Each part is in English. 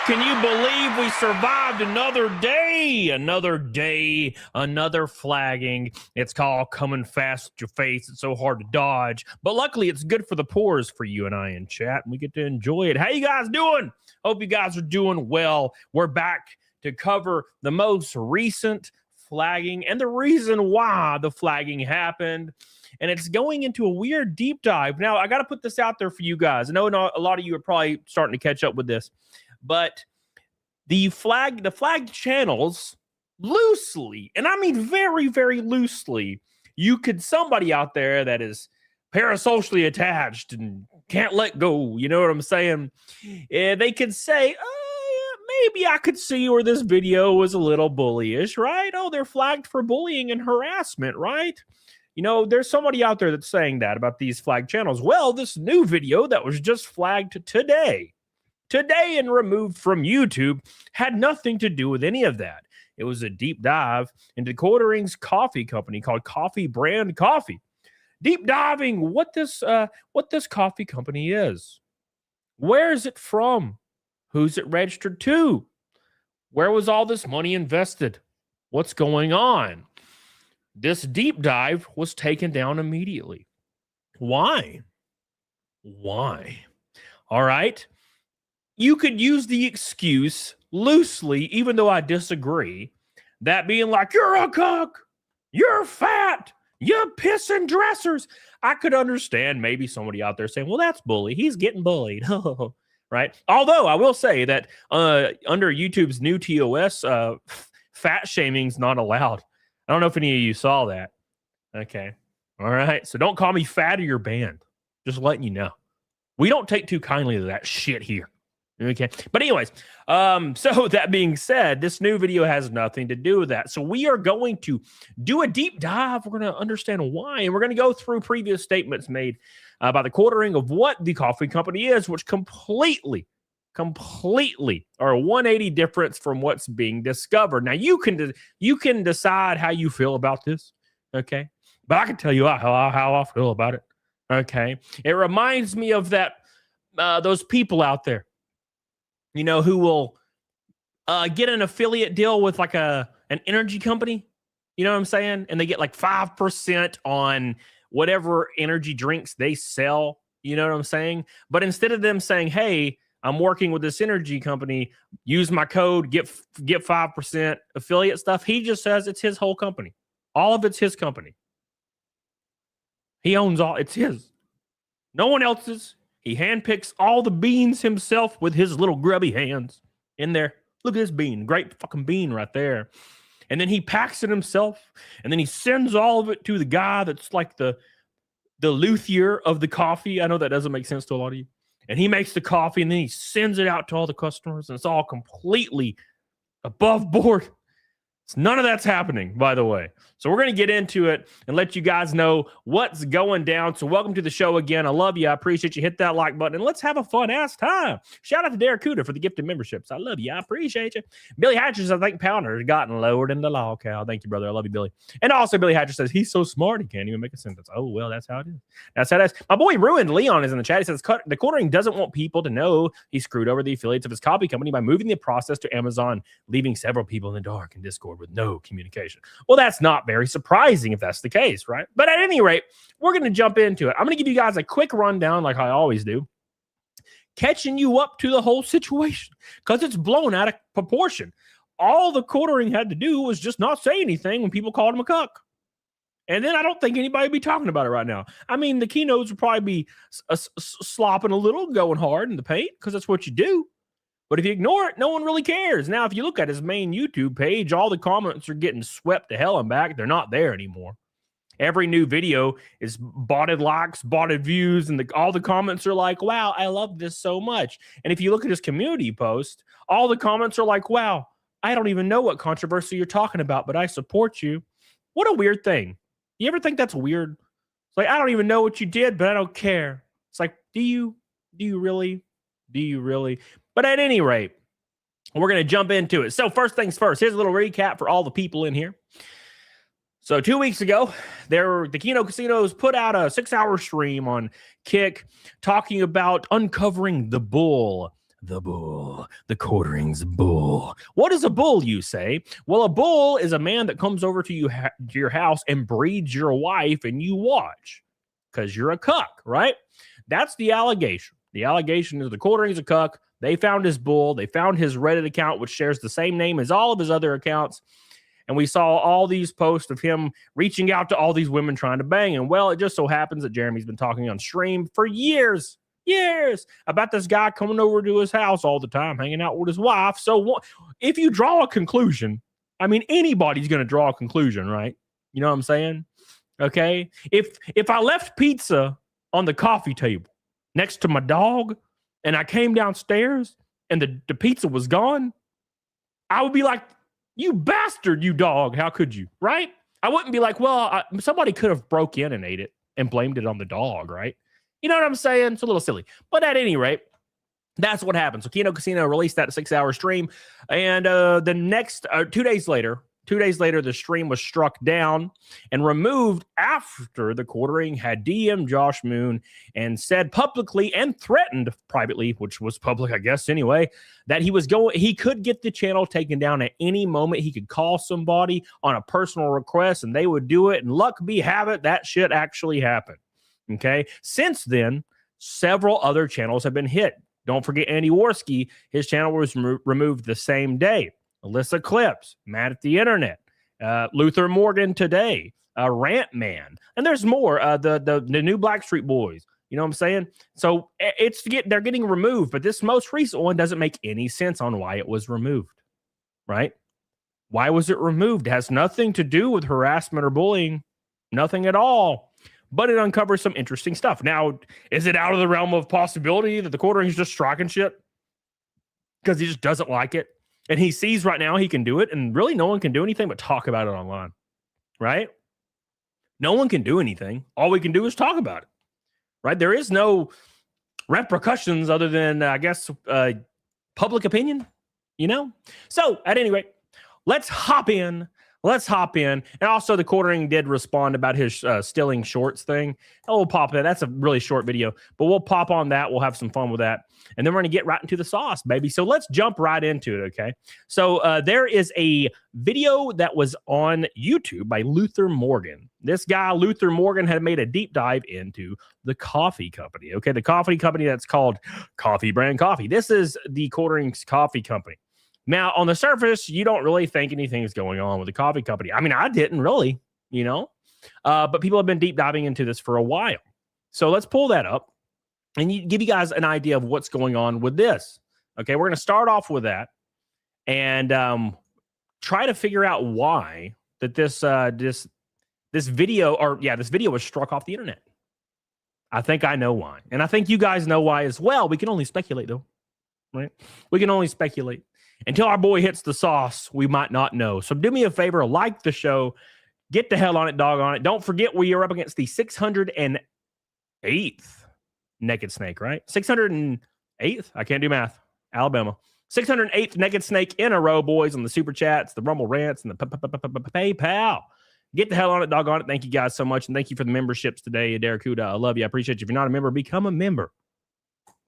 Can you believe we survived another day? Another flagging. It's called coming fast at your face. It's so hard to dodge. But luckily, it's good for the pores for you and I in chat, and we get to enjoy it. How you guys doing? Hope you guys are doing well. We're back to cover the most recent flagging and the reason why the flagging happened. And it's going into a weird deep dive. Now, I got to put this out there for you guys. I know a lot of you are probably starting to catch up with this. But the flagged channels loosely, and I mean very, very loosely, somebody out there that is parasocially attached and can't let go, you know what I'm saying? They could say, maybe I could see where this video was a little bullyish, right? Oh, they're flagged for bullying and harassment, right? You know, there's somebody out there that's saying that about these flagged channels. Well, this new video that was just flagged today and removed from YouTube had nothing to do with any of that. It was a deep dive into TheQuartering's coffee company called Coffee Brand Coffee. Deep diving what this coffee company is. Where is it from? Who's it registered to? Where was all this money invested? What's going on? This deep dive was taken down immediately. Why? All right. You could use the excuse loosely, even though I disagree, that being like, you're a cook, you're fat, you're pissing dressers. I could understand maybe somebody out there saying, well, that's bully. He's getting bullied. Right? Although I will say that under YouTube's new TOS, fat shaming's not allowed. I don't know if any of you saw that. Okay. All right. So don't call me fat or you're banned. Just letting you know. We don't take too kindly to that shit here. Okay. But anyways, so that being said, this new video has nothing to do with that. So we are going to do a deep dive. We're going to understand why. And we're going to go through previous statements made by TheQuartering of what the coffee company is, which completely are a 180 difference from what's being discovered. Now, you can decide how you feel about this. Okay. But I can tell you how I feel about it. Okay. It reminds me of that, those people out there, you know, who will get an affiliate deal with like an energy company. You know what I'm saying? And they get like 5% on whatever energy drinks they sell. You know what I'm saying? But instead of them saying, hey, I'm working with this energy company, use my code, get 5% affiliate stuff, he just says it's his whole company. All of it's his company. He owns all. It's his. No one else's. He handpicks all the beans himself with his little grubby hands in there. Look at this bean. Great fucking bean right there. And then he packs it himself. And then he sends all of it to the guy that's like the luthier of the coffee. I know that doesn't make sense to a lot of you. And he makes the coffee and then he sends it out to all the customers. And it's all completely above board. None of that's happening, by the way. So we're going to get into it and let you guys know what's going down. So welcome to the show again. I love you. I appreciate you. Hit that like button and let's have a fun-ass time. Shout out to Derek Cuda for the gifted memberships. I love you. I appreciate you. Billy Hatcher, I think Pounder has gotten lowered in the log cow. Thank you, brother. I love you, Billy. And also Billy Hatcher says, he's so smart, he can't even make a sentence. Oh, well, that's how it is. That's how it is. My boy Ruined Leon is in the chat. He says, TheQuartering doesn't want people to know he screwed over the affiliates of his coffee company by moving the process to Amazon, leaving several people in the dark in Discord with no communication. Well, that's not very surprising if that's the case, right? But at any rate, we're going to jump into it. I'm going to give you guys a quick rundown like I always do, catching you up to the whole situation because it's blown out of proportion. All TheQuartering had to do was just not say anything when people called him a cuck. And then I don't think anybody would be talking about it right now. I mean, the keynotes would probably be slopping a little, going hard in the paint because that's what you do. But if you ignore it, no one really cares. Now, if you look at his main YouTube page, all the comments are getting swept to hell and back. They're not there anymore. Every new video is botted likes, botted views, and all the comments are like, wow, I love this so much. And if you look at his community post, all the comments are like, wow, I don't even know what controversy you're talking about, but I support you. What a weird thing. You ever think that's weird? It's like, I don't even know what you did, but I don't care. It's like, do you really? Do you really? But at any rate, we're going to jump into it. So first things first, here's a little recap for all the people in here. So 2 weeks ago, the Keno Casinos put out a 6-hour stream on Kick talking about uncovering the bull The bull. The quartering's bull. What is a bull, you say? Well, a bull is a man that comes over to to your house and breeds your wife and you watch because you're a cuck, right? That's the allegation. The allegation is the quartering's a cuck. They found his bull. They found his Reddit account, which shares the same name as all of his other accounts. And we saw all these posts of him reaching out to all these women trying to bang him. Well, it just so happens that Jeremy's been talking on stream for years about this guy coming over to his house all the time, hanging out with his wife. So if you draw a conclusion, I mean, anybody's going to draw a conclusion, right? You know what I'm saying? Okay. If I left pizza on the coffee table next to my dog and I came downstairs and the pizza was gone, I would be like, you bastard, you dog. How could you? Right? I wouldn't be like, well, somebody could have broke in and ate it and blamed it on the dog, right? You know what I'm saying? It's a little silly. But at any rate, that's what happened. So Keno Casino released that 6-hour stream. And the next 2 days later, the stream was struck down and removed after the quartering had DM'd Josh Moon and said publicly and threatened privately, which was public, I guess, anyway, that he could get the channel taken down at any moment. He could call somebody on a personal request and they would do it. And luck be have it, that shit actually happened. Okay. Since then, several other channels have been hit. Don't forget Andy Worski. His channel was removed the same day. Alyssa Clips, Mad at the Internet, Luther Morgan Today, Rant Man, and there's more. The new Blackstreet Boys. You know what I'm saying? So they're getting removed, but this most recent one doesn't make any sense on why it was removed. Right? Why was it removed? It has nothing to do with harassment or bullying. Nothing at all. But it uncovers some interesting stuff. Now, is it out of the realm of possibility that the quartering's just striking shit because he just doesn't like it? And he sees right now he can do it, and really no one can do anything but talk about it online, right? No one can do anything. All we can do is talk about it, right? There is no repercussions other than, I guess, public opinion, you know? So, at any rate, let's hop in. And also, the quartering did respond about his stealing shorts thing. And we'll pop that. That's a really short video, but we'll pop on that. We'll have some fun with that. And then we're going to get right into the sauce, baby. So let's jump right into it, okay? So there is a video that was on YouTube by Luther Morgan. This guy, Luther Morgan, had made a deep dive into the coffee company, okay? The coffee company that's called Coffee Brand Coffee. This is the quartering's coffee company. Now, on the surface, you don't really think anything's going on with the coffee company. I mean, I didn't really, you know, but people have been deep diving into this for a while. So let's pull that up and give you guys an idea of what's going on with this. Okay, we're going to start off with that and try to figure out why that this video was struck off the internet. I think I know why, and I think you guys know why as well. We can only speculate, though, right? We can only speculate. Until our boy hits the sauce, we might not know. So do me a favor, like the show, get the hell on it, dog on it. Don't forget we are up against the 608th naked snake, right? 608th? I can't do math. Alabama. 608th naked snake in a row, boys, on the super chats, the Rumble rants, and the PayPal. Get the hell on it, dog on it. Thank you guys so much, and thank you for the memberships today, Darakuda. I love you. I appreciate you. If you're not a member, become a member.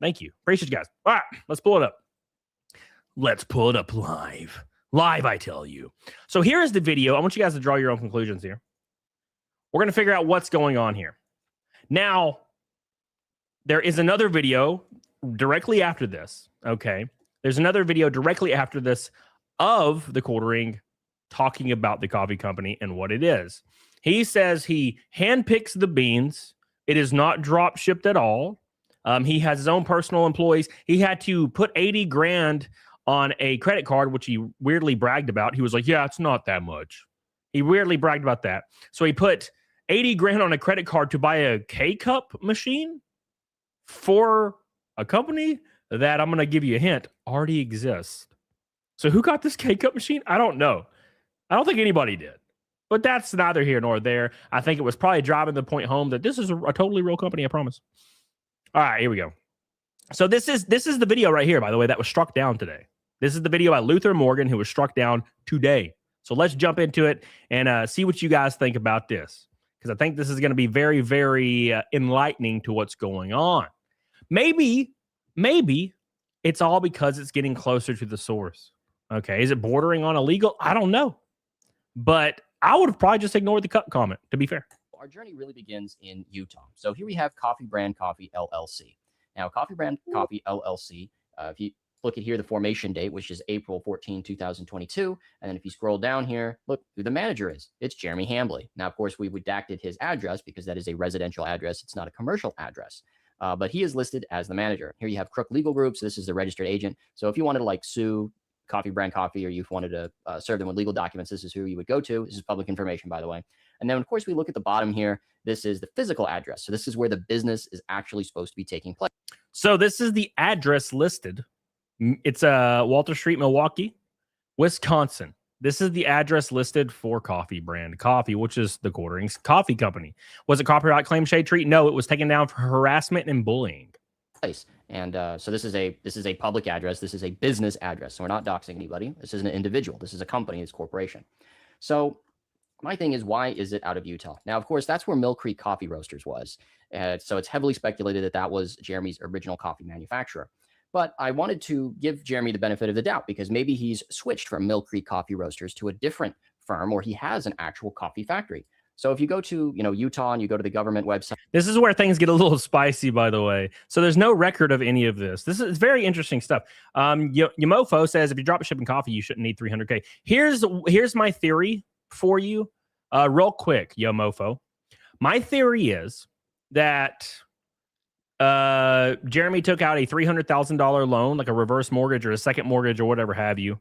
Thank you. Appreciate you guys. All right, let's pull it up. Let's pull it up live. Live, I tell you. So here is the video. I want you guys to draw your own conclusions here. We're going to figure out what's going on here. Now, there is another video directly after this, okay? There's another video directly after this of the quartering talking about the coffee company and what it is. He says he handpicks the beans. It is not drop shipped at all. He has his own personal employees. He had to put 80 grand on a credit card, which he weirdly bragged about. He was like, yeah, it's not that much. He weirdly bragged about that. So he put 80 grand on a credit card to buy a K-Cup machine for a company that, I'm going to give you a hint, already exists. So who got this K-Cup machine? I don't know. I don't think anybody did. But that's neither here nor there. I think it was probably driving the point home that this is a totally real company, I promise. All right, here we go. So this is the video right here, by the way, that was struck down today. This is the video by Luther Morgan, who was struck down today. So let's jump into it and see what you guys think about this, because I think this is going to be very, very enlightening to what's going on. Maybe It's all because it's getting closer to the source. Okay. Is it bordering on illegal? I don't know. But I would have probably just ignored the comment, to be fair. Our journey really begins in Utah. So here we have Coffee Brand Coffee LLC. Now, Coffee Brand Coffee LLC, if you look at here, the formation date, which is April 14, 2022. And then if you scroll down here, look who the manager is. It's Jeremy Hambly. Now, of course, we redacted his address because that is a residential address. It's not a commercial address. But he is listed as the manager. Here you have Crook Legal Group. So this is the registered agent. So if you wanted to like sue Coffee Brand Coffee, or you wanted to serve them with legal documents, this is who you would go to. This is public information, by the way. And then, of course, we look at the bottom here. This is the physical address. So this is where the business is actually supposed to be taking place. So this is the address listed. It's Walter Street, Milwaukee, Wisconsin. This is the address listed for Coffee Brand Coffee, which is TheQuartering's coffee company. Was it copyright claim shade tree? No, it was taken down for harassment and bullying. And so this is a public address. This is a business address. So we're not doxing anybody. This isn't an individual. This is a company. It's a corporation. So my thing is, why is it out of Utah? Now, of course, that's where Mill Creek Coffee Roasters was. So it's heavily speculated that that was Jeremy's original coffee manufacturer. But I wanted to give Jeremy the benefit of the doubt because maybe he's switched from Mill Creek Coffee Roasters to a different firm, or he has an actual coffee factory. So if you go to, Utah and you go to the government website. This is where things get a little spicy, by the way. So there's no record of any of this. This is very interesting stuff. Yamofo says, if you drop a shipping coffee, you shouldn't need 300K. Here's my theory for you, real quick, Yamofo. My theory is that Jeremy took out a $300,000 loan, like a reverse mortgage or a second mortgage or whatever have you,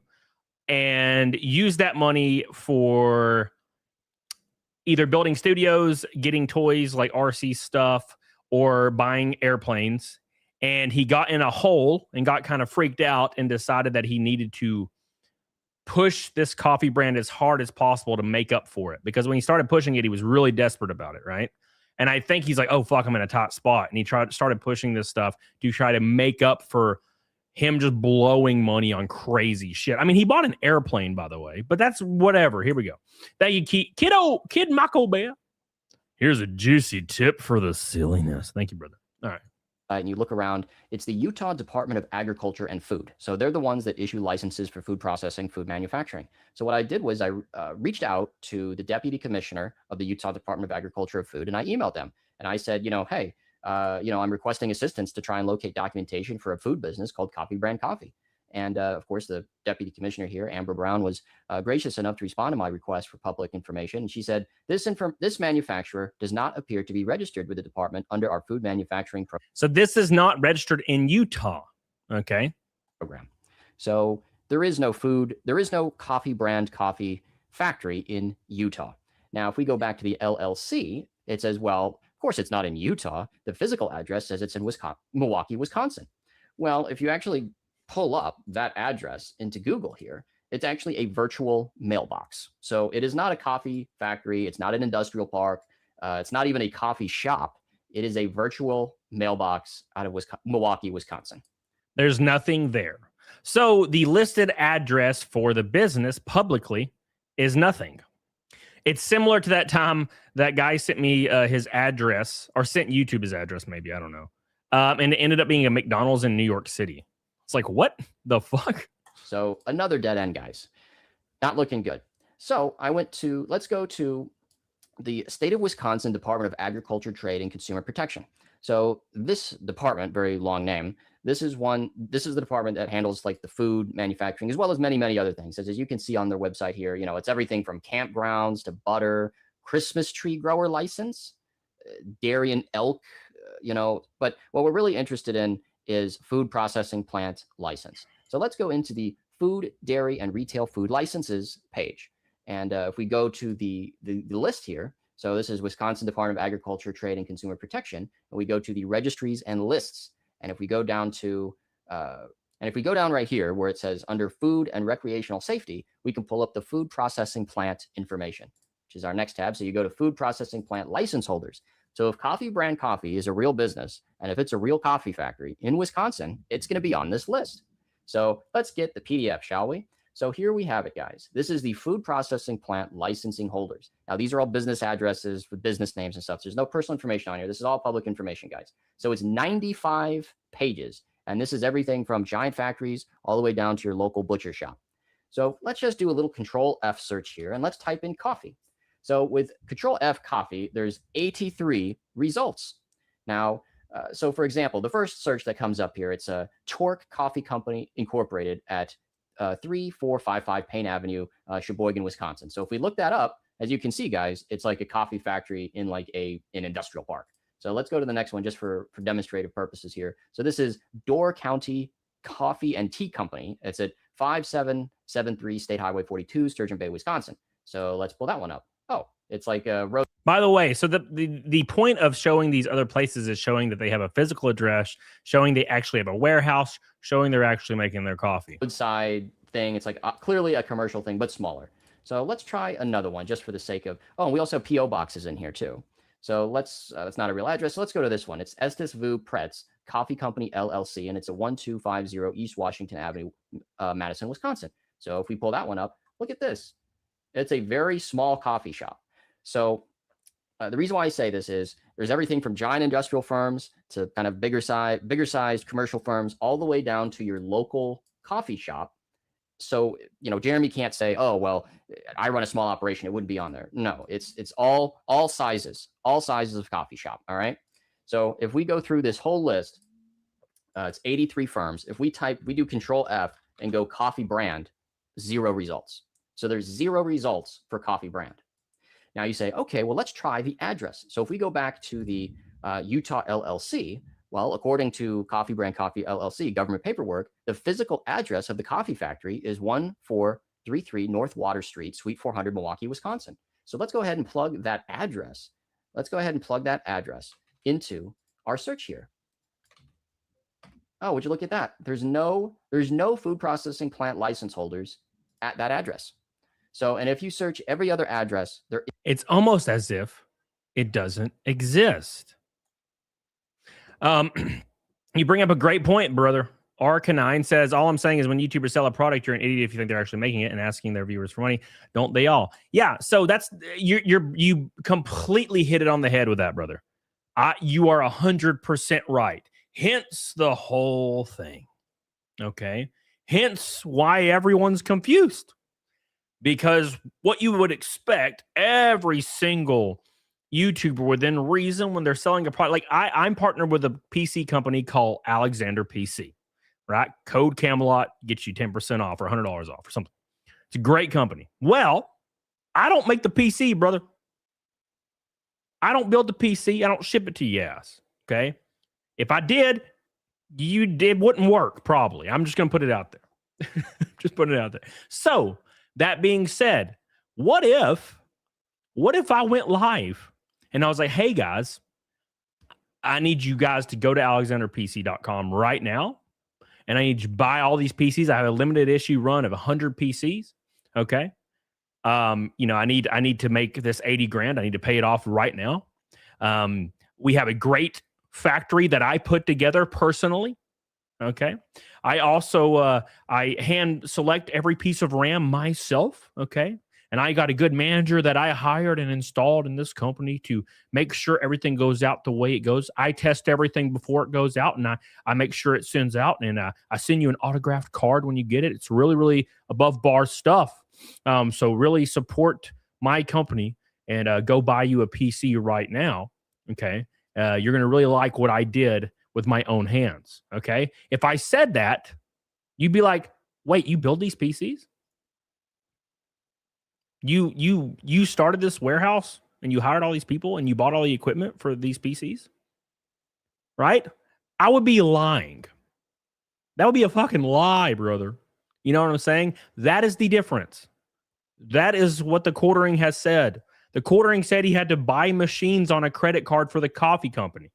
and used that money for either building studios, getting toys like RC stuff, or buying airplanes. And he got in a hole and got kind of freaked out and decided that he needed to push this coffee brand as hard as possible to make up for it. Because when he started pushing it, he was really desperate about it, right? And I think he's like, oh, fuck, I'm in a top spot. And he started pushing this stuff to try to make up for him just blowing money on crazy shit. I mean, he bought an airplane, by the way, but that's whatever. Here we go. Thank you, Kid Mako Bear. Here's a juicy tip for the silliness. Thank you, brother. All right. And you look around, it's the Utah Department of Agriculture and Food. So they're the ones that issue licenses for food processing, food manufacturing. So what I did was I reached out to the deputy commissioner of the Utah Department of Agriculture and Food, and I emailed them. And I said, hey, I'm requesting assistance to try and locate documentation for a food business called Coffee Brand Coffee. And of course, the deputy commissioner here, Amber Brown, was gracious enough to respond to my request for public information. And she said, this manufacturer does not appear to be registered with the department under our food manufacturing program. So this is not registered in Utah. Okay. Program. So there is no Coffee Brand Coffee factory in Utah. Now, if we go back to the LLC, it says, well, of course, it's not in Utah. The physical address says it's in Milwaukee, Wisconsin. Well, if you actually pull up that address into Google here, it's actually a virtual mailbox. So it is not a coffee factory. It's not an industrial park. It's not even a coffee shop. It is a virtual mailbox out of Milwaukee, Wisconsin. There's nothing there. So the listed address for the business publicly is nothing. It's similar to that time that guy sent me his address, or sent YouTube his address, maybe, I don't know. And it ended up being a McDonald's in New York City. It's like, what the fuck? So another dead end, guys. Not looking good. So let's go to the state of Wisconsin Department of Agriculture, Trade, and Consumer Protection. So this department, very long name, this is the department that handles like the food manufacturing, as well as many, many other things. As you can see on their website here, it's everything from campgrounds to butter, Christmas tree grower license, dairy and elk, but what we're really interested in is food processing plant license. So let's go into the food, dairy, and retail food licenses page. And if we go to the list here, so this is Wisconsin Department of Agriculture, Trade, and Consumer Protection, and we go to the registries and lists. And if we go down right here where it says under food and recreational safety, we can pull up the food processing plant information, which is our next tab. So you go to food processing plant license holders. So if Coffee Brand Coffee is a real business, and if it's a real coffee factory in Wisconsin, it's going to be on this list. So let's get the PDF, shall we? So here we have it, guys. This is the food processing plant licensing holders. Now, these are all business addresses with business names and stuff. There's no personal information on here. This is all public information, guys. So it's 95 pages. And this is everything from giant factories all the way down to your local butcher shop. So let's just do a little Control F search here, and let's type in coffee. So with Control F coffee, there's 83 results. Now, so for example, the first search that comes up here, it's a Torque Coffee Company Incorporated at 3455 Payne Avenue, Sheboygan, Wisconsin. So if we look that up, as you can see, guys, it's like a coffee factory in like an industrial park. So let's go to the next one just for demonstrative purposes here. So this is Door County Coffee and Tea Company. It's at 5773 State Highway 42, Sturgeon Bay, Wisconsin. So let's pull that one up. Oh, it's like a road. By the way, so the point of showing these other places is showing that they have a physical address, showing they actually have a warehouse, showing they're actually making their coffee. Roadside thing. It's like clearly a commercial thing, but smaller. So let's try another one just for the sake of, oh, and we also have PO boxes in here too. So let's, that's not a real address. So let's go to this one. It's Estes Vu Pretz Coffee Company LLC, and it's a 1250 East Washington Avenue, Madison, Wisconsin. So if we pull that one up, look at this. It's a very small coffee shop. So the reason why I say this is there's everything from giant industrial firms to kind of bigger sized commercial firms, all the way down to your local coffee shop. So, you know, Jeremy can't say, oh, well, I run a small operation, it wouldn't be on there. No, it's all sizes of coffee shop. All right. So if we go through this whole list, it's 83 firms. If we do Control F and go coffee brand, 0 results. So there's 0 results for coffee brand. Now you say, okay, well, let's try the address. So if we go back to the Utah LLC, well, according to Coffee Brand Coffee LLC government paperwork, the physical address of the coffee factory is 1433 North Water Street, Suite 400, Milwaukee, Wisconsin. So let's go ahead and plug that address. Let's go ahead and plug that address into our search here. Oh, would you look at that? There's no food processing plant license holders at that address. So, and if you search every other address, it's almost as if it doesn't exist. You bring up a great point, brother. Arcanine says, all I'm saying is when YouTubers sell a product, you're an idiot if you think they're actually making it and asking their viewers for money. Don't they all? Yeah. So that's, you completely hit it on the head with that, brother. You are 100% right. Hence the whole thing. Okay. Hence why everyone's confused. Because what you would expect, every single YouTuber within reason when they're selling a product, like I'm partnered with a PC company called Alexander PC, right? Code Camelot gets you 10% off or $100 off or something. It's a great company. Well, I don't make the PC, brother. I don't build the PC. I don't ship it to your ass. Okay. If I did, it wouldn't work probably. I'm just going to put it out there. Just put it out there. So that being said, what if I went live and I was like, hey guys, I need you guys to go to alexanderpc.com right now. And I need you to buy all these PCs. I have a limited issue run of 100 PCs. Okay. You know, I need to make this 80 grand. I need to pay it off right now. We have a great factory that I put together personally. Okay. I also, I hand select every piece of RAM myself. Okay. And I got a good manager that I hired and installed in this company to make sure everything goes out the way it goes. I test everything before it goes out, and I make sure it sends out, and I send you an autographed card when you get it. It's really, really above bar stuff. So really support my company and go buy you a PC right now. Okay. You're going to really like what I did with my own hands. Okay. If I said that, you'd be like, wait, you build these PCs? You started this warehouse and you hired all these people and you bought all the equipment for these PCs? Right? I would be lying. That would be a fucking lie, brother. You know what I'm saying? That is the difference. That is what TheQuartering has said. TheQuartering said he had to buy machines on a credit card for the coffee company.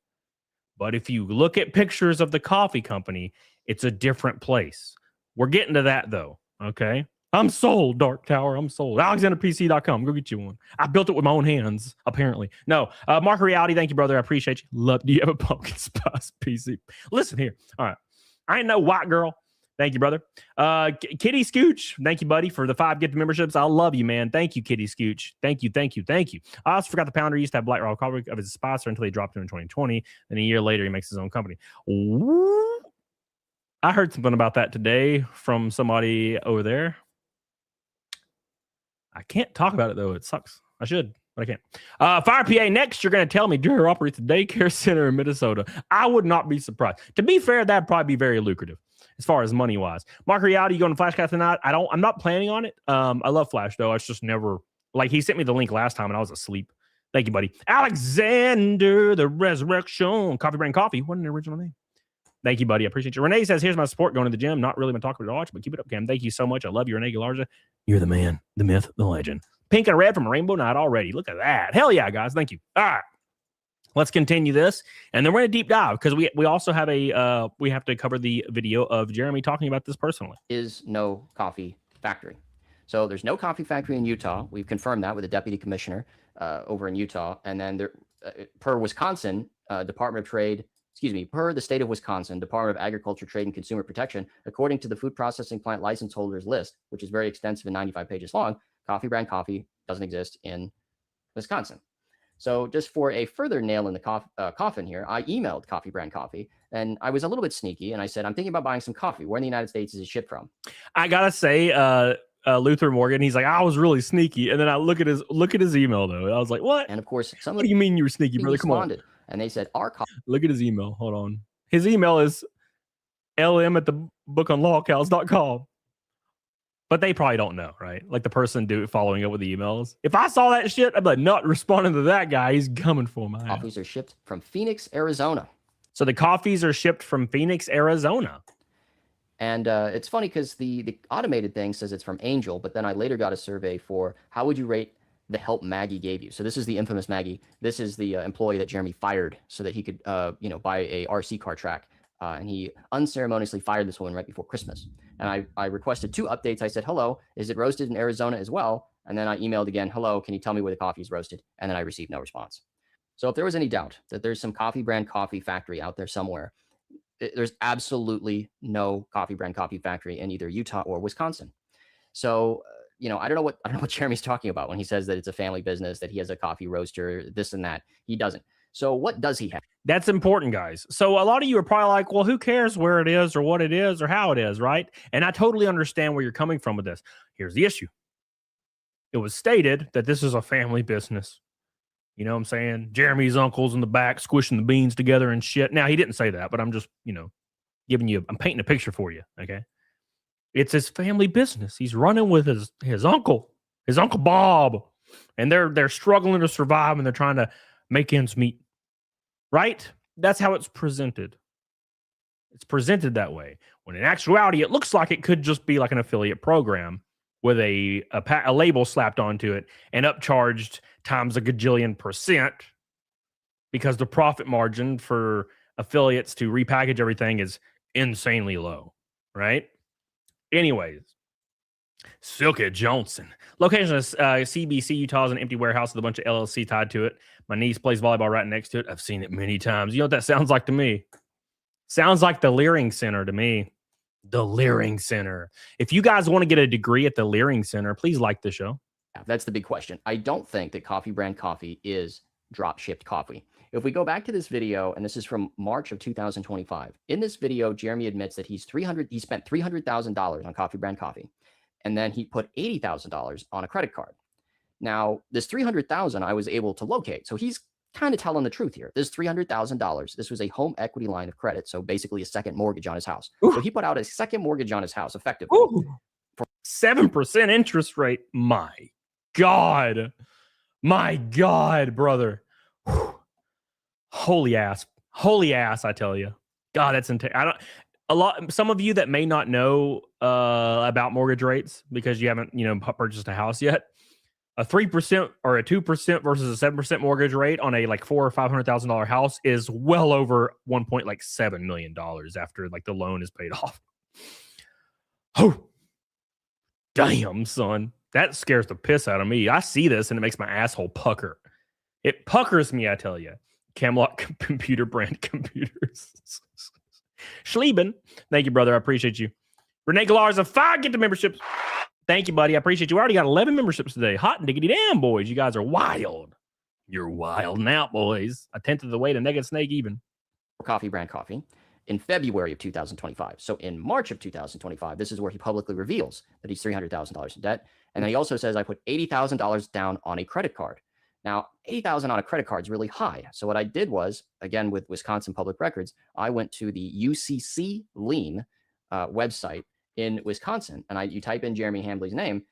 But if you look at pictures of the coffee company, it's a different place. We're getting to that though. Okay. I'm sold, Dark Tower. I'm sold. AlexanderPC.com. Go get you one. I built it with my own hands, apparently. No. Mark Reality, thank you, brother. I appreciate you. Do you have a pumpkin spice PC? Listen here. All right. I ain't no white girl. Thank you, brother. Kitty Scooch, thank you, buddy, for the 5 gift memberships. I love you, man. Thank you, Kitty Scooch. Thank you. I also forgot the Pounder used to have Black Rock cover of his sponsor until he dropped him in 2020. Then a year later, he makes his own company. Ooh. I heard something about that today from somebody over there. I can't talk about it, though. It sucks. I should, but I can't. Fire PA, next, you're going to tell me Dreher operates a daycare center in Minnesota. I would not be surprised. To be fair, that'd probably be very lucrative as far as money-wise. Mark Reality, you going to Flashcast tonight? I'm not planning on it. I love Flash, though. It's just never, like, he sent me the link last time, and I was asleep. Thank you, buddy. Alexander, the Resurrection. Coffee Brand Coffee. What an original name. Thank you, buddy. I appreciate you. Renee says, here's my support going to the gym. Not really my talk about watch, but keep it up, Cam. Thank you so much. I love you, Renee Galarza. You're the man, the myth, the legend. Pink and red from Rainbow Night already. Look at that. Hell yeah, guys. Thank you. All right. Let's continue this. And then we're going to deep dive because we also have we have to cover the video of Jeremy talking about this personally. Is no coffee factory. So there's no coffee factory in Utah. We've confirmed that with the deputy commissioner over in Utah. And then there, per Wisconsin Department of Trade, per the state of Wisconsin, Department of Agriculture, Trade, and Consumer Protection, according to the food processing plant license holders list, which is very extensive and 95 pages long, Coffee Brand Coffee doesn't exist in Wisconsin. So just for a further nail in the coffin here, I emailed Coffee Brand Coffee, and I was a little bit sneaky, and I said, I'm thinking about buying some coffee. Where in the United States is it shipped from? I got to say, Luther Morgan, he's like, I was really sneaky. And then I look at his email, though. I was like, what? And of course, what do you mean you were sneaky, brother? Come on. And they said, our coffee. Look at his email. Hold on. His email is lm@thebookonlawcows.com. But they probably don't know, right? Like the person following up with the emails. If I saw that shit, I'd be like, not responding to that guy. He's coming for my coffees are shipped from Phoenix, Arizona. So the coffees are shipped from Phoenix, Arizona. And it's funny because the automated thing says it's from Angel, but then I later got a survey for how would you rate the help Maggie gave you. So this is the infamous Maggie. This is the employee that Jeremy fired so that he could, buy a RC car track. And he unceremoniously fired this woman right before Christmas. And I requested 2 updates. I said, hello, is it roasted in Arizona as well? And then I emailed again, hello, can you tell me where the coffee is roasted? And then I received no response. So if there was any doubt that there's some Coffee Brand Coffee factory out there somewhere, there's absolutely no Coffee Brand Coffee factory in either Utah or Wisconsin. So, I don't know what Jeremy's talking about when he says that it's a family business, that he has a coffee roaster, this and that. He doesn't. So what does he have? That's important, guys. So a lot of you are probably like, well, who cares where it is or what it is or how it is, right? And I totally understand where you're coming from with this. Here's the issue. It was stated that this is a family business. You know what I'm saying? Jeremy's uncle's in the back squishing the beans together and shit. Now, he didn't say that, but I'm just, I'm painting a picture for you, okay? It's his family business. He's running with his uncle Bob, and they're struggling to survive, and they're trying to make ends meet. Right? That's how it's presented. It's presented that way. When in actuality, it looks like it could just be like an affiliate program with a label slapped onto it and upcharged times a gajillion %, because the profit margin for affiliates to repackage everything is insanely low, right? Anyways, Silke Johnson. Location is CBC, Utah, is an empty warehouse with a bunch of LLC tied to it. My niece plays volleyball right next to it. I've seen it many times. You know what that sounds like to me? Sounds like the Leering Center to me. The Leering Center. If you guys want to get a degree at the Leering Center, please like the show. That's the big question. I don't think that Coffee Brand Coffee is drop shipped coffee. If we go back to this video, and this is from March of 2025, in this video, Jeremy admits that he spent $300,000 on Coffee Brand Coffee, and then he put $80,000 on a credit card. Now, this $300,000 I was able to locate. So he's kind of telling the truth here. This $300,000, this was a home equity line of credit. So basically a second mortgage on his house. Ooh. So he put out a second mortgage on his house effectively. Ooh. For 7% interest rate. My God, brother. Whew. Holy ass, I tell you. God, that's intense. Some of you that may not know about mortgage rates because you haven't, purchased a house yet. A 3% or a 2% versus a 7% mortgage rate on a like $400,000 or $500,000 house is well over $1.7 million after like the loan is paid off. Oh, damn, son. That scares the piss out of me. I see this and it makes my asshole pucker. It puckers me, I tell you. Camelot Computer Brand Computers. Schlieben. Thank you, brother. I appreciate you. Renee Galarza, 5 get the memberships. Thank you, buddy. I appreciate you. We already got 11 memberships today. Hot and diggity damn, boys. You guys are wild. You're wild now, boys. A tenth of the way to Naked Snake even. Coffee Brand Coffee. in February of 2025. So in March of 2025, this is where he publicly reveals that he's $300,000 in debt. And then he also says, I put $80,000 down on a credit card. Now, $80,000 on a credit card is really high. So what I did was, again, with Wisconsin Public Records, I went to the UCC lien website in Wisconsin, and you type in Jeremy Hambly's name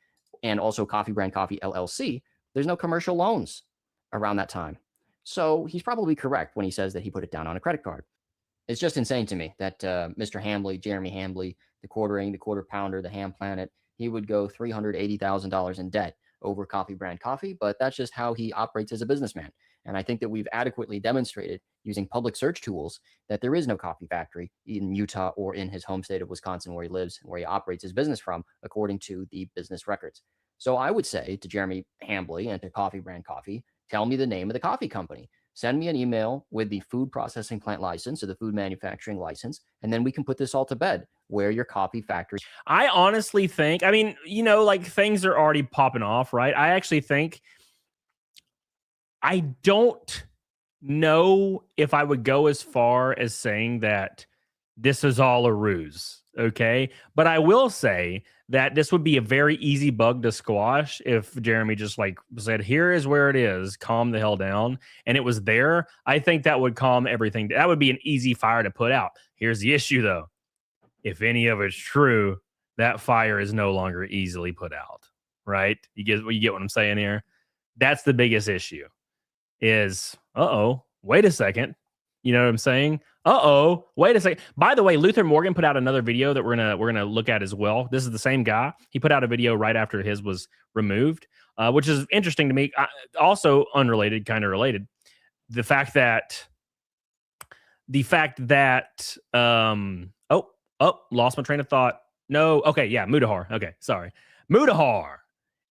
and also Coffee Brand Coffee LLC. There's no commercial loans around that time. So he's probably correct when he says that he put it down on a credit card. It's just insane to me that Mr. Hambly, Jeremy Hambly, TheQuartering, the Quarter Pounder, the Ham Planet, he would go $380,000 in debt over Coffee Brand Coffee, but that's just how he operates as a businessman. And I think that we've adequately demonstrated using public search tools that there is no coffee factory in Utah or in his home state of Wisconsin where he lives, where he operates his business from, according to the business records. So I would say to Jeremy Hambly and to Coffee Brand Coffee, tell me the name of the coffee company. Send me an email with the food processing plant license or the food manufacturing license, and then we can put this all to bed. Where your coffee factory. I honestly think, I mean, you know, like things are already popping off, right? I actually think, I don't know if I would go as far as saying that this is all a ruse, okay? But I will say that this would be a very easy bug to squash if Jeremy just like said, here is where it is, calm the hell down, and it was there. I think that would calm everything. That would be an easy fire to put out. Here's the issue, though. If any of it's true, that fire is no longer easily put out, right? You get what I'm saying here? That's the biggest issue is, wait a second. You know what I'm saying? Wait a second. By the way, Luther Morgan put out another video that we're gonna look at as well. This is the same guy. He put out a video right after his was removed, which is interesting to me. Also unrelated, kind of related. The fact that lost my train of thought. No. Okay. Yeah. Mudahar. Okay. Sorry. Mudahar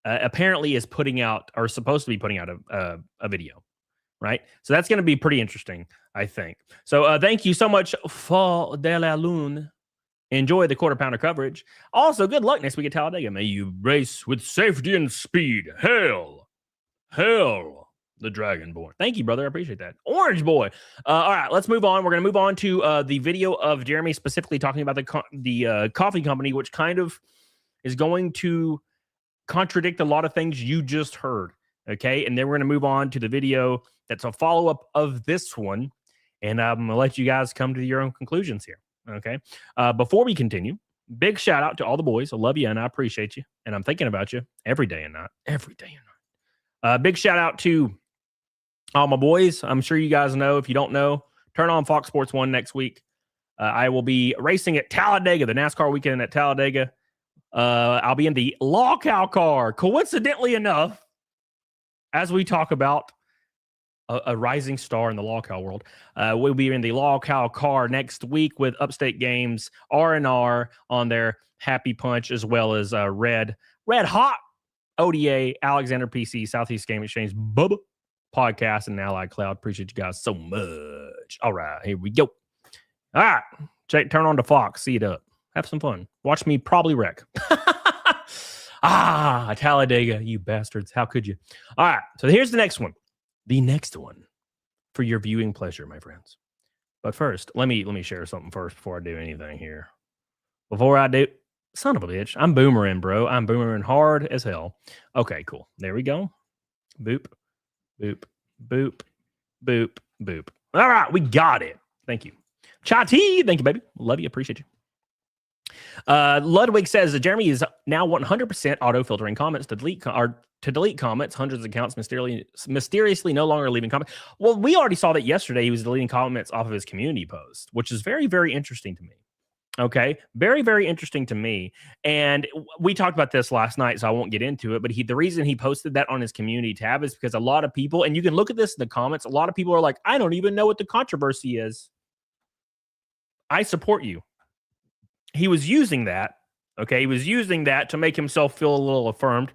apparently is putting out, or supposed to be putting out a video, right? So that's going to be pretty interesting, I think. So thank you so much for De La Lune. Enjoy the Quarter Pounder coverage. Also, good luck next week at Talladega. May you race with safety and speed. Hail. The Dragonborn. Thank you, brother. I appreciate that. Orange Boy. All right, let's move on. We're going to move on to the video of Jeremy specifically talking about the coffee company, which kind of is going to contradict a lot of things you just heard. Okay, and then we're going to move on to the video that's a follow-up of this one, and I'm going to let you guys come to your own conclusions here. Okay, before we continue, big shout out to all the boys. I love you and I appreciate you, and I'm thinking about you every day and night. Big shout out to all my boys. I'm sure you guys know. If you don't know, turn on Fox Sports 1 next week. I will be racing at Talladega, the NASCAR weekend at Talladega. I'll be in the Law Cow car. Coincidentally enough, as we talk about a rising star in the Law Cow world, we'll be in the Law Cow car next week with Upstate Games, R&R on their Happy Punch, as well as Red Hot, ODA, Alexander PC, Southeast Game Exchange, Bubba Podcast, and Allied Cloud. Appreciate you guys so much. All right, here we go. All right, turn on to Fox. See it up. Have some fun. Watch me probably wreck. Talladega, you bastards. How could you? All right, so here's the next one. The next one for your viewing pleasure, my friends. But first, let me share something first before I do anything here. Before I do, son of a bitch, I'm boomering, bro. I'm boomering hard as hell. Okay, cool. There we go. Boop. Boop, boop, boop, boop. All right, we got it. Thank you. Chati, thank you, baby. Love you. Appreciate you. Ludwig says that Jeremy is now 100% auto-filtering comments to delete comments. Hundreds of accounts mysteriously no longer leaving comments. Well, we already saw that yesterday. He was deleting comments off of his community post, which is very, very interesting to me. Okay, very, very interesting to me. And we talked about this last night, so I won't get into it. But the reason he posted that on his community tab is because a lot of people, and you can look at this in the comments, a lot of people are like, I don't even know what the controversy is. I support you. He was using that. Okay, he was using that to make himself feel a little affirmed,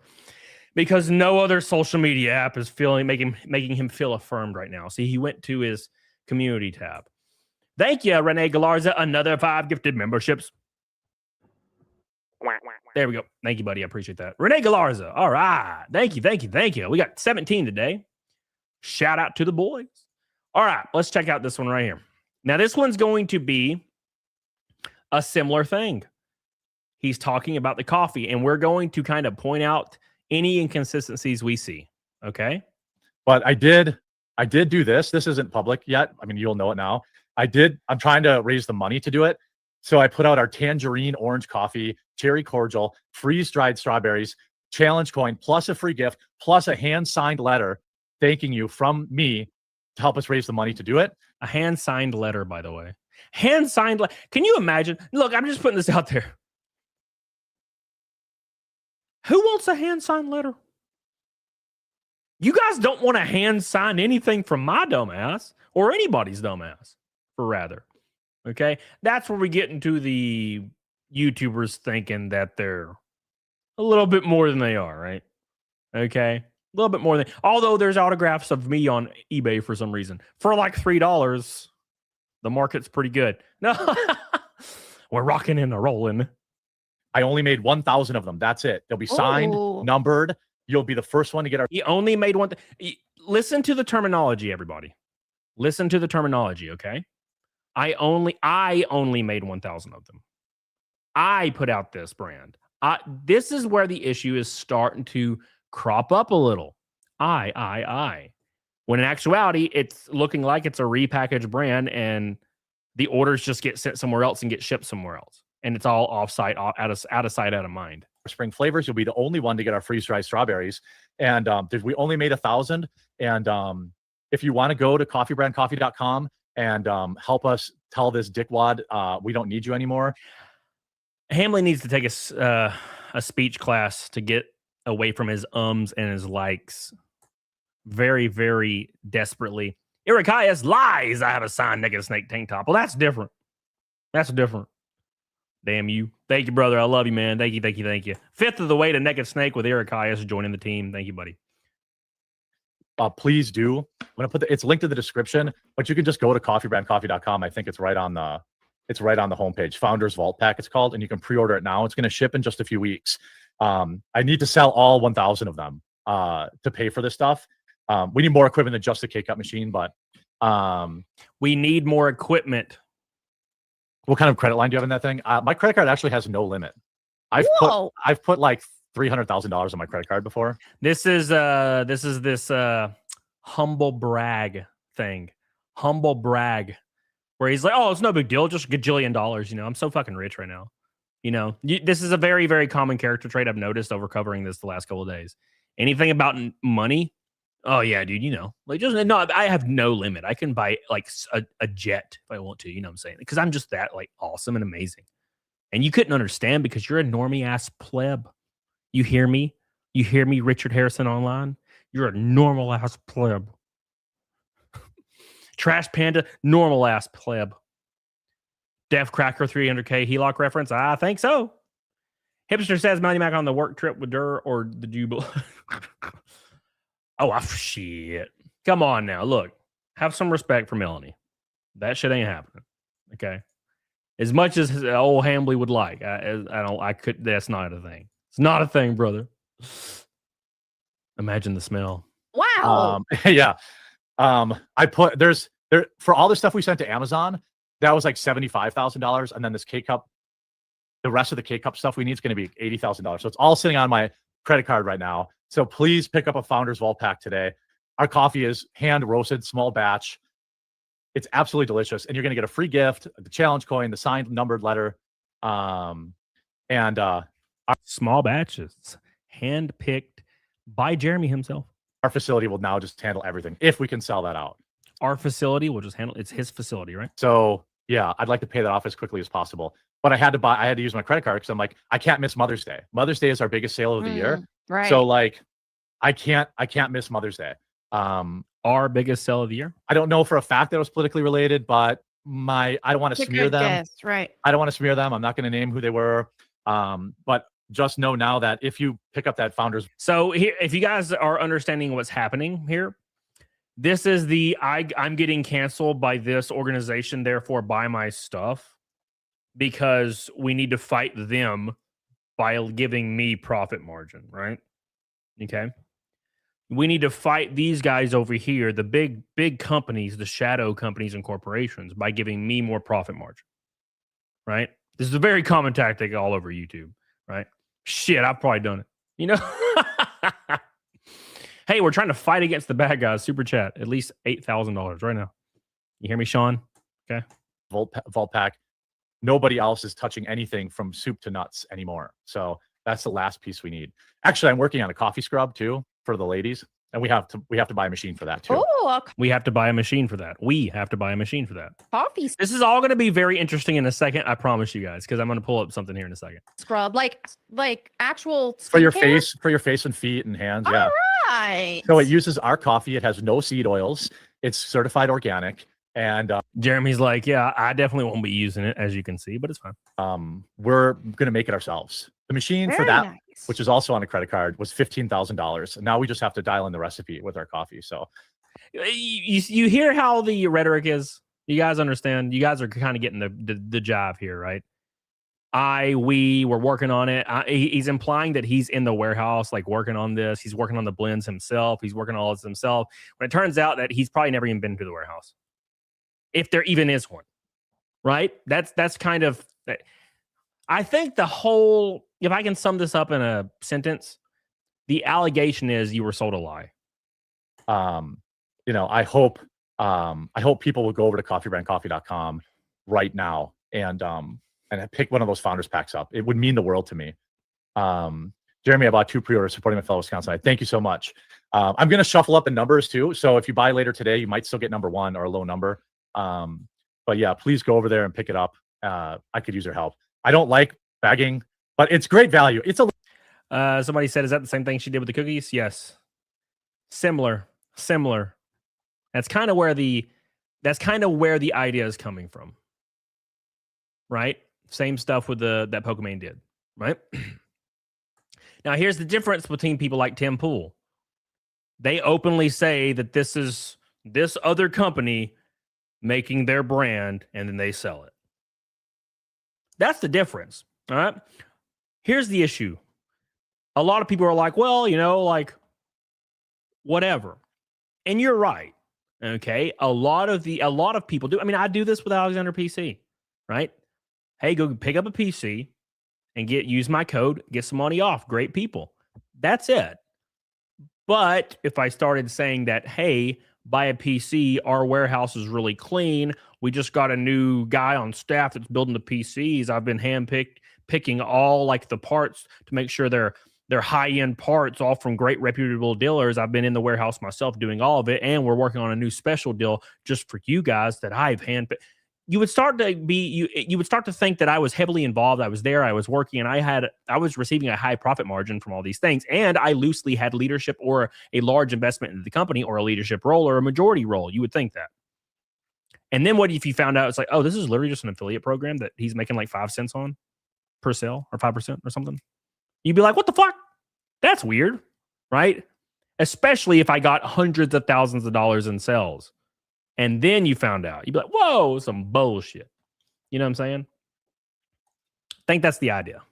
because no other social media app is making him feel affirmed right now. See, he went to his community tab. Thank you, Rene Galarza. Another 5 gifted memberships. There we go. Thank you, buddy. I appreciate that. Rene Galarza. All right. Thank you. We got 17 today. Shout out to the boys. All right. Let's check out this one right here. Now, this one's going to be a similar thing. He's talking about the coffee, and we're going to kind of point out any inconsistencies we see. Okay. But I did do this. This isn't public yet. I mean, you'll know it now. I'm trying to raise the money to do it. So I put out our tangerine orange coffee, cherry cordial, freeze-dried strawberries, challenge coin, plus a free gift, plus a hand-signed letter thanking you from me to help us raise the money to do it. A hand-signed letter, by the way. Hand-signed letter. Can you imagine? Look, I'm just putting this out there. Who wants a hand-signed letter? You guys don't want to hand-sign anything from my dumbass or anybody's dumbass, for rather. Okay? That's where we get into the YouTubers thinking that they're a little bit more than they are, right? Okay? A little bit more than... Although there's autographs of me on eBay for some reason. For like $3, the market's pretty good. No, we're rocking and rolling. I only made 1,000 of them. That's it. They'll be signed, numbered. You'll be the first one to get our... He only made one... Listen to the terminology, everybody. Listen to the terminology, okay? I only made 1,000 of them. I put out this brand. This is where the issue is starting to crop up a little. I. When in actuality, it's looking like it's a repackaged brand and the orders just get sent somewhere else and get shipped somewhere else. And it's all off-site, out of sight, out of mind. Spring flavors, you'll be the only one to get our freeze-dried strawberries. And we only made 1,000. And if you want to go to coffeebrandcoffee.com and help us tell this dickwad we don't need you anymore. Hambly needs to take a speech class to get away from his ums and his likes. Very, very desperately. Irikias lies. I have a signed Naked Snake tank top. Well, that's different. That's different. Damn you. Thank you, brother. I love you, man. Thank you. Fifth of the way to Naked Snake with Irikias joining the team. Thank you, buddy. Please do. I'm gonna put it's linked in the description, but you can just go to coffeebrandcoffee.com. I think it's right on the homepage. Founders Vault Pack, it's called, and you can pre-order it now. It's gonna ship in just a few weeks. I need to sell all 1,000 of them to pay for this stuff. We need more equipment than just the K-Cup machine, but we need more equipment. What kind of credit line do you have in that thing? My credit card actually has no limit. I've put like $300,000 on my credit card before. This is this humble brag thing. Humble brag. Where he's like, oh, it's no big deal. Just a gajillion dollars. You know, I'm so fucking rich right now. You know, this is a very, very common character trait I've noticed over covering this the last couple of days. Anything about money. Oh, yeah, dude, you know, like just no, I have no limit. I can buy like a jet if I want to, you know what I'm saying? Because I'm just that like awesome and amazing. And you couldn't understand because you're a normie ass pleb. You hear me? You hear me, Richard Harrison online? You're a normal ass pleb. Trash Panda, normal ass pleb. Def Cracker 300K HELOC reference? I think so. Hipster says Melanie Mac on the work trip with Durr or the Jubal. Oh, shit. Come on now. Look, have some respect for Melanie. That shit ain't happening. Okay. As much as old Hambly would like, that's not a thing. It's not a thing, brother. Imagine the smell. Wow. Yeah. I put for all the stuff we sent to Amazon, that was like $75,000. And then this K-Cup, the rest of the K-Cup stuff we need is going to be $80,000. So it's all sitting on my credit card right now. So please pick up a Founders Vault Pack today. Our coffee is hand roasted, small batch. It's absolutely delicious. And you're going to get a free gift, the challenge coin, the signed numbered letter. And our small batches, hand picked by Jeremy himself. Our facility will now just handle everything if we can sell that out. Our facility will just handle it's his facility, right? So yeah, I'd like to pay that off as quickly as possible. But I had to use my credit card because I'm like, I can't miss Mother's Day. Mother's Day is our biggest sale of the year. Right. So like I can't miss Mother's Day. Our biggest sale of the year. I don't know for a fact that it was politically related, but I don't want to smear them. Guess, right. I don't want to smear them. I'm not going to name who they were. But just know now that if you pick up that Founders. So here, if you guys are understanding what's happening here, this is I'm getting canceled by this organization, therefore buy my stuff because we need to fight them by giving me profit margin, right? Okay. We need to fight these guys over here, the big companies, the shadow companies and corporations, by giving me more profit margin, right? This is a very common tactic all over YouTube, right? Shit, I've probably done it. You know? Hey, we're trying to fight against the bad guys. Super chat. At least $8,000 right now. You hear me, Sean? Okay. Vault pack. Nobody else is touching anything from soup to nuts anymore. So that's the last piece we need. Actually, I'm working on a coffee scrub too for the ladies, and we have to buy a machine for that too. Oh, We have to buy a machine for that. We have to buy a machine for that. coffee This is all going to be very interesting in a second. I promise you guys, because I'm going to pull up something here in a second. scrub, like actual For your skincare? face and feet and hands. Yeah. Right. So it uses our coffee. It has no seed oils. It's certified organic. And Jeremy's like, yeah, I definitely won't be using it, as you can see, but it's fine. we're going to make it ourselves. The machine for Very that, nice. which is also on a credit card, was $15,000. And now we just have to dial in the recipe with our coffee. So You hear how the rhetoric is? You guys understand? You guys are kind of getting the jive here, right? We're working on it. He's implying that he's in the warehouse, like working on this. He's working on the blends himself. He's working on all this himself. When it turns out that he's probably never even been to the warehouse, if there even is one, right? That's kind of. I think the whole. If I can sum this up in a sentence, the allegation is you were sold a lie. I hope people will go over to coffeebrandcoffee.com right now and pick one of those founders packs up. It would mean the world to me. Jeremy, I bought 2 pre-orders supporting my fellow Wisconsinite. Thank you so much. I'm going to shuffle up the numbers too. So if you buy later today, you might still get number 1 or a low number. But yeah, please go over there and pick it up. I could use your help. I don't like bagging, but it's great value. It's a Somebody said, is that the same thing she did with the cookies? Yes. Similar. That's kind of where the idea is coming from. Right? Same stuff with that Pokemon did, right? Now here's the difference between people like Tim Pool. They openly say that this is this other company making their brand and then they sell it. That's the difference. All right. Here's the issue. A lot of people are like, well, like whatever. And you're right. Okay. A lot of people do. I mean, I do this with Alexander PC, right? Hey, go pick up a PC and use my code, get some money off. Great people. That's it. But if I started saying that, hey, buy a PC, our warehouse is really clean. We just got a new guy on staff that's building the PCs. I've been picking all like the parts to make sure they're high-end parts, all from great reputable dealers. I've been in the warehouse myself doing all of it, and we're working on a new special deal just for you guys that I've handpicked. You would start to think that I was heavily involved. I was there, I was working, and I was receiving a high profit margin from all these things. And I loosely had leadership or a large investment in the company or a leadership role or a majority role. You would think that. And then what if you found out it's like, oh, this is literally just an affiliate program that he's making like 5 cents on per sale or 5% or something? You'd be like, what the fuck? That's weird, right? Especially if I got hundreds of thousands of dollars in sales. And then you found out. You'd be like, whoa, some bullshit. You know what I'm saying? I think that's the idea.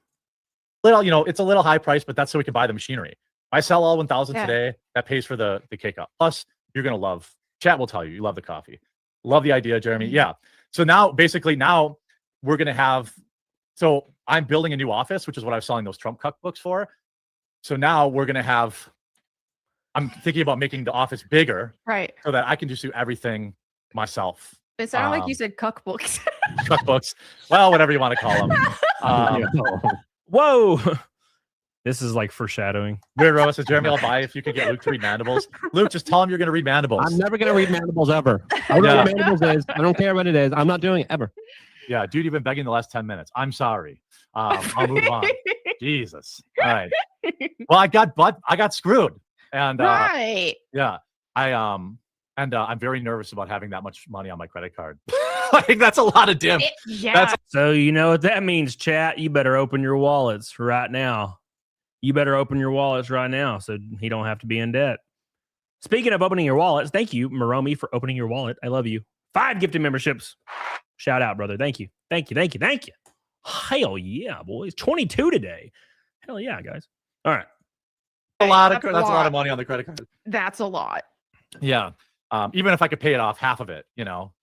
It's a little high price, but that's so we can buy the machinery. If I sell all 1,000 today, that pays for the K-Cup. Plus, you're going to love, chat will tell you love the coffee. Love the idea, Jeremy. Yeah. So now, basically, we're going to have, so I'm building a new office, which is what I was selling those Trump cookbooks for. So now we're going to have, I'm thinking about making the office bigger, Right. so that I can just do everything myself. It sounded like you said cookbooks. Cookbooks, well, whatever you want to call them. Whoa. This is like foreshadowing. Weird Rose says, Jeremy, I'll buy if you could get Luke to read Mandibles. Luke, just tell him you're going to read Mandibles. I'm never going to read Mandibles ever. I don't know what Mandibles is. I don't care what it is. I'm not doing it ever. Yeah, dude, you've been begging the last 10 minutes. I'm sorry. I'll move on. Jesus. All right. Well, I got screwed. And Right. yeah, I'm very nervous about having that much money on my credit card. Like, that's a lot of dim. Yeah. So you know what that means, chat. You better open your wallets right now. So he don't have to be in debt. Speaking of opening your wallets, thank you, Moromi, for opening your wallet. I love you. 5 gifted memberships. Shout out, brother. Thank you. Hell yeah, boys. 22 today. Hell yeah, guys. All right. That's a lot of money on the credit card. That's a lot. Yeah. Even if I could pay it off, half of it,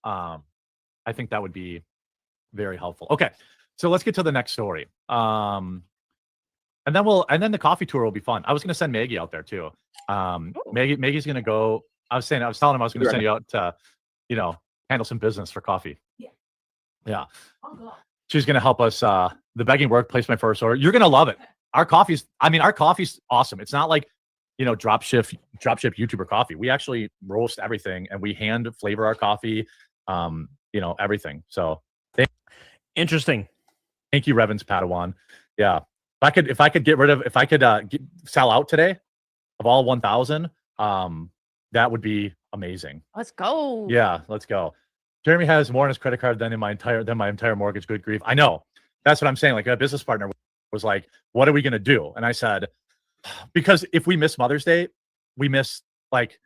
I think that would be very helpful. Okay. So let's get to the next story. And then the coffee tour will be fun. I was going to send Maggie out there too. Maggie's going to go. I was telling him I was going to send you out to, handle some business for coffee. Yeah. She's going to help us. The begging work, place my first order. You're going to love it. Our coffee's awesome. It's not like, dropship YouTuber coffee. We actually roast everything and we hand flavor our coffee, everything. So Interesting. Thank you, Revan's Padawan. Yeah. If I could sell out today of all 1,000, that would be amazing. Let's go. Yeah, let's go. Jeremy has more on his credit card than my entire mortgage. Good grief. I know. That's what I'm saying. Like, a business partner was like, what are we going to do? And I said, because if we miss Mother's Day, we miss like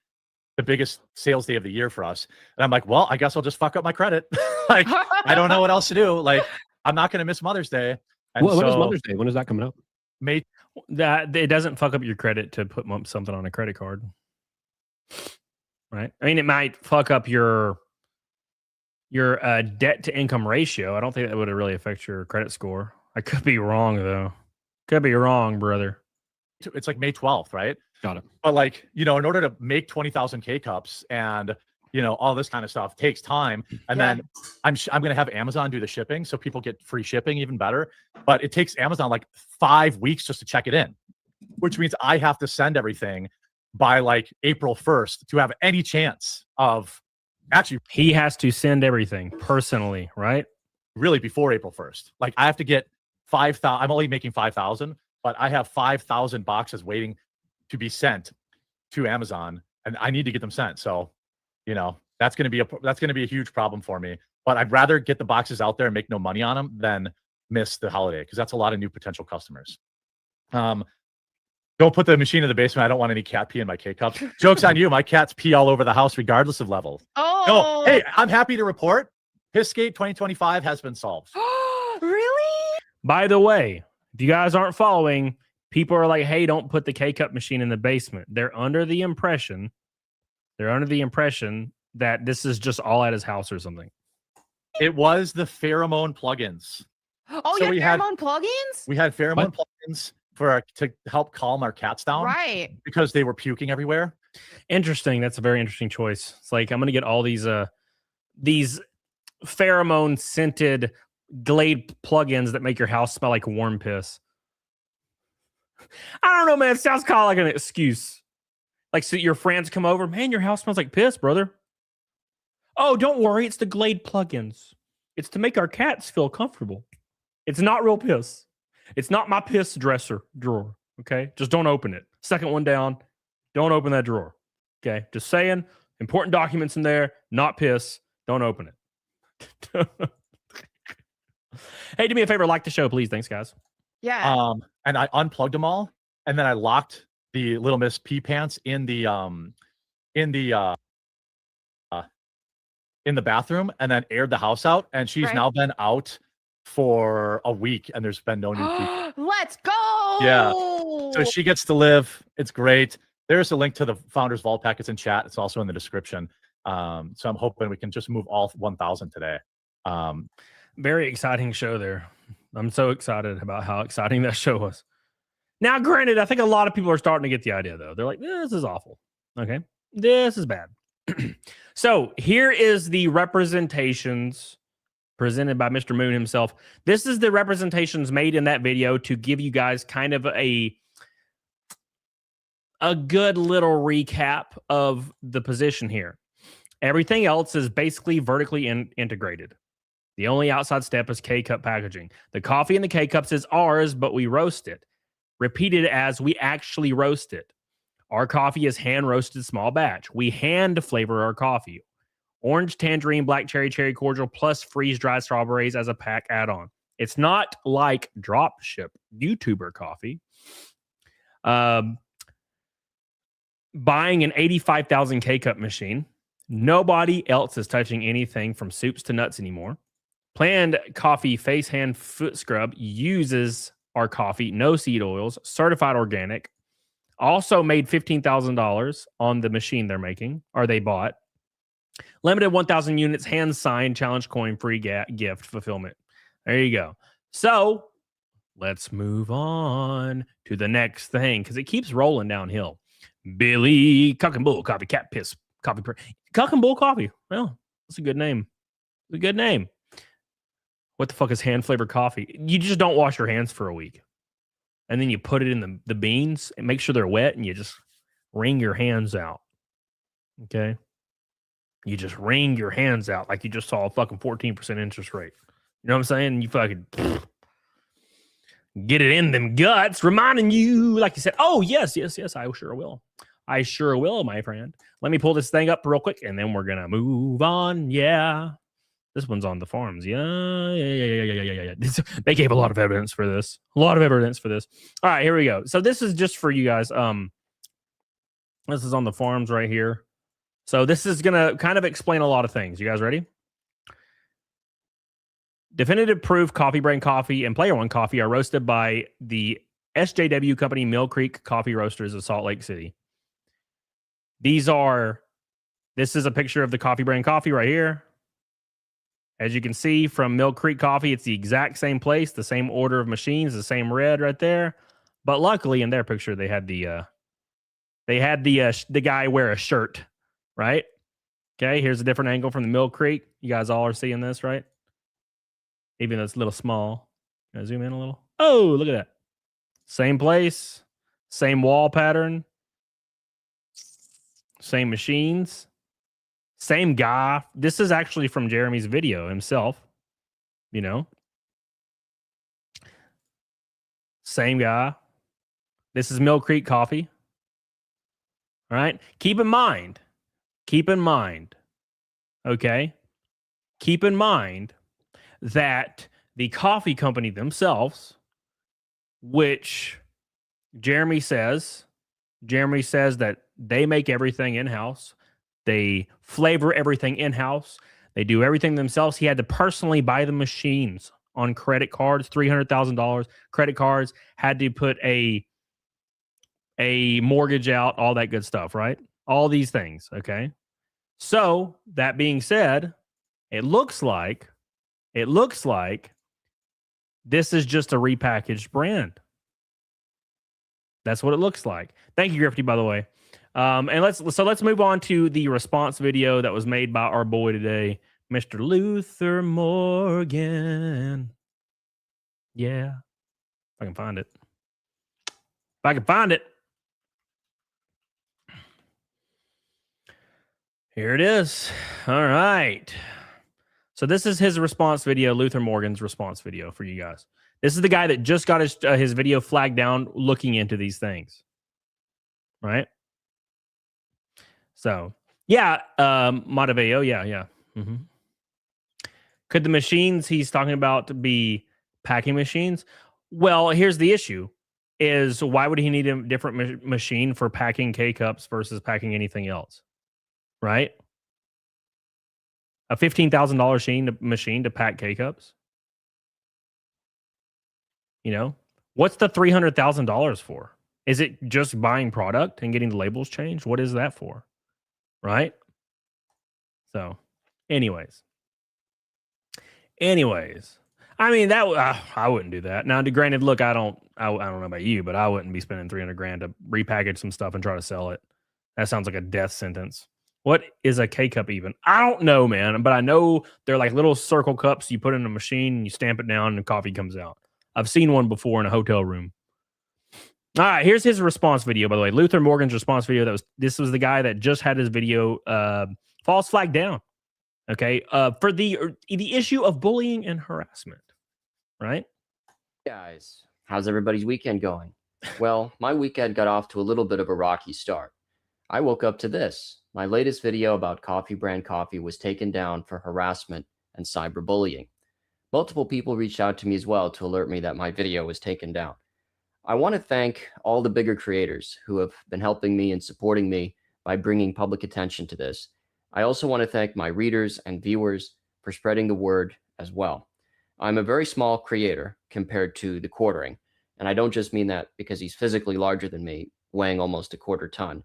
the biggest sales day of the year for us. And I'm like, well, I guess I'll just fuck up my credit. Like, I don't know what else to do. Like, I'm not going to miss Mother's Day. And when is Mother's Day? When is that coming up? May. That it doesn't fuck up your credit to put something on a credit card, right? I mean, it might fuck up your debt to income ratio. I don't think that would really affect your credit score. I could be wrong though. Could be wrong, brother. It's like May 12th, right? Got it. But like, in order to make 20,000 K cups and all this kind of stuff takes time. And then I'm going to have Amazon do the shipping. So people get free shipping, even better. But it takes Amazon like 5 weeks just to check it in, which means I have to send everything by like April 1st to have any chance of actually. He has to send everything personally, right? Really before April 1st. Like, I have to get 5,000. I'm only making 5,000, but I have 5,000 boxes waiting to be sent to Amazon and I need to get them sent. So, that's going to be a huge problem for me, but I'd rather get the boxes out there and make no money on them than miss the holiday. Cause that's a lot of new potential customers. Don't put the machine in the basement. I don't want any cat pee in my K-cups. Joke's on you. My cats pee all over the house, regardless of level. Oh, No, hey, I'm happy to report Pissgate 2025 has been solved. really? By the way, if you guys aren't following, people are like, hey, don't put the K-cup machine in the basement. They're under the impression that this is just all at his house or something. It was the pheromone plugins. Oh, So you we have had- pheromone plugins? We had pheromone plugins to help calm our cats down, Right. because they were puking everywhere. Interesting. That's a very interesting choice. It's like, I'm going to get all these pheromone scented Glade plugins that make your house smell like warm piss. I don't know, man. It sounds kind of like an excuse. Like, so your friends come over, man, your house smells like piss, brother. Oh, don't worry. It's the Glade plugins. It's to make our cats feel comfortable. It's not real piss. It's not my piss drawer. Okay. Just don't open it. Second one down. Don't open that drawer. Okay. Just saying, important documents in there, not piss. Don't open it. Hey, do me a favor, like the show, please. Thanks, guys. Yeah. And I unplugged them all, and then I locked the Little Miss pee pants in the bathroom, and then aired the house out. And she's Right. now been out for a week, and there's been no new pee. Let's go. Yeah. So she gets to live. It's great. There's a link to the Founders Vault packets in chat. It's also in the description. So I'm hoping we can just move all 1,000 today. Very exciting show there. I'm so excited about how exciting that show was. Now, granted, I think a lot of people are starting to get the idea, though. They're like, this is awful. Okay. This is bad. So here is the representations presented by Mr. Moon himself. This is the representations made in that video to give you guys kind of a good little recap of the position here. Everything else is basically vertically integrated. The only outside step is K-cup packaging. The coffee in the K-cups is ours, but we roast it. Repeated as we actually roast it. Our coffee is hand-roasted small batch. We hand flavor our coffee. Orange, tangerine, black cherry, cherry cordial, plus freeze-dried strawberries as a pack add-on. It's not like drop ship YouTuber coffee. Buying an 85,000 K-cup machine. Nobody else is touching anything from soups to nuts anymore. Planned coffee face, hand, foot scrub uses our coffee, no seed oils, certified organic. Also made $15,000 on the machine they're making, or they bought. Limited 1,000 units, hand signed, challenge coin, free gift fulfillment. There you go. So let's move on to the next thing because it keeps rolling downhill. Billy Cock and Bull Coffee, Cat Piss Coffee. Cock and Bull Coffee. Well, that's a good name. It's a good name. What the fuck is hand flavored coffee? You just don't wash your hands for a week. And then you put it in the beans and make sure they're wet and you just wring your hands out. Okay? You just wring your hands out like you just saw a fucking 14% interest rate. You know what I'm saying? You fucking get it in them guts, reminding you, like you said, oh, yes, I sure will. I sure will, my friend. Let me pull this thing up real quick, and then we're going to move on. Yeah. This one's on the forums. Yeah. They gave a lot of evidence for this. A lot of evidence for this. All right, here we go. So this is just for you guys. This is on the forums right here. So this is going to kind of explain a lot of things. You guys ready? Definitive Proof Coffee Brand Coffee and Player One Coffee are roasted by the SJW company Mill Creek Coffee Roasters of Salt Lake City. This is a picture of the coffee brand coffee right here. As you can see from Mill Creek Coffee, it's the exact same place, the same order of machines, the same red right there. But luckily, in their picture, they had the guy wear a shirt, right? Okay, here's a different angle from the Mill Creek. You guys all are seeing this, right? Even though it's a little small. Can I zoom in a little? Oh, look at that. Same place, same wall pattern, same machines. Same guy. This is actually from Jeremy's video himself. You know? Same guy. This is Mill Creek Coffee. All right? Keep in mind. Okay? Keep in mind that the coffee company themselves, which Jeremy says that they make everything in-house. They flavor everything in-house. They do everything themselves. He had to personally buy the machines on credit cards, $300,000 credit cards, had to put a mortgage out, all that good stuff, right? All these things, okay? So, that being said, it looks like this is just a repackaged brand. That's what it looks like. Thank you, Grifty, by the way. And let's move on to the response video that was made by our boy today, Mr. Luther Morgan. Yeah, if I can find it. Here it is. All right. So this is his response video, Luther Morgan's response video for you guys. This is the guy that just got his video flagged down looking into these things. Right? So, yeah, Motiveo, yeah. Mm-hmm. Could the machines he's talking about be packing machines? Well, here's the issue, is why would he need a different machine for packing K-Cups versus packing anything else, right? A $15,000 machine to pack K-Cups? You know? What's the $300,000 for? Is it just buying product and getting the labels changed? What is that for? Right? So, anyways. I mean, that I wouldn't do that. Now, granted, look, I don't know about you, but I wouldn't be spending $300,000 to repackage some stuff and try to sell it. That sounds like a death sentence. What is a K-Cup even? I don't know, man, but I know they're like little circle cups you put in a machine and you stamp it down and coffee comes out. I've seen one before in a hotel room. All right, here's his response video, by the way. Luther Morgan's response video. This was the guy that just had his video false flag down. Okay, for the issue of bullying and harassment, right? Guys, how's everybody's weekend going? Well, my weekend got off to a little bit of a rocky start. I woke up to this. My latest video about coffee brand coffee was taken down for harassment and cyberbullying. Multiple people reached out to me as well to alert me that my video was taken down. I want to thank all the bigger creators who have been helping me and supporting me by bringing public attention to this. I also want to thank my readers and viewers for spreading the word as well. I'm a very small creator compared to TheQuartering, and I don't just mean that because he's physically larger than me, weighing almost a quarter ton.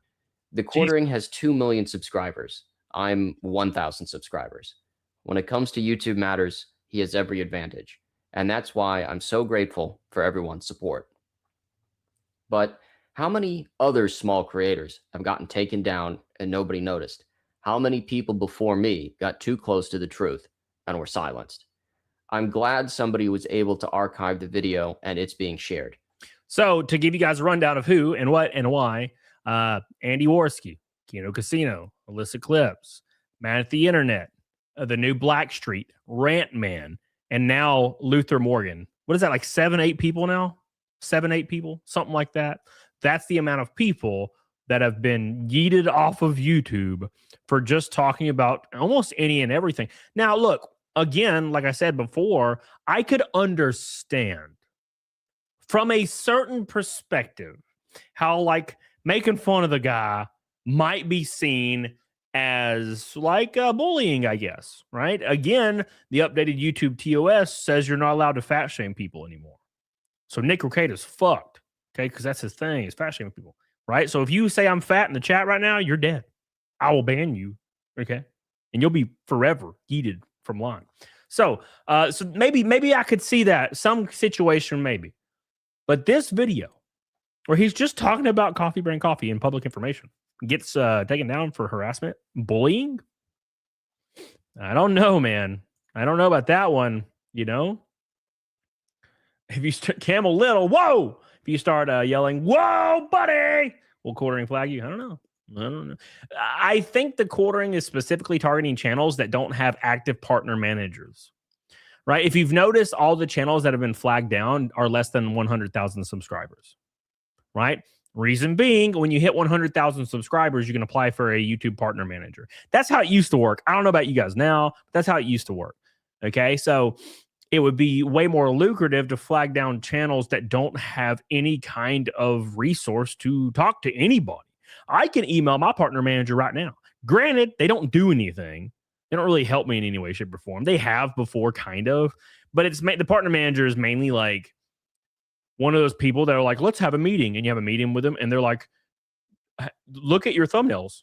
TheQuartering has 2 million subscribers. I'm 1,000 subscribers. When it comes to YouTube matters, he has every advantage. And that's why I'm so grateful for everyone's support. But how many other small creators have gotten taken down and nobody noticed? How many people before me got too close to the truth and were silenced? I'm glad somebody was able to archive the video and it's being shared. So to give you guys a rundown of who and what and why, Andy Worski, Kino Casino, Alyssa Clips, Man at the Internet, the new Blackstreet, Rant Man, and now Luther Morgan. What is that, like 7-8 people now? 7-8 people, something like that. That's the amount of people that have been yeeted off of YouTube for just talking about almost any and everything. Now, look, again, like I said before, I could understand from a certain perspective how like making fun of the guy might be seen as like bullying, I guess, right? Again, the updated YouTube TOS says you're not allowed to fat shame people anymore. So Nick Ricada's fucked, okay? Because that's his thing, is fat shaming people, right? So if you say I'm fat in the chat right now, you're dead. I will ban you, okay? And you'll be forever yeeted from line. So maybe I could see that, some situation maybe. But this video, where he's just talking about Coffee Brand Coffee and public information, gets taken down for harassment, bullying. I don't know, man. I don't know about that one, you know? If you Camel Little, whoa! If you start yelling, whoa, buddy, will quartering flag you? I don't know. I think the quartering is specifically targeting channels that don't have active partner managers, right? If you've noticed, all the channels that have been flagged down are less than 100,000 subscribers, right? Reason being, when you hit 100,000 subscribers, you can apply for a YouTube partner manager. That's how it used to work. I don't know about you guys now, but that's how it used to work. Okay, so it would be way more lucrative to flag down channels that don't have any kind of resource to talk to anybody. I can email my partner manager right now. Granted, they don't do anything. They don't really help me in any way, shape, or form. They have before, kind of, but it's the partner manager is mainly like one of those people that are like, let's have a meeting, and you have a meeting with them, and they're like, look at your thumbnails.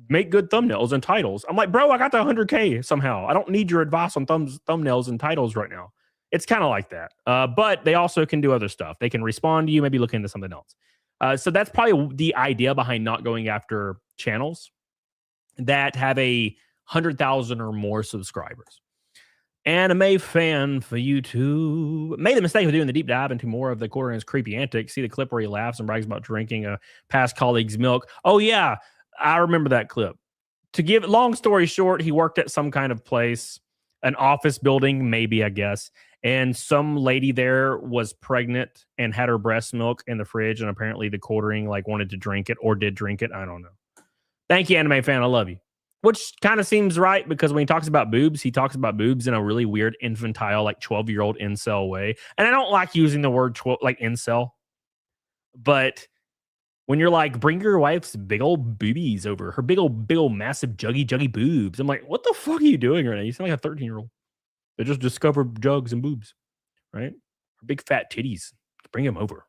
Make good thumbnails and titles. I'm like, bro, I got the 100K somehow. I don't need your advice on thumbnails and titles right now. It's kind of like that. But they also can do other stuff. They can respond to you, maybe look into something else. So that's probably the idea behind not going after channels that have 100,000 or more subscribers. Anime fan for YouTube made the mistake of doing the deep dive into more of the Quartering's creepy antics. See the clip where he laughs and brags about drinking a past colleague's milk. Oh, yeah. I remember that clip. To give long story short, he worked at some kind of place, an office building, maybe, I guess. And some lady there was pregnant and had her breast milk in the fridge. And apparently the Quartering like wanted to drink it or did drink it. I don't know. Thank you, anime fan. I love you. Which kind of seems right, because when he talks about boobs, he talks about boobs in a really weird, infantile, like 12-year-old incel way. And I don't like using the word like incel. But when you're like, bring your wife's big old boobies over, her big old massive juggy boobs. I'm like, what the fuck are you doing right now? You sound like a 13-year-old. They just discovered jugs and boobs, right? Her big fat titties. Bring them over.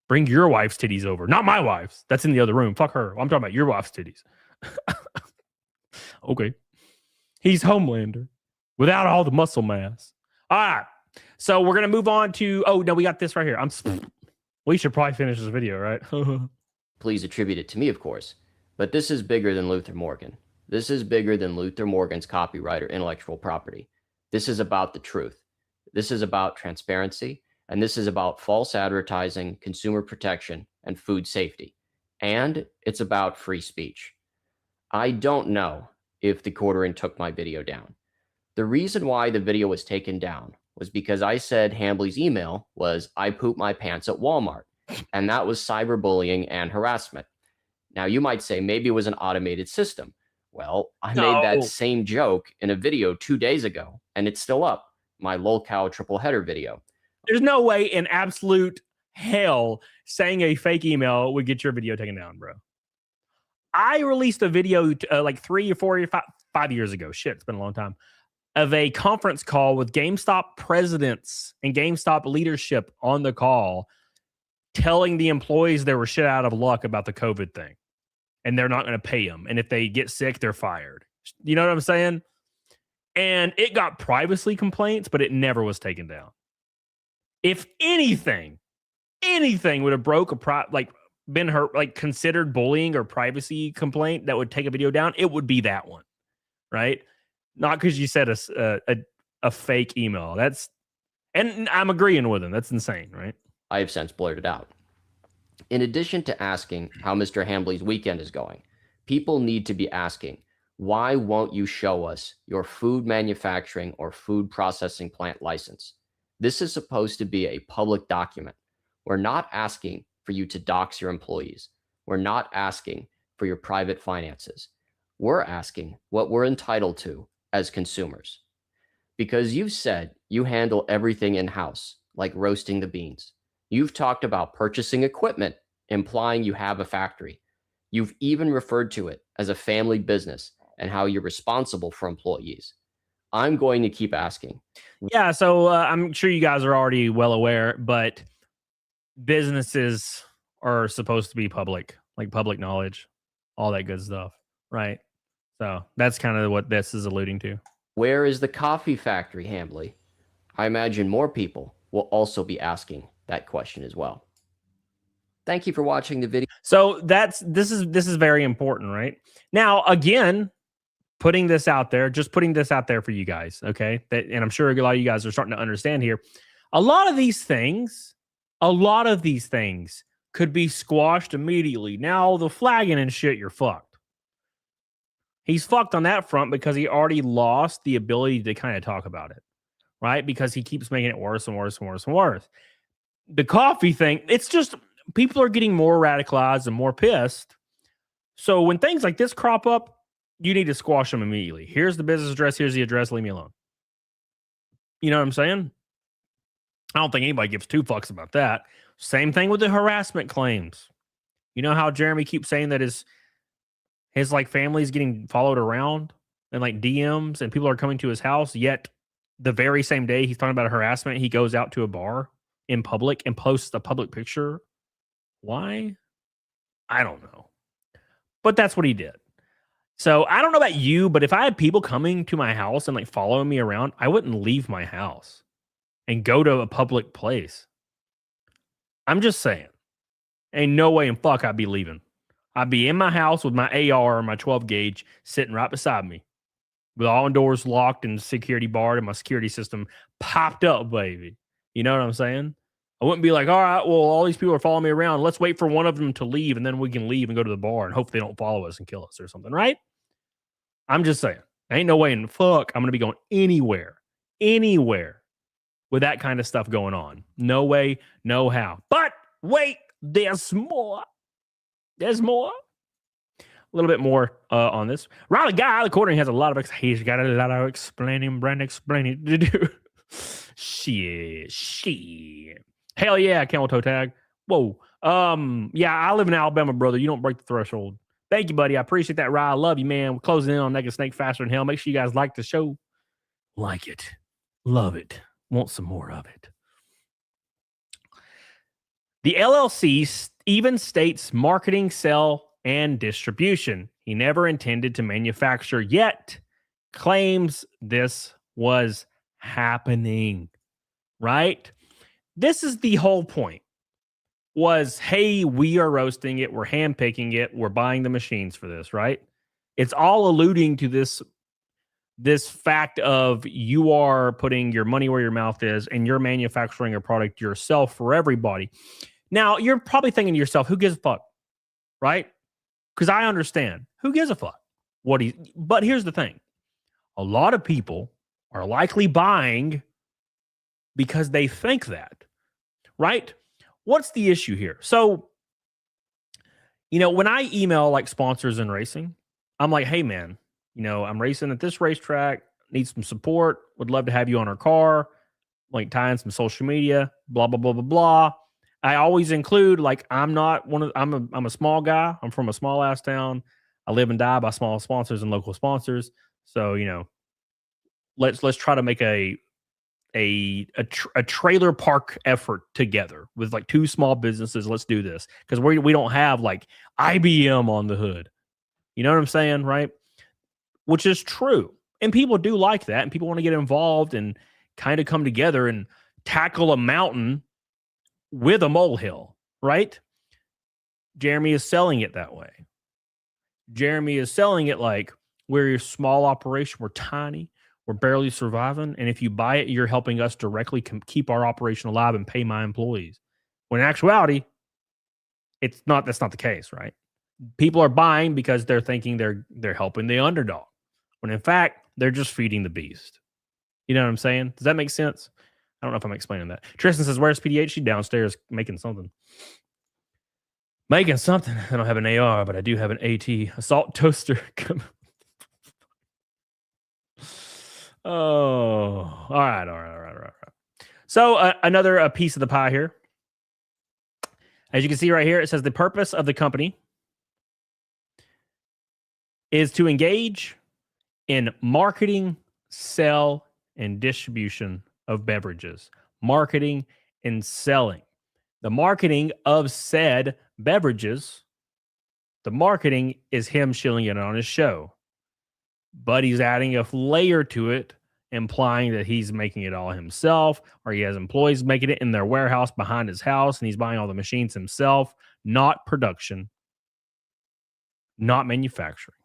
Bring your wife's titties over. Not my wife's. That's in the other room. Fuck her. I'm talking about your wife's titties. Okay. He's Homelander without all the muscle mass. All right. So we're going to move on to, oh, no, we got this right here. We should probably finish this video, right? Please attribute it to me, of course. But this is bigger than Luther Morgan. This is bigger than Luther Morgan's copyright or intellectual property. This is about the truth. This is about transparency. And this is about false advertising, consumer protection, and food safety. And it's about free speech. I don't know if the Quartering took my video down. The reason why the video was taken down was because I said Hambly's email was, I poop my pants at Walmart. And that was cyberbullying and harassment. Now, you might say maybe it was an automated system. Well, I made that same joke in a video 2 days ago, and it's still up, my lolcow triple header video. There's no way in absolute hell saying a fake email would get your video taken down, bro. I released a video like 3 or 4 or 5 years ago. Shit, it's been a long time. Of a conference call with GameStop presidents and GameStop leadership on the call, telling the employees they were shit out of luck about the COVID thing, and they're not going to pay them. And if they get sick, they're fired. You know what I'm saying? And it got privacy complaints, but it never was taken down. If anything would have broke been hurt, like considered bullying or privacy complaint that would take a video down, it would be that one, right? Not because you said a fake email. And I'm agreeing with him. That's insane, right? I have since blurted out. In addition to asking how Mr. Hambly's weekend is going, people need to be asking, why won't you show us your food manufacturing or food processing plant license? This is supposed to be a public document. We're not asking for you to dox your employees. We're not asking for your private finances. We're asking what we're entitled to as consumers. Because you've said you handle everything in-house, like roasting the beans. You've talked about purchasing equipment, implying you have a factory. You've even referred to it as a family business and how you're responsible for employees. I'm going to keep asking. Yeah, so I'm sure you guys are already well aware, but businesses are supposed to be public, like public knowledge, all that good stuff, right? So that's kind of what this is alluding to. Where is the coffee factory, Hambly? I imagine more people will also be asking that question as well. Thank you for watching the video. So this is very important, right? Now, again, putting this out there for you guys, okay? And I'm sure a lot of you guys are starting to understand here. A lot of these things could be squashed immediately. Now, the flagging and shit, you're fucked. He's fucked on that front because he already lost the ability to kind of talk about it, right? Because he keeps making it worse and worse and worse and worse. The coffee thing, it's just people are getting more radicalized and more pissed. So when things like this crop up, you need to squash them immediately. Here's the business address. Here's the address. Leave me alone. You know what I'm saying? I don't think anybody gives two fucks about that. Same thing with the harassment claims. You know how Jeremy keeps saying that his like family's getting followed around and like DMs and people are coming to his house, yet the very same day he's talking about harassment, he goes out to a bar in public and posts a public picture. Why? I don't know. But that's what he did. So I don't know about you, but if I had people coming to my house and like following me around, I wouldn't leave my house and go to a public place. I'm just saying. Ain't no way in fuck I'd be leaving. I'd be in my house with my AR or my 12 gauge sitting right beside me with all doors locked and security barred and my security system popped up, baby. You know what I'm saying? I wouldn't be like, all right, well, all these people are following me around. Let's wait for one of them to leave and then we can leave and go to the bar and hope they don't follow us and kill us or something, right? I'm just saying. Ain't no way in fuck I'm going to be going anywhere with that kind of stuff going on. No way, no how. But wait, there's more. There's more. A little bit more on this. Riley Guy, TheQuartering has a lot of he's got a lot of explaining to do. Shit. Hell yeah, camel toe tag. Whoa. Yeah, I live in Alabama, brother. You don't break the threshold. Thank you, buddy. I appreciate that, Riley. I love you, man. We're closing in on Naked Snake faster than hell. Make sure you guys like the show. Like it. Love it. Want some more of it. The LLC even states marketing, sell, and distribution. He never intended to manufacture, yet claims this was happening, right? This is the whole point. Was, hey, we are roasting it, we're hand picking it, we're buying the machines for this, right? It's all alluding to this fact of you are putting your money where your mouth is and you're manufacturing a product yourself for everybody. Now, you're probably thinking to yourself, who gives a fuck, right? Because I understand. Who gives a fuck? But here's the thing. A lot of people are likely buying because they think that, right? What's the issue here? So, when I email like sponsors in racing, I'm like, hey, man, I'm racing at this racetrack, need some support, would love to have you on our car, like tie in some social media, blah, blah, blah, blah, blah. I always include, like, I'm a small guy. I'm from a small ass town. I live and die by small sponsors and local sponsors. So, let's try to make a trailer park effort together with like two small businesses. Let's do this because we don't have like IBM on the hood. You know what I'm saying, right? Which is true. And people do like that, and people want to get involved and kind of come together and tackle a mountain with a molehill, right? Jeremy is selling it that way. Jeremy is selling it like, we're a small operation, we're tiny, we're barely surviving, and if you buy it, you're helping us directly keep our operation alive and pay my employees. When in actuality, that's not the case, right? People are buying because they're thinking they're helping the underdog, when in fact, they're just feeding the beast. You know what I'm saying? Does that make sense? I don't know if I'm explaining that. Tristan says, where's PDH? She's downstairs making something. Making something. I don't have an AR, but I do have an AT assault toaster. Oh, all right. So another piece of the pie here. As you can see right here, it says the purpose of the company is to engage in marketing, sell, and distribution of beverages. Marketing and selling. The marketing of said beverages, the marketing is him shilling it on his show. But he's adding a layer to it, implying that he's making it all himself, or he has employees making it in their warehouse behind his house, and he's buying all the machines himself. Not production, not manufacturing.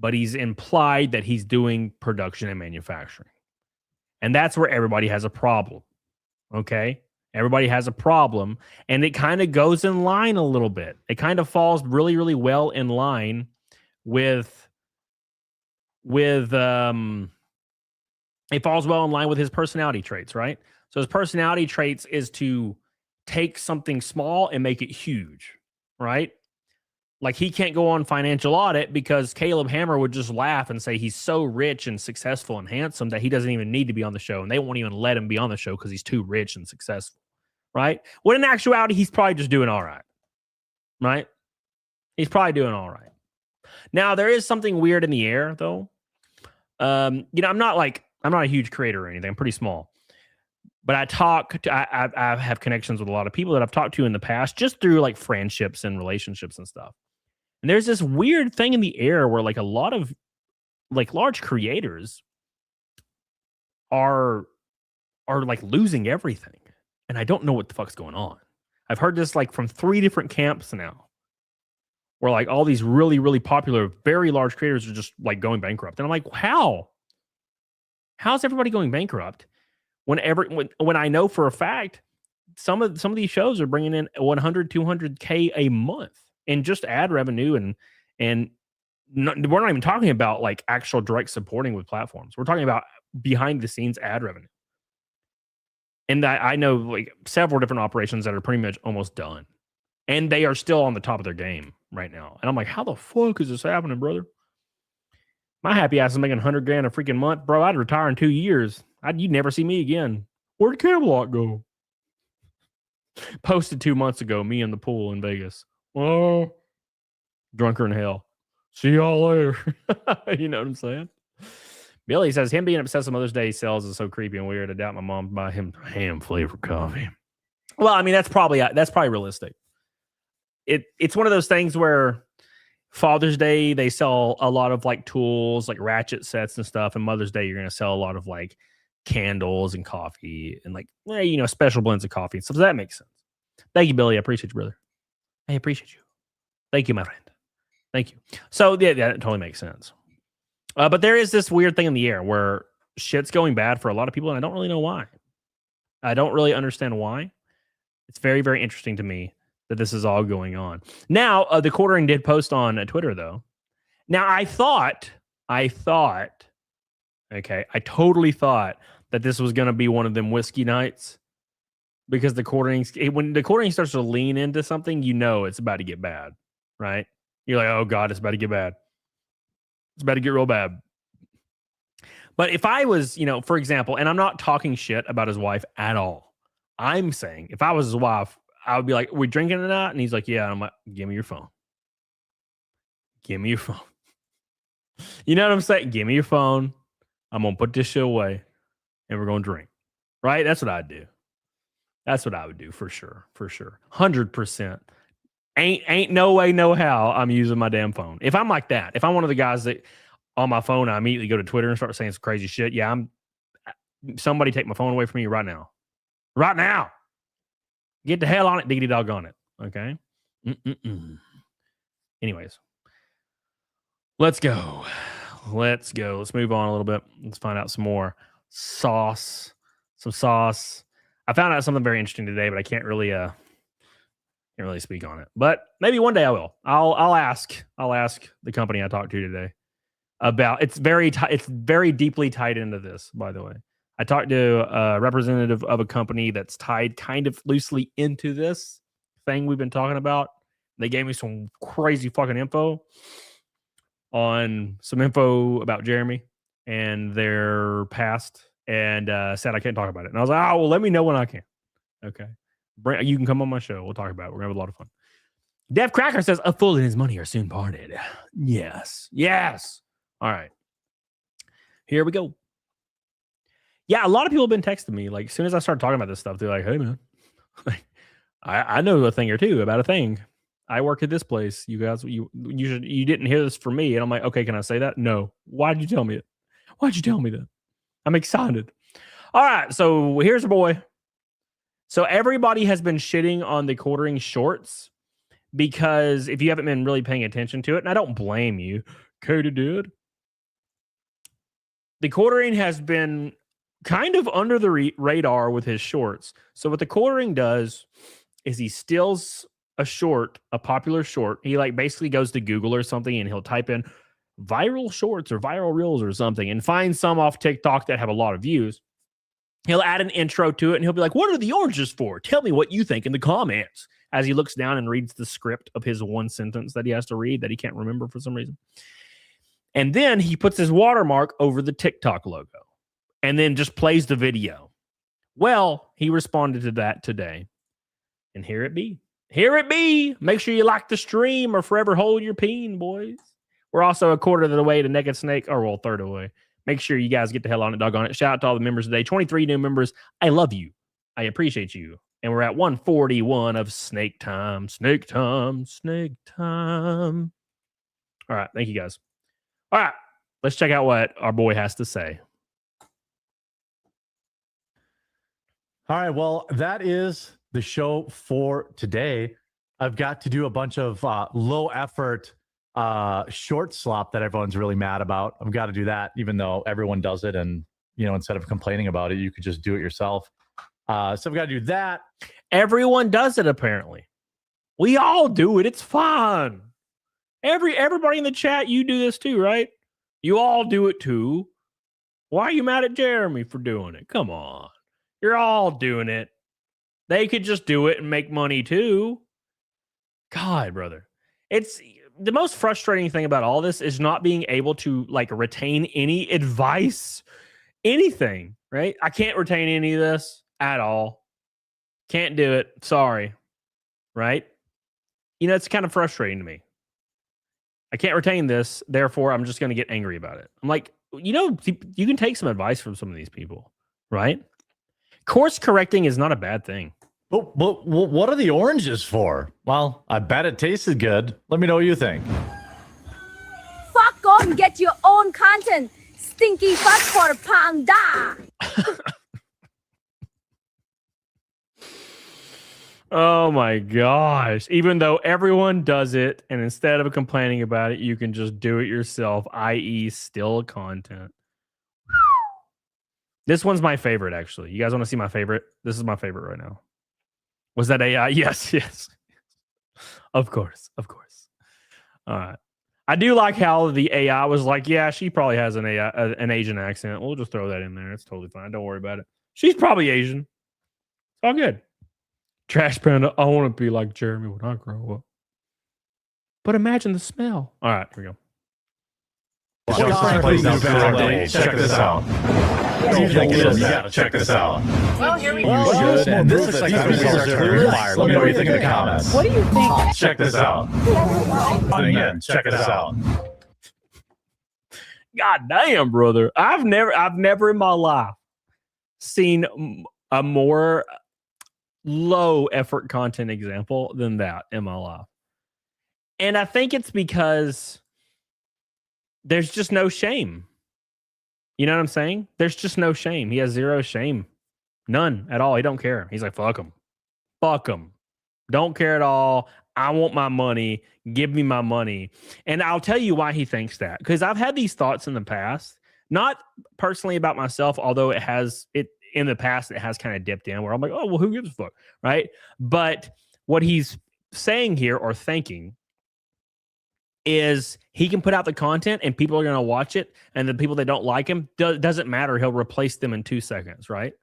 But he's implied that he's doing production and manufacturing. And that's where everybody has a problem. Okay? Everybody has a problem, and it kind of goes in line a little bit. It kind of falls really, really well in line with it falls well in line with his personality traits, right? So his personality traits is to take something small and make it huge, right? Like he can't go on financial audit because Caleb Hammer would just laugh and say he's so rich and successful and handsome that he doesn't even need to be on the show, and they won't even let him be on the show because he's too rich and successful, right? When in actuality, he's probably just doing all right, right? He's probably doing all right. Now, there is something weird in the air, though. I'm not a huge creator or anything. I'm pretty small. But I have connections with a lot of people that I've talked to in the past, just through like friendships and relationships and stuff. And there's this weird thing in the air where like a lot of like large creators are like losing everything. And I don't know what the fuck's going on. I've heard this like from 3 different camps now, where like all these really, really popular, very large creators are just like going bankrupt. And I'm like, how's everybody going bankrupt when I know for a fact some of these shows are bringing in 100, 200K a month in just ad revenue, and we're not even talking about like actual direct supporting with platforms. We're talking about behind the scenes ad revenue. And I know like several different operations that are pretty much almost done, and they are still on the top of their game right now. And I'm like, how the fuck is this happening, brother? My happy ass is making $100,000 a freaking month, bro. I'd retire in 2 years. You'd never see me again. Where'd Camelot go? Posted 2 months ago, me in the pool in Vegas. Oh, drunker in hell. See y'all later. You know what I'm saying? Billy says him being obsessed with Mother's Day sales is so creepy and weird. I doubt my mom would buy him ham flavored coffee. Well, I mean, that's probably realistic. It's one of those things where Father's Day, they sell a lot of like tools, like ratchet sets and stuff. And Mother's Day, you're going to sell a lot of like candles and coffee and like, special blends of coffee and stuff. So that makes sense. Thank you, Billy. I appreciate you, brother. I appreciate you. Thank you, my friend. Thank you. So yeah, that totally makes sense. But there is this weird thing in the air where shit's going bad for a lot of people, and I don't really know why. I don't really understand why. It's very, very interesting to me that this is all going on. Now, TheQuartering did post on Twitter, though. Now, I totally thought that this was going to be one of them whiskey nights, because when TheQuartering starts to lean into something, it's about to get bad, right? You're like, oh God, it's about to get bad. It's about to get real bad. But if I was, for example, and I'm not talking shit about his wife at all. I'm saying if I was his wife, I would be like, we drinking tonight? And he's like, yeah. And I'm like, give me your phone. Give me your phone. You know what I'm saying? Give me your phone. I'm going to put this shit away and we're going to drink. Right? That's what I'd do. That's what I would do for sure. For sure. 100%. Ain't no way, no how I'm using my damn phone. If I'm like that, if I'm one of the guys that on my phone, I immediately go to Twitter and start saying some crazy shit. Yeah, somebody take my phone away from me right now. Right now. Get the hell on it, diggity doggone it. Okay. Anyways, let's go. Let's move on a little bit. Let's find out some more sauce. Some sauce. I found out something very interesting today, but I can't really speak on it. But maybe one day I will. I'll ask the company I talked to today about. It's very deeply tied into this, by the way. I talked to a representative of a company that's tied kind of loosely into this thing we've been talking about. They gave me some crazy fucking info about Jeremy and their past, and said I can't talk about it. And I was like, oh, well, let me know when I can. Okay. You can come on my show. We'll talk about it. We're going to have a lot of fun. Dev Cracker says, a fool and his money are soon parted. Yes. All right. Here we go. Yeah, a lot of people have been texting me. Like, as soon as I started talking about this stuff, they're like, hey, man, I know a thing or two about a thing. I work at this place. You guys, you didn't hear this from me. And I'm like, okay, can I say that? No. Why'd you tell me it? Why'd you tell me that? I'm excited. All right, so here's a boy. So everybody has been shitting on the quartering shorts because if you haven't been really paying attention to it, and I don't blame you, Cody did. The quartering has been kind of under the radar with his shorts. So what the quartering does is he steals a popular short. He like basically goes to Google or something and he'll type in viral shorts or viral reels or something and find some off TikTok that have a lot of views. He'll add an intro to it and he'll be like, what are the oranges for? Tell me what you think in the comments. As he looks down and reads the script of his one sentence that he has to read that he can't remember for some reason. And then he puts his watermark over the TikTok logo and then just plays the video. Well, he responded to that today. And here it be. Here it be. Make sure you like the stream or forever hold your peen, boys. We're also a quarter of the way to Naked Snake, or well, third of the way. Make sure you guys get the hell on it, doggone it. Shout out to all the members today. 23 new members. I love you. I appreciate you. And we're at 141 of Snake Time. Snake Time. Snake Time. All right. Thank you, guys. All right. Let's check out what our boy has to say. All right. Well, that is the show for today. I've got to do a bunch of low effort short slop that everyone's really mad about. I've got to do that, even though everyone does it. And, you know, instead of complaining about it, you could just do it yourself. So I've got to do that. Everyone does it, apparently. We all do it. It's fun. Everybody in the chat, you do this too, right? You all do it too. Why are you mad at Jeremy for doing it? Come on. You're all doing it. They could just do it and make money too. God, brother. It's the most frustrating thing about all this is not being able to like retain any advice, anything, right? I can't retain any of this at all. Can't do it. Sorry. Right? You know, it's kind of frustrating to me. I can't retain this. Therefore, I'm just going to get angry about it. I'm like, you know, you can take some advice from some of these people, right? Course correcting is not a bad thing. But what are the oranges for? Well, I bet it tasted good. Let me know what you think. Fuck off and get your own content. Stinky fuck for panda. Oh my gosh. Even though everyone does it, and instead of complaining about it, you can just do it yourself, i.e. still content. This one's my favorite, actually. You guys want to see my favorite? This is my favorite right now. Was that AI? Yes. Of course. All right. I do like how the AI was like, yeah, she probably has an Asian accent. We'll just throw that in there. It's totally fine. Don't worry about it. She's probably Asian. It's all good. Trash Panda, I want to be like Jeremy when I grow up. But imagine the smell. All right, here we go. Check this out. You think it is? You gotta check this out. Well, here we You go. should. And this looks like these results are required. Let me know what you think in the comments. What do you think? Check this out. Again, check this out. God damn, brother. I've never in my life seen a more low effort content example than that in my life. And I think it's because there's just no shame. You know what I'm saying? There's just no shame. He has zero shame. None at all. He don't care. He's like, fuck him. Fuck him. Don't care at all. I want my money. Give me my money. And I'll tell you why he thinks that. Because I've had these thoughts in the past, not personally about myself, although it has in the past, it has kind of dipped in where I'm like, oh, well, who gives a fuck? Right. But what he's saying here or thinking is he can put out the content and people are going to watch it. And the people that don't like him, doesn't matter. He'll replace them in 2 seconds. Right.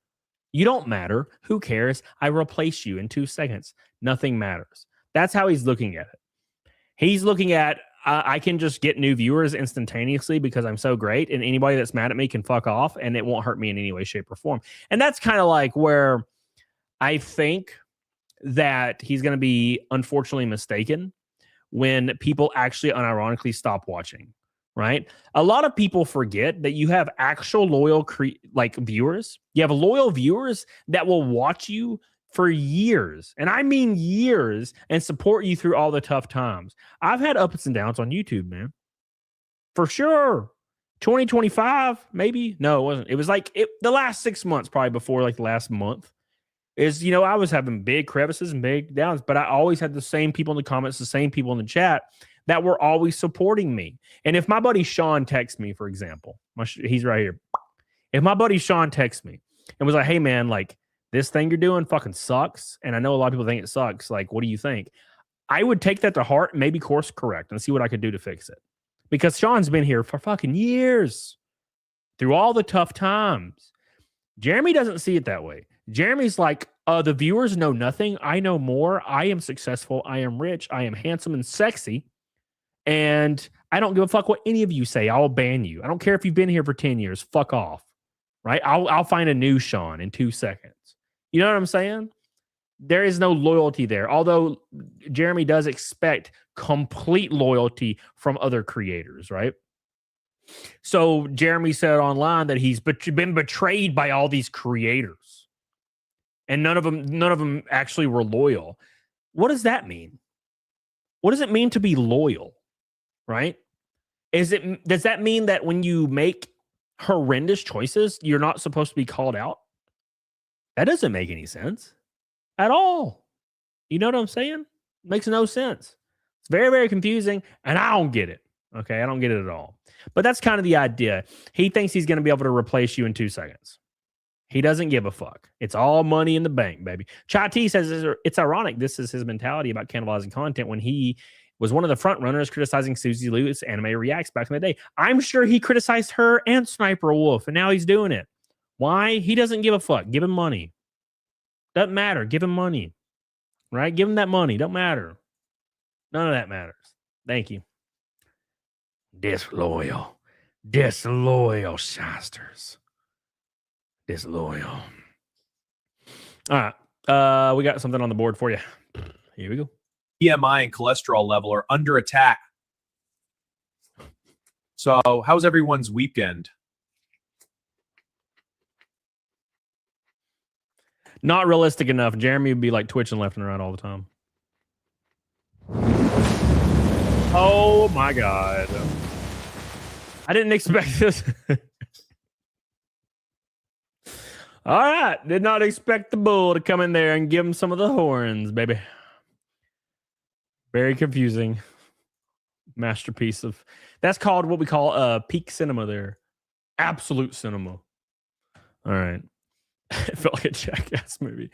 You don't matter. Who cares? I replace you in 2 seconds. Nothing matters. That's how he's looking at it. He's looking at, I can just get new viewers instantaneously because I'm so great, and anybody that's mad at me can fuck off, and it won't hurt me in any way, shape, or form. And that's kind of like where I think that he's going to be unfortunately mistaken when people actually unironically stop watching, right? A lot of people forget that you have actual loyal viewers. You have loyal viewers that will watch you for years, and I mean years, and support you through all the tough times. I've had ups and downs on YouTube, man. For sure. 2025, maybe? No, it wasn't. It was like the last 6 months, probably before like the last month. Is, I was having big crevices and big downs, but I always had the same people in the comments, the same people in the chat that were always supporting me. And if my buddy Sean texts me, for example, he's right here. If my buddy Sean texts me and was like, hey, man, like, this thing you're doing fucking sucks, and I know a lot of people think it sucks. Like, what do you think? I would take that to heart, maybe course correct, and see what I could do to fix it. Because Sean's been here for fucking years, through all the tough times. Jeremy doesn't see it that way. Jeremy's like, the viewers know nothing. I know more. I am successful. I am rich. I am handsome and sexy. And I don't give a fuck what any of you say. I'll ban you. I don't care if you've been here for 10 years. Fuck off. Right? I'll find a new Sean in 2 seconds. You know what I'm saying? There is no loyalty there. Although Jeremy does expect complete loyalty from other creators, right? So Jeremy said online that he's been betrayed by all these creators, and none of them actually were loyal. What does that mean? What does it mean to be loyal? Right? Does that mean that when you make horrendous choices, you're not supposed to be called out? That doesn't make any sense at all. You know what I'm saying? Makes no sense. It's very, very confusing, and I don't get it. Okay, I don't get it at all. But that's kind of the idea. He thinks he's going to be able to replace you in 2 seconds. He doesn't give a fuck. It's all money in the bank, baby. Chai T says it's ironic. This is his mentality about cannibalizing content when he was one of the front runners criticizing Susie Liu's Anime Reacts back in the day. I'm sure he criticized her and Sniper Wolf, and now he's doing it. Why? He doesn't give a fuck. Give him money. Doesn't matter. Give him money. Right? Give him that money. Don't matter. None of that matters. Thank you. Disloyal shysters. Disloyal. All right. We got something on the board for you. Here we go. BMI and cholesterol level are under attack. So, how's everyone's weekend? Not realistic enough. Jeremy would be like twitching left and right all the time. Oh my God. I didn't expect this. All right. Did not expect the bull to come in there and give him some of the horns, baby. Very confusing. Masterpiece of... That's called what we call peak cinema there. Absolute cinema. All right. It felt like a Jackass movie.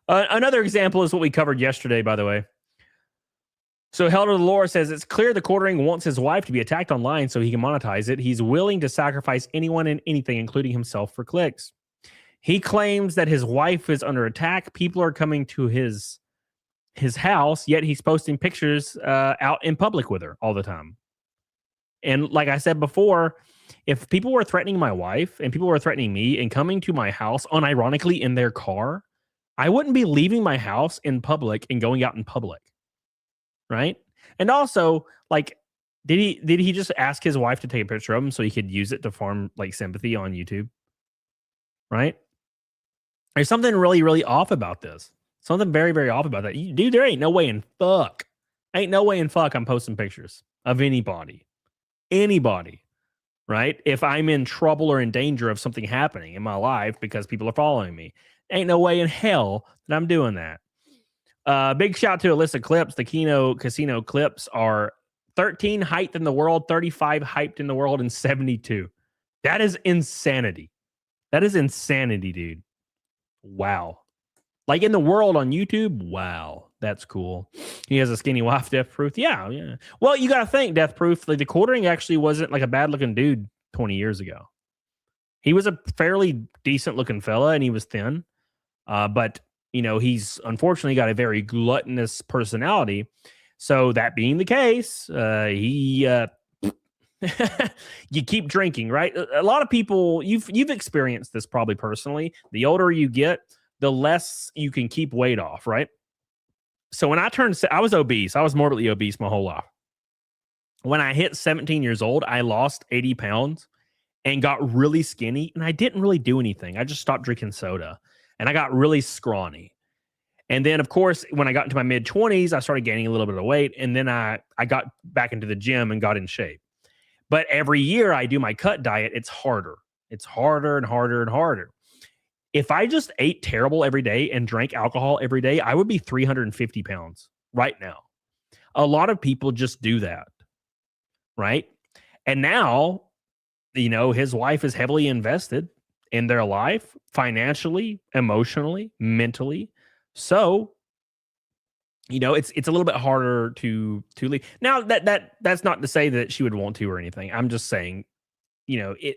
Another example is what we covered yesterday, by the way. So Hell to the Lore says, it's clear TheQuartering wants his wife to be attacked online so he can monetize it. He's willing to sacrifice anyone and anything, including himself, for clicks. He claims that his wife is under attack. People are coming to his house, yet he's posting pictures out in public with her all the time. And like I said before, if people were threatening my wife and people were threatening me and coming to my house unironically in their car, I wouldn't be leaving my house in public and going out in public. Right? And also, like, did he just ask his wife to take a picture of him so he could use it to farm like sympathy on YouTube? Right? There's something really, really off about this. Something very, very off about that. Dude, there ain't no way in fuck. I'm posting pictures of anybody. Anybody. right? If I'm in trouble or in danger of something happening in my life because people are following me, ain't no way in hell that I'm doing that. Big shout to Alyssa Clips. The Keno Casino clips are 13 hyped in the world, 35 hyped in the world, and 72. That is insanity. That is insanity, dude. Wow. Like in the world on YouTube, wow. That's cool. He has a skinny wife, Death Proof. Yeah. Well, you got to think, Death Proof, like TheQuartering actually wasn't like a bad looking dude 20 years ago. He was a fairly decent looking fella and he was thin. But, you know, he's unfortunately got a very gluttonous personality. So that being the case, you keep drinking, right? A lot of people, you've experienced this probably personally. The older you get, the less you can keep weight off, right? So when I was obese. I was morbidly obese my whole life. When I hit 17 years old, I lost 80 pounds and got really skinny. And I didn't really do anything. I just stopped drinking soda and I got really scrawny. And then, of course, when I got into my mid-20s, I started gaining a little bit of weight. And then I got back into the gym and got in shape. But every year I do my cut diet, it's harder. It's harder and harder and harder. If I just ate terrible every day and drank alcohol every day, I would be 350 pounds right now. A lot of people just do that, right? And now, you know, his wife is heavily invested in their life, financially, emotionally, mentally. So, you know, it's a little bit harder to leave. Now, that's not to say that she would want to or anything. I'm just saying, you know, it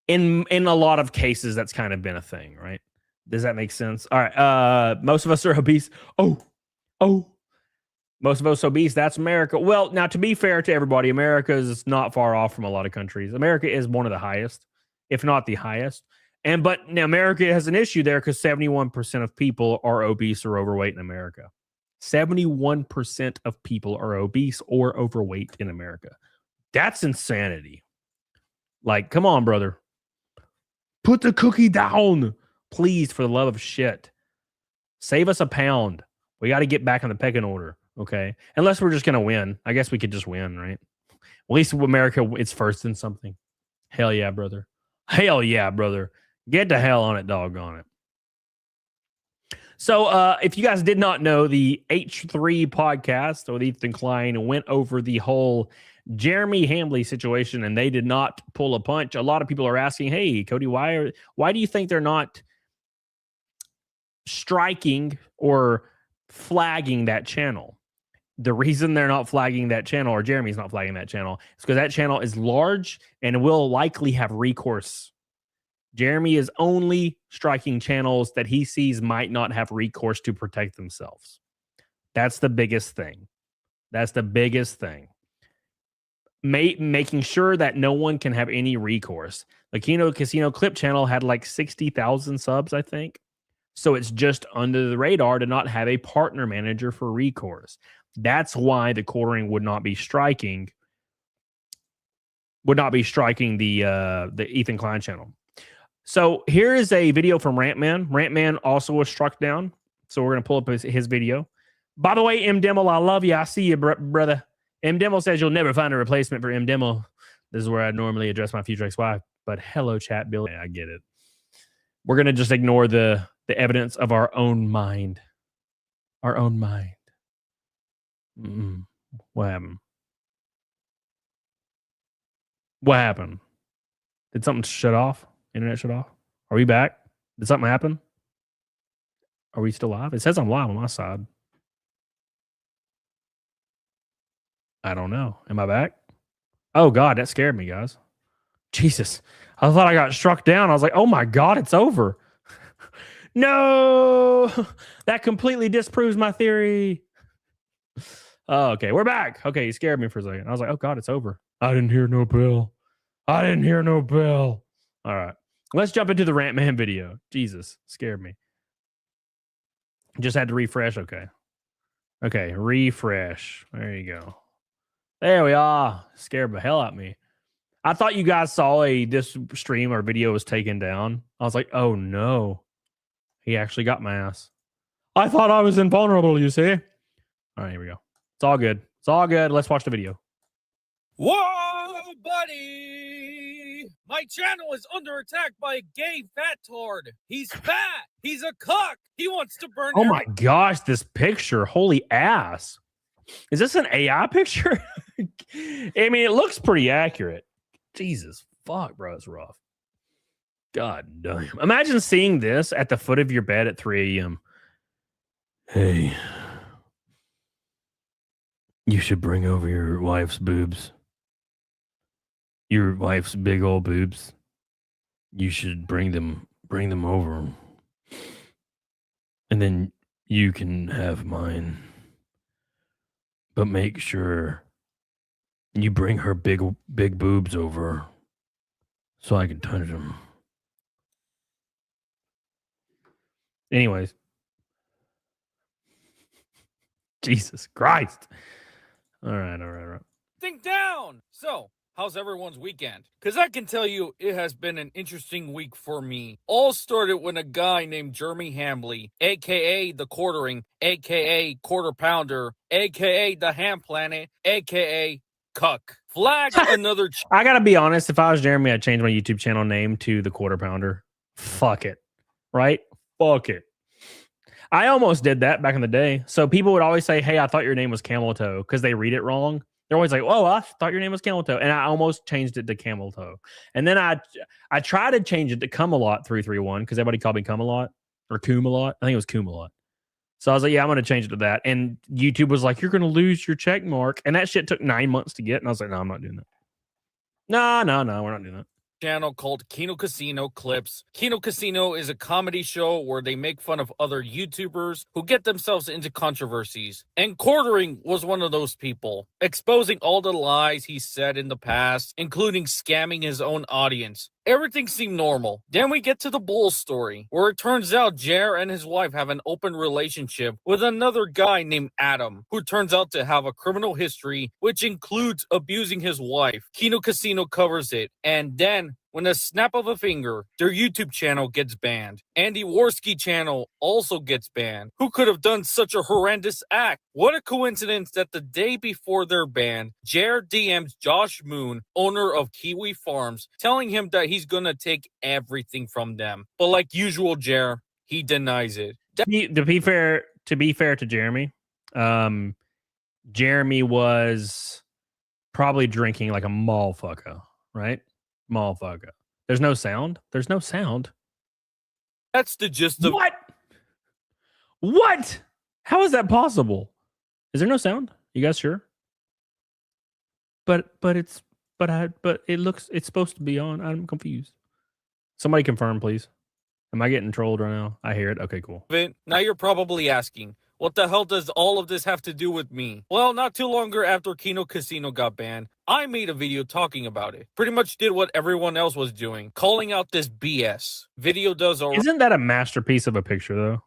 in a lot of cases that's kind of been a thing, right? Does that make sense? All right. Most of us are obese. Oh. Most of us obese. That's America. Well, now to be fair to everybody, America is not far off from a lot of countries. America is one of the highest, if not the highest. But now America has an issue there because 71% of people are obese or overweight in America. 71% of people are obese or overweight in America. That's insanity. Like, come on, brother. Put the cookie down. Please, for the love of shit. Save us a pound. We got to get back in the pecking order, okay? Unless we're just going to win. I guess we could just win, right? At least America is first in something. Hell yeah, brother. Hell yeah, brother. Get the hell on it, doggone it. So if you guys did not know, the H3 podcast with Ethan Klein went over the whole Jeremy Hambly situation, and they did not pull a punch. A lot of people are asking, hey, Cody, why do you think they're not striking or flagging that channel? The reason they're not flagging that channel, or Jeremy's not flagging that channel, is because that channel is large and will likely have recourse. Jeremy is only striking channels that he sees might not have recourse to protect themselves. That's the biggest thing. That's the biggest thing. Making sure that no one can have any recourse. The Keno Casino Clip channel had like 60,000 subs, I think. So it's just under the radar to not have a partner manager for recourse. That's why TheQuartering would not be striking the Ethan Klein channel. So here is a video from Rantman. Rantman also was struck down. So we're going to pull up his video. By the way, M. Demmel, I love you. I see you, brother. M. Demmel says you'll never find a replacement for M. Demmel. This is where I normally address my future ex-wife. But hello, chat, Billy. I get it. We're going to just ignore the evidence of our own mind. Our own mind. What happened? What happened? Did something shut off? Internet shut off? Are we back? Did something happen? Are we still live? It says I'm live on my side. I don't know. Am I back? Oh, God, that scared me, guys. Jesus. I thought I got struck down. I was like, oh, my God, it's over. No. That completely disproves my theory. Oh, okay, we're back. Okay, you scared me for a second. I was like, oh, God, it's over. I didn't hear no bell. I didn't hear no bell. All right. Let's jump into the Rantman video. Jesus, scared me. Just had to refresh. Okay. Okay, refresh. There you go. There we are. Scared the hell out of me. I thought you guys saw this stream or video was taken down. I was like, oh no. He actually got my ass. I thought I was invulnerable, you see? All right, here we go. It's all good. It's all good. Let's watch the video. Whoa, everybody! My channel is under attack by a gay fattard. He's fat. He's a cuck. He wants to burn. Oh my gosh, this picture. Holy ass. Is this an AI picture? I mean, it looks pretty accurate. Jesus fuck, bro. It's rough. God damn. Imagine seeing this at the foot of your bed at 3 a.m. Hey, you should bring over your wife's boobs. Your wife's big old boobs. You should bring them over. And then you can have mine. But make sure you bring her big boobs over so I can touch them. Anyways. Jesus Christ. All right. Think down. So, how's everyone's weekend? Because I can tell you it has been an interesting week for me. All started when a guy named Jeremy Hambly, a.k.a. TheQuartering, a.k.a. Quarter Pounder, a.k.a. The Ham Planet, a.k.a. Cuck, flagged another... I gotta be honest, if I was Jeremy, I'd change my YouTube channel name to The Quarter Pounder. Fuck it. Right? Fuck it. I almost did that back in the day. So people would always say, hey, I thought your name was Camel Toe, because they read it wrong. They're always like, oh, I thought your name was Camel Toe. And I almost changed it to Camel Toe. And then I tried to change it to Camelot 331 because everybody called me Camelot or Kumalot. I think it was Kumalot. So I was like, yeah, I'm going to change it to that. And YouTube was like, you're going to lose your check mark. And that shit took 9 months to get. And I was like, no, I'm not doing that. No, we're not doing that. Channel called Kino Casino Clips. Kino Casino is a comedy show where they make fun of other YouTubers who get themselves into controversies. And Quartering was one of those people, exposing all the lies he said in the past, including scamming his own audience. Everything seemed normal. Then we get to the bull story, where it turns out Jer and his wife have an open relationship with another guy named Adam, who turns out to have a criminal history, which includes abusing his wife. Kino Casino covers it, and then when a snap of a finger, their YouTube channel gets banned. Andy Worski channel also gets banned. Who could have done such a horrendous act? What a coincidence that the day before their ban, Jer DMs Josh Moon, owner of Kiwi Farms, telling him that he's gonna take everything from them. But like usual, Jer, he denies it. To be fair to Jeremy, Jeremy was probably drinking like a motherfucker, right? Motherfucker. There's no sound. That's the gist of What? How is that possible? Is there no sound? You guys sure? But it's supposed to be on. I'm confused. Somebody confirm, please. Am I getting trolled right now? I hear it. Okay, cool. Now you're probably asking, what the hell does all of this have to do with me? Well, not too longer after Kino Casino got banned, I made a video talking about it. Pretty much did what everyone else was doing, calling out this BS. Video does all Isn't that a masterpiece of a picture, though?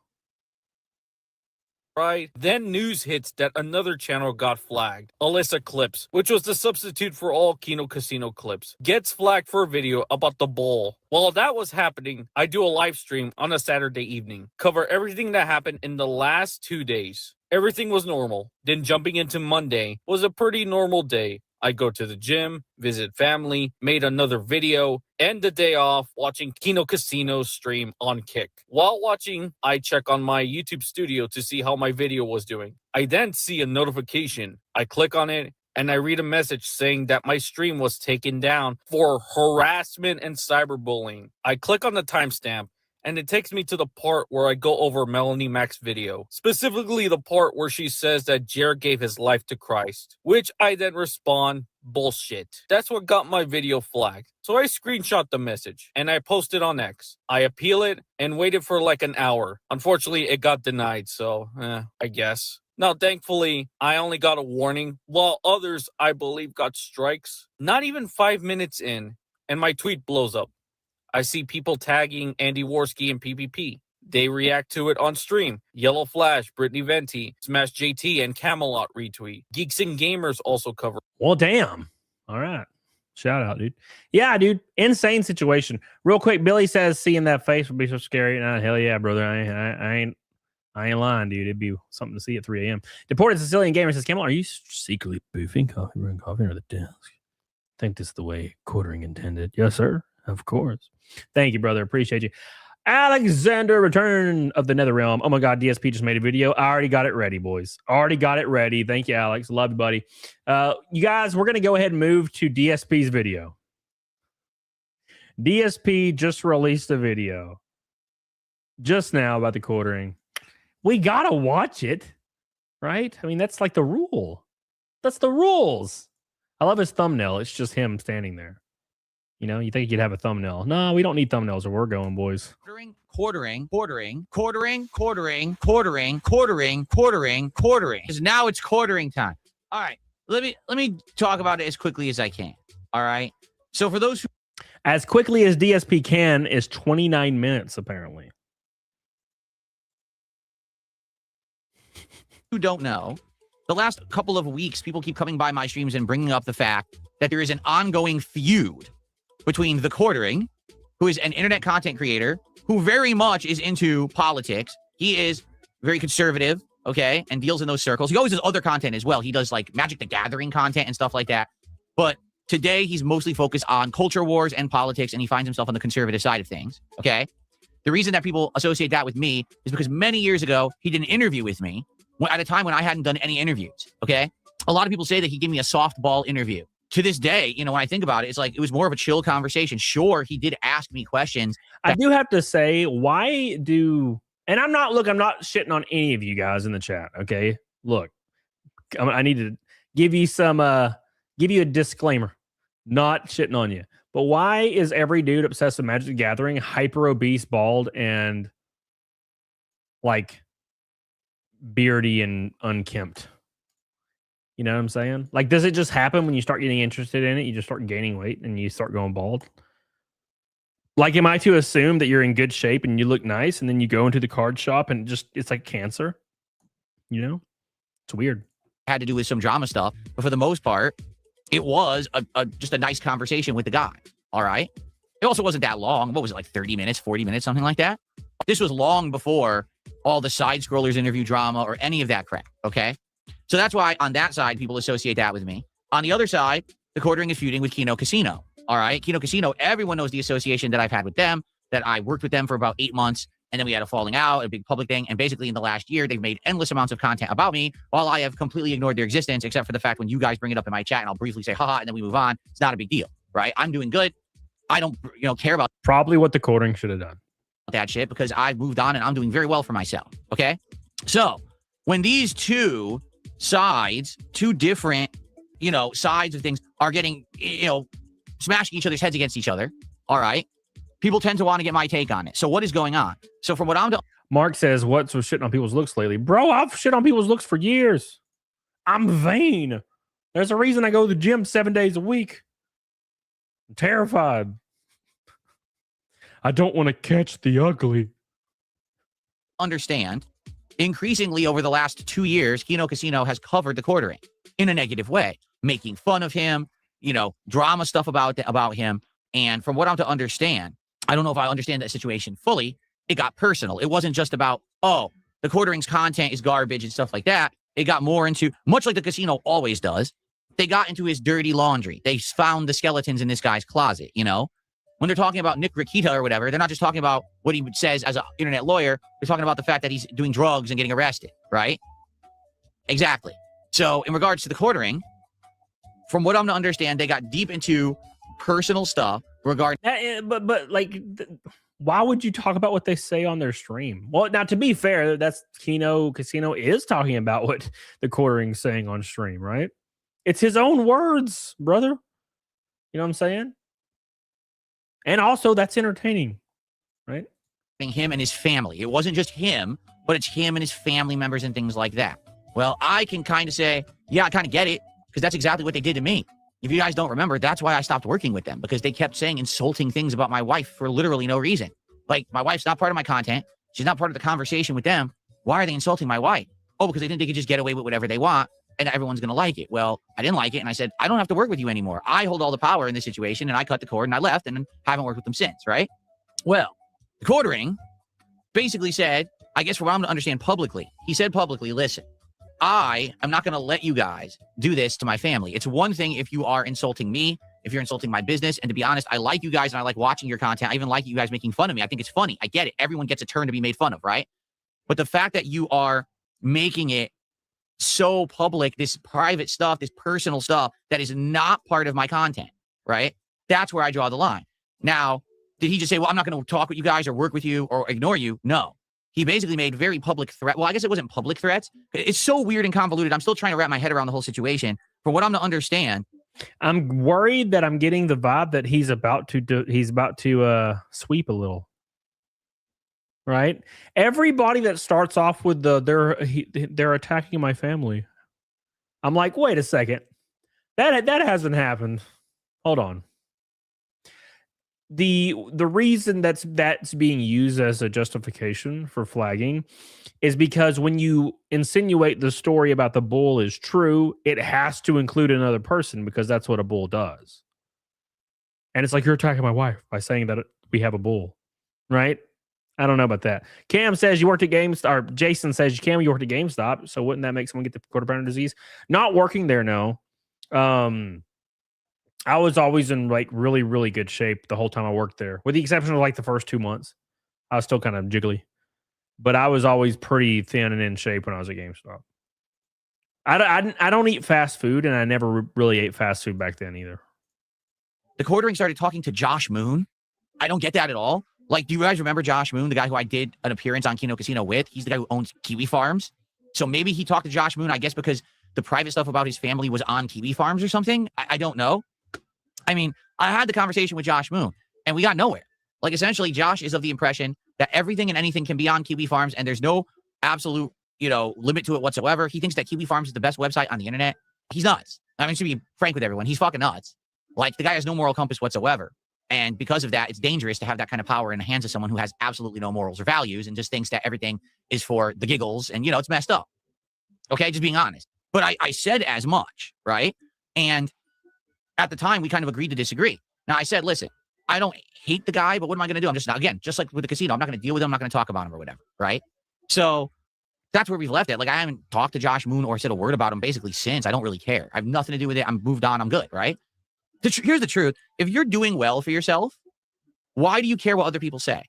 right. Then news hits that another channel got flagged. Alyssa Clips, which was the substitute for all Kino Casino clips, gets flagged for a video about the bowl. While that was happening, I do a live stream on a Saturday evening, cover everything that happened in the last 2 days. Everything was normal. Then jumping into Monday was a pretty normal day. I go to the gym, visit family, made another video, end the day off watching Kino Casino stream on Kick. While watching, I check on my YouTube studio to see how my video was doing. I then see a notification. I click on it, and I read a message saying that my stream was taken down for harassment and cyberbullying. I click on the timestamp, and it takes me to the part where I go over Melanie Mac's video, specifically the part where she says that Jared gave his life to Christ, which I then respond, bullshit. That's what got my video flagged. So I screenshot the message, and I posted on X. I appeal it, and waited for like an hour. Unfortunately, it got denied, so, I guess. Now, thankfully, I only got a warning, while others, I believe, got strikes. Not even 5 minutes in, and my tweet blows up. I see people tagging Andy Worski and PPP. They react to it on stream. Yellow Flash, Brittany Venti, Smash JT, and Camelot retweet. Geeks and Gamers also cover. Well, damn. All right. Shout out, dude. Yeah, dude. Insane situation. Real quick, Billy says seeing that face would be so scary. Nah, hell yeah, brother. I ain't lying, dude. It'd be something to see at 3 a.m. Deported Sicilian Gamer says, Camelot, are you secretly boofing coffee under the desk? think this is the way quartering intended. Yes, sir. Of course. Thank you, brother. Appreciate you. Alexander, Return of the Nether Realm. Oh my God, DSP just made a video. I already got it ready, boys. Already got it ready. Thank you, Alex. Love you, buddy. You guys, we're going to go ahead and move to DSP's video. DSP just released a video just now about the quartering. We got to watch it, right? I mean, that's like the rule. That's the rules. I love his thumbnail. It's just him standing there. You know, you think you'd have a thumbnail. No, we don't need thumbnails where we're going, boys. Quartering. Because now it's quartering time. All right. Let me talk about it as quickly as I can. All right. So for those who as quickly as DSP can is 29 minutes, apparently. who don't know, the last couple of weeks, people keep coming by my streams and bringing up the fact that there is an ongoing feud between TheQuartering, who is an internet content creator, who very much is into politics. He is very conservative, okay, and deals in those circles. He always does other content as well. He does like Magic the Gathering content and stuff like that. But today, he's mostly focused on culture wars and politics, and he finds himself on the conservative side of things, okay? The reason that people associate that with me is because many years ago, he did an interview with me at a time when I hadn't done any interviews, okay? A lot of people say that he gave me a softball interview. To this day, you know, when I think about it, it's like it was more of a chill conversation. Sure, he did ask me questions. I do have to say, why do, and I'm not shitting on any of you guys in the chat, okay? Look, I need to give you a disclaimer. Not shitting on you. But why is every dude obsessed with Magic the Gathering hyper obese, bald, and like beardy and unkempt? You know what I'm saying? Like, does it just happen when you start getting interested in it? You just start gaining weight and you start going bald? Like, am I to assume that you're in good shape and you look nice and then you go into the card shop and it's like cancer? You know? It's weird. Had to do with some drama stuff. But for the most part, it was just a nice conversation with the guy. All right. It also wasn't that long. What was it, like 30 minutes, 40 minutes, something like that? This was long before all the side scrollers interview drama or any of that crap. Okay. So that's why on that side, people associate that with me. On the other side, TheQuartering is feuding with Kino Casino. All right. Kino Casino, everyone knows the association that I've had with them, that I worked with them for about 8 months. And then we had a falling out, a big public thing. And basically in the last year, they've made endless amounts of content about me while I have completely ignored their existence, except for the fact when you guys bring it up in my chat and I'll briefly say, haha, and then we move on. It's not a big deal, right? I'm doing good. I don't, care about probably what TheQuartering should have done. That shit because I've moved on and I'm doing very well for myself. Okay. So when these two sides, two different, sides of things are getting, smashing each other's heads against each other. All right. People tend to want to get my take on it. So what is going on? So from what I'm doing, Mark says, what's with shitting on people's looks lately? Bro, I've shit on people's looks for years. I'm vain. There's a reason I go to the gym 7 days a week. I'm terrified. I don't want to catch the ugly. Understand, increasingly over the last 2 years, Kino Casino has covered TheQuartering in a negative way, making fun of him, drama stuff about him. And from what I'm to understand, I don't know if I understand that situation fully. It got personal. It wasn't just about, TheQuartering's content is garbage and stuff like that. It got more into, much like the casino always does, they got into his dirty laundry. They found the skeletons in this guy's closet, When they're talking about Nick Rakita or whatever, they're not just talking about what he says as an internet lawyer. They're talking about the fact that he's doing drugs and getting arrested, right? Exactly. So in regards to TheQuartering, from what I'm to understand, they got deep into personal stuff regarding but why would you talk about what they say on their stream? Well, now to be fair, that's Kino Casino is talking about what TheQuartering's saying on stream, right? It's his own words, brother. You know what I'm saying? And also that's entertaining, right? Him and his family. It wasn't just him, but it's him and his family members and things like that. Well, I can kind of say, yeah, I kind of get it, because that's exactly what they did to me. If you guys don't remember, that's why I stopped working with them, because they kept saying insulting things about my wife for literally no reason. Like, my wife's not part of my content. She's not part of the conversation with them. Why are they insulting my wife? Oh, because they think they could just get away with whatever they want and everyone's going to like it. Well, I didn't like it. And I said, I don't have to work with you anymore. I hold all the power in this situation. And I cut the cord and I left and haven't worked with them since, right? Well, TheQuartering basically said, I guess from what I'm to understand publicly, he said publicly, listen, I am not going to let you guys do this to my family. It's one thing if you are insulting me if you're insulting my business. And to be honest, I like you guys and I like watching your content. I even like you guys making fun of me. I think it's funny. I get it. Everyone gets a turn to be made fun of, right? But the fact that you are making it so public, this private stuff, this personal stuff that is not part of my content, right? That's where I draw the line. Now, did he just say, well, I'm not going to talk with you guys or work with you or ignore you? No. He basically made very public threat. Well, I guess it wasn't public threats. It's so weird and convoluted. I'm still trying to wrap my head around the whole situation. For what I'm to understand, I'm worried that I'm getting the vibe that he's about to sweep a little. Right? Everybody that starts off with they're attacking my family. I'm like, wait a second. That hasn't happened. Hold on. The reason that's being used as a justification for flagging is because when you insinuate the story about the bull is true, it has to include another person because that's what a bull does. And it's like you're attacking my wife by saying that we have a bull, right? I don't know about that. Cam says you worked at GameStop, or Jason says you worked at GameStop, so wouldn't that make someone get the quarter pounder disease? Not working there, no. I was always in like really, really good shape the whole time I worked there, with the exception of like the first 2 months. I was still kind of jiggly, but I was always pretty thin and in shape when I was at GameStop. I don't eat fast food, and I never really ate fast food back then either. TheQuartering started talking to Josh Moon. I don't get that at all. Like, do you guys remember Josh Moon, the guy who I did an appearance on Kino Casino with? He's the guy who owns Kiwi Farms. So maybe he talked to Josh Moon, I guess, because the private stuff about his family was on Kiwi Farms or something. I don't know. I mean, I had the conversation with Josh Moon, and we got nowhere. Like, essentially, Josh is of the impression that everything and anything can be on Kiwi Farms, and there's no absolute, limit to it whatsoever. He thinks that Kiwi Farms is the best website on the internet. He's nuts. I mean, to be frank with everyone, he's fucking nuts. Like, the guy has no moral compass whatsoever. And because of that, it's dangerous to have that kind of power in the hands of someone who has absolutely no morals or values and just thinks that everything is for the giggles. And, it's messed up. Okay, just being honest. But I said as much, right? And at the time, we kind of agreed to disagree. Now, I said, listen, I don't hate the guy, but what am I going to do? I'm just not, again, just like with the casino, I'm not going to deal with him. I'm not going to talk about him or whatever, right? So that's where we've left it. Like, I haven't talked to Josh Moon or said a word about him basically since. I don't really care. I have nothing to do with it. I'm moved on. I'm good, right? Here's the truth. If you're doing well for yourself, why do you care what other people say?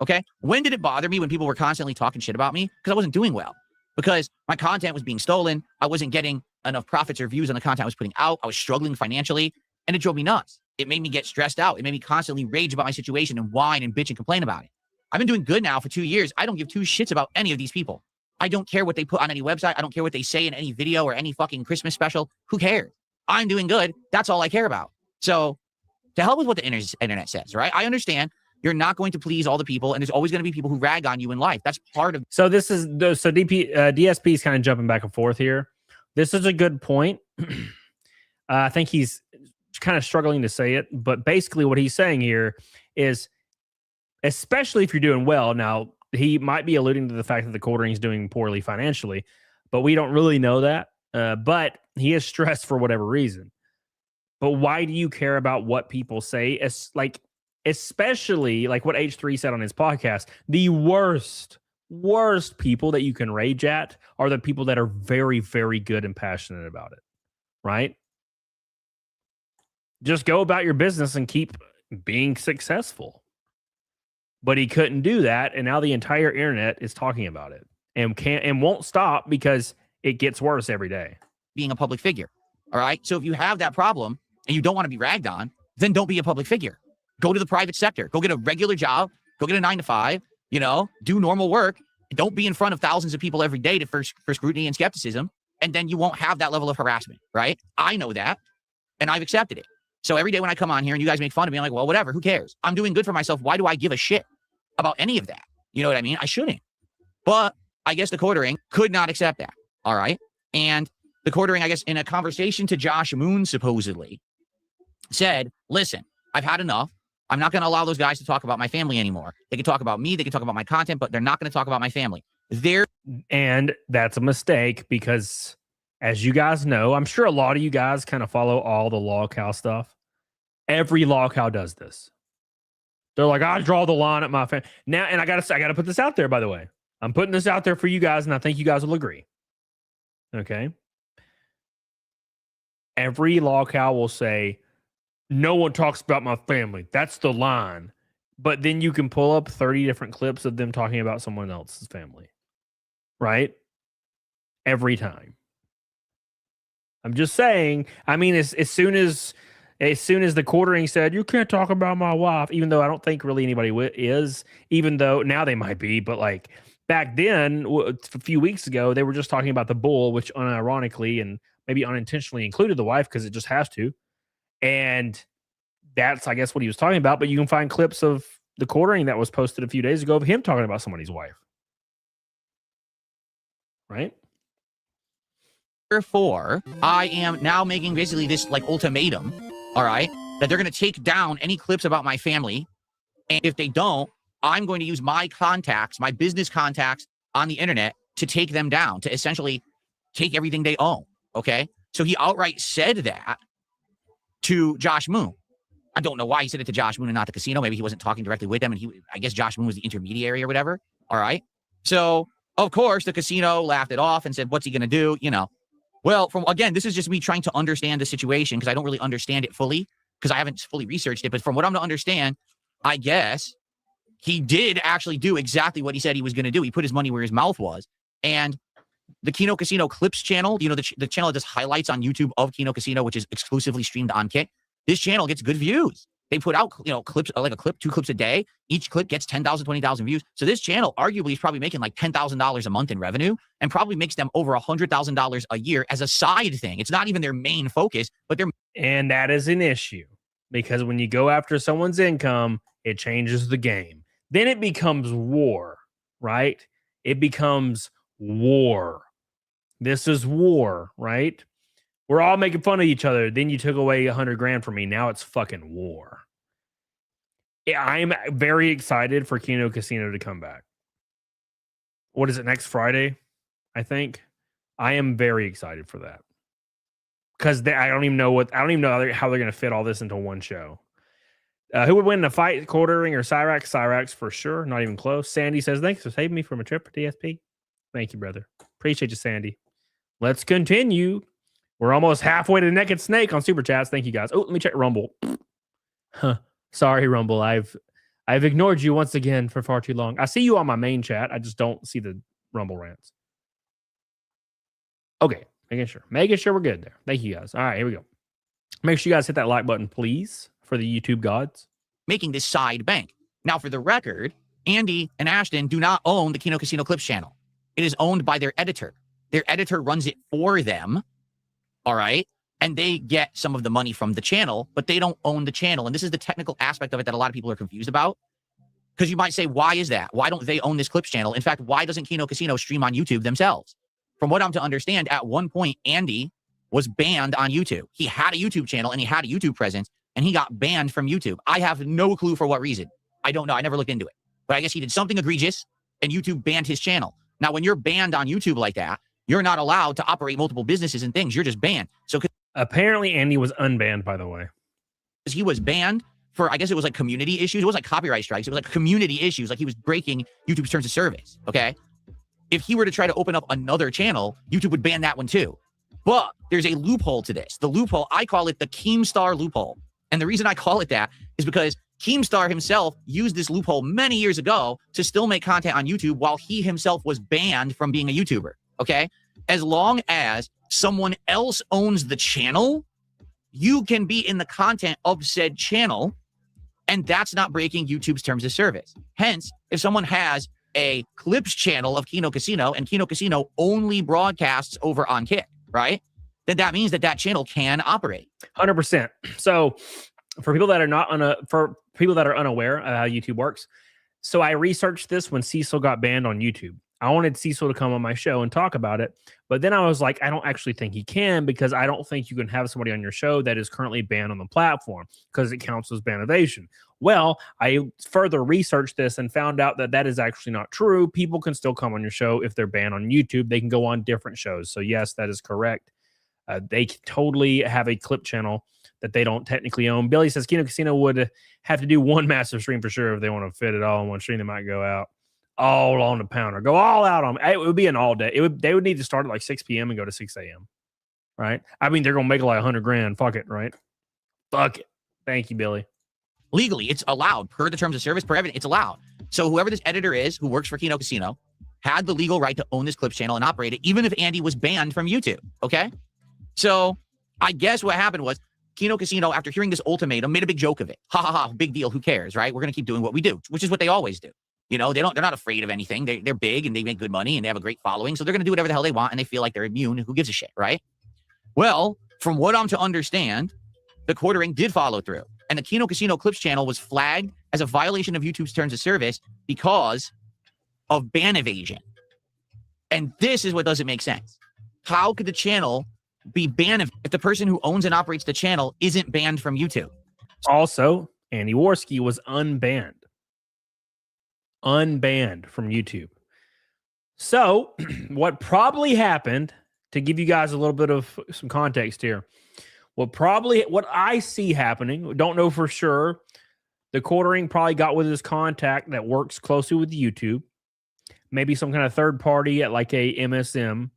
Okay? When did it bother me when people were constantly talking shit about me? Because I wasn't doing well. Because my content was being stolen. I wasn't getting enough profits or views on the content I was putting out. I was struggling financially, and it drove me nuts. It made me get stressed out. It made me constantly rage about my situation and whine and bitch and complain about it. I've been doing good now for 2 years. I don't give two shits about any of these people. I don't care what they put on any website. I don't care what they say in any video or any fucking Christmas special. Who cares? I'm doing good. That's all I care about. So to hell with what the internet says, right? I understand you're not going to please all the people, and there's always going to be people who rag on you in life. That's part of. So DSP is kind of jumping back and forth here. This is a good point. I think he's kind of struggling to say it, but basically what he's saying here is, especially if you're doing well. Now, he might be alluding to the fact that the quartering is doing poorly financially, but we don't really know that. But he is stressed for whatever reason. But why do you care about what people say? It's like, especially like what H3 said on his podcast, the worst people that you can rage at are the people that are very, very good and passionate about it, right? Just go about your business and keep being successful. But he couldn't do that, and now the entire internet is talking about it and won't stop because it gets worse every day. Being a public figure. All right. So if you have that problem and you don't want to be ragged on, then don't be a public figure. Go to the private sector. Go get a regular job. Go get a 9-to-5. Do normal work. Don't be in front of thousands of people every day for scrutiny and skepticism. And then you won't have that level of harassment. Right. I know that. And I've accepted it. So every day when I come on here and you guys make fun of me, I'm like, well, whatever. Who cares? I'm doing good for myself. Why do I give a shit about any of that? You know what I mean? I shouldn't. But I guess TheQuartering could not accept that. All right. And TheQuartering, I guess, in a conversation to Josh Moon, supposedly, said, listen, I've had enough. I'm not going to allow those guys to talk about my family anymore. They can talk about me. They can talk about my content, but they're not going to talk about my family. And that's a mistake because, as you guys know, I'm sure a lot of you guys kind of follow all the log cow stuff. Every log cow does this. They're like, I draw the line at my family. Now, and I got to put this out there, by the way. I'm putting this out there for you guys, and I think you guys will agree. Okay. Every log cow will say, No one talks about my family. That's the line. But then you can pull up 30 different clips of them talking about someone else's family. Right? Every time. I'm just saying, I mean, as soon as TheQuartering said, you can't talk about my wife, even though I don't think really anybody is, even though now they might be, but like back then, a few weeks ago, they were just talking about the bull, which unironically and maybe unintentionally included the wife because it just has to. And that's, I guess, what he was talking about. But you can find clips of TheQuartering that was posted a few days ago of him talking about somebody's wife. Right? Therefore, I am now making basically this like ultimatum, all right, that they're going to take down any clips about my family. And if they don't, I'm going to use my contacts, my business contacts on the internet to take them down, to essentially take everything they own. Okay. So he outright said that to Josh Moon. I don't know why he said it to Josh Moon and not the casino. Maybe he wasn't talking directly with them. And I guess Josh Moon was the intermediary or whatever. All right. So, of course, the casino laughed it off and said, what's he going to do? You know, well, again, this is just me trying to understand the situation because I don't really understand it fully because I haven't fully researched it. But from what I'm to understand, I guess he did actually do exactly what he said he was going to do. He put his money where his mouth was. And the Kino Casino Clips channel, you know, the channel that does highlights on YouTube of Kino Casino, which is exclusively streamed on Kick. This channel gets good views. They put out, you know, clips, like a clip, 2 clips a day. Each clip gets 10,000, 20,000 views. So this channel arguably is probably making like $10,000 a month in revenue and probably makes them over $100,000 a year as a side thing. It's not even their main focus, but they're. And that is an issue because when you go after someone's income, it changes the game. Then it becomes war, right? It becomes war. This is war, right? We're all making fun of each other. Then you took away $100,000 from me. Now it's fucking war. I'm very excited for Kino Casino to come back. What is it, next Friday? I think. I am very excited for that. Because I don't even know how they're going to fit all this into one show. Who would win in a fight, TheQuartering or Cyrax? Cyrax for sure. Not even close. Sandy says, thanks for saving me from a trip, DSP. Thank you, brother. Appreciate you, Sandy. Let's continue. We're almost halfway to Naked Snake on Super Chats. Thank you, guys. Oh, let me check Rumble. Huh. Sorry, Rumble. I've ignored you once again for far too long. I see you on my main chat. I just don't see the Rumble rants. Okay. Making sure we're good there. Thank you, guys. All right, here we go. Make sure you guys hit that like button, please, for the YouTube gods. Making this side bank. Now, for the record, Andy and Ashton do not own the Kino Casino Clips channel. It is owned by their editor. Their editor runs it for them. All right. And they get some of the money from the channel, but they don't own the channel. And this is the technical aspect of it that a lot of people are confused about. Because you might say, why is that? Why don't they own this Clips channel? In fact, why doesn't Kino Casino stream on YouTube themselves? From what I'm to understand, at one point, Andy was banned on YouTube. He had a YouTube channel and he had a YouTube presence and he got banned from YouTube. I have no clue for what reason. I don't know. I never looked into it. But I guess he did something egregious and YouTube banned his channel. Now, when you're banned on YouTube like that, you're not allowed to operate multiple businesses and things. You're just banned. So apparently Andy was unbanned, by the way. Because he was banned for, I guess it was like community issues. It was like copyright strikes. It was like community issues. Like he was breaking YouTube's terms of service. Okay. If he were to try to open up another channel, YouTube would ban that one too. But there's a loophole to this. The loophole, I call it the Keemstar loophole. And the reason I call it that is because Keemstar himself used this loophole many years ago to still make content on YouTube while he himself was banned from being a YouTuber. Okay. As long as someone else owns the channel, you can be in the content of said channel, and that's not breaking YouTube's terms of service. Hence, if someone has a Clips channel of Kino Casino and Kino Casino only broadcasts over on Kick, right? Then that means that channel can operate. 100%. So for people that are unaware of how YouTube works, so I researched this when Cecil got banned on YouTube. I wanted Cecil to come on my show and talk about it, but then I was like, I don't actually think he can because I don't think you can have somebody on your show that is currently banned on the platform because it counts as ban evasion. Well, I further researched this and found out that is actually not true. People can still come on your show if they're banned on YouTube. They can go on different shows. So yes, that is correct. They totally have a clip channel that they don't technically own. Billy says Kino Casino would have to do one massive stream for sure if they want to fit it all in one stream. They might go out all on the pounder, go all out on it. Would be an all day. They would need to start at like 6 p.m. and go to 6 a.m. Right? I mean, they're gonna make like $100,000. Fuck it, right? Fuck it. Thank you, Billy. Legally, it's allowed per the terms of service, per everything. It's allowed. So whoever this editor is who works for Kino Casino had the legal right to own this clips channel and operate it, even if Andy was banned from YouTube. Okay. So I guess what happened was Kino Casino, after hearing this ultimatum, made a big joke of it. Ha ha ha, big deal. Who cares, right? We're going to keep doing what we do, which is what they always do. You know, they're not afraid of anything. They're big and they make good money and they have a great following. So they're going to do whatever the hell they want and they feel like they're immune. Who gives a shit, right? Well, from what I'm to understand, the quartering did follow through. And the Kino Casino Clips channel was flagged as a violation of YouTube's terms of service because of ban evasion. And this is what doesn't make sense. How could the channel be banned if the person who owns and operates the channel isn't banned from YouTube? Also, Andy Worski was unbanned from YouTube. So what probably happened, to give you guys a little bit of some context here, what I see happening, don't know for sure, the quartering probably got with his contact that works closely with YouTube, maybe some kind of third party at like a MSM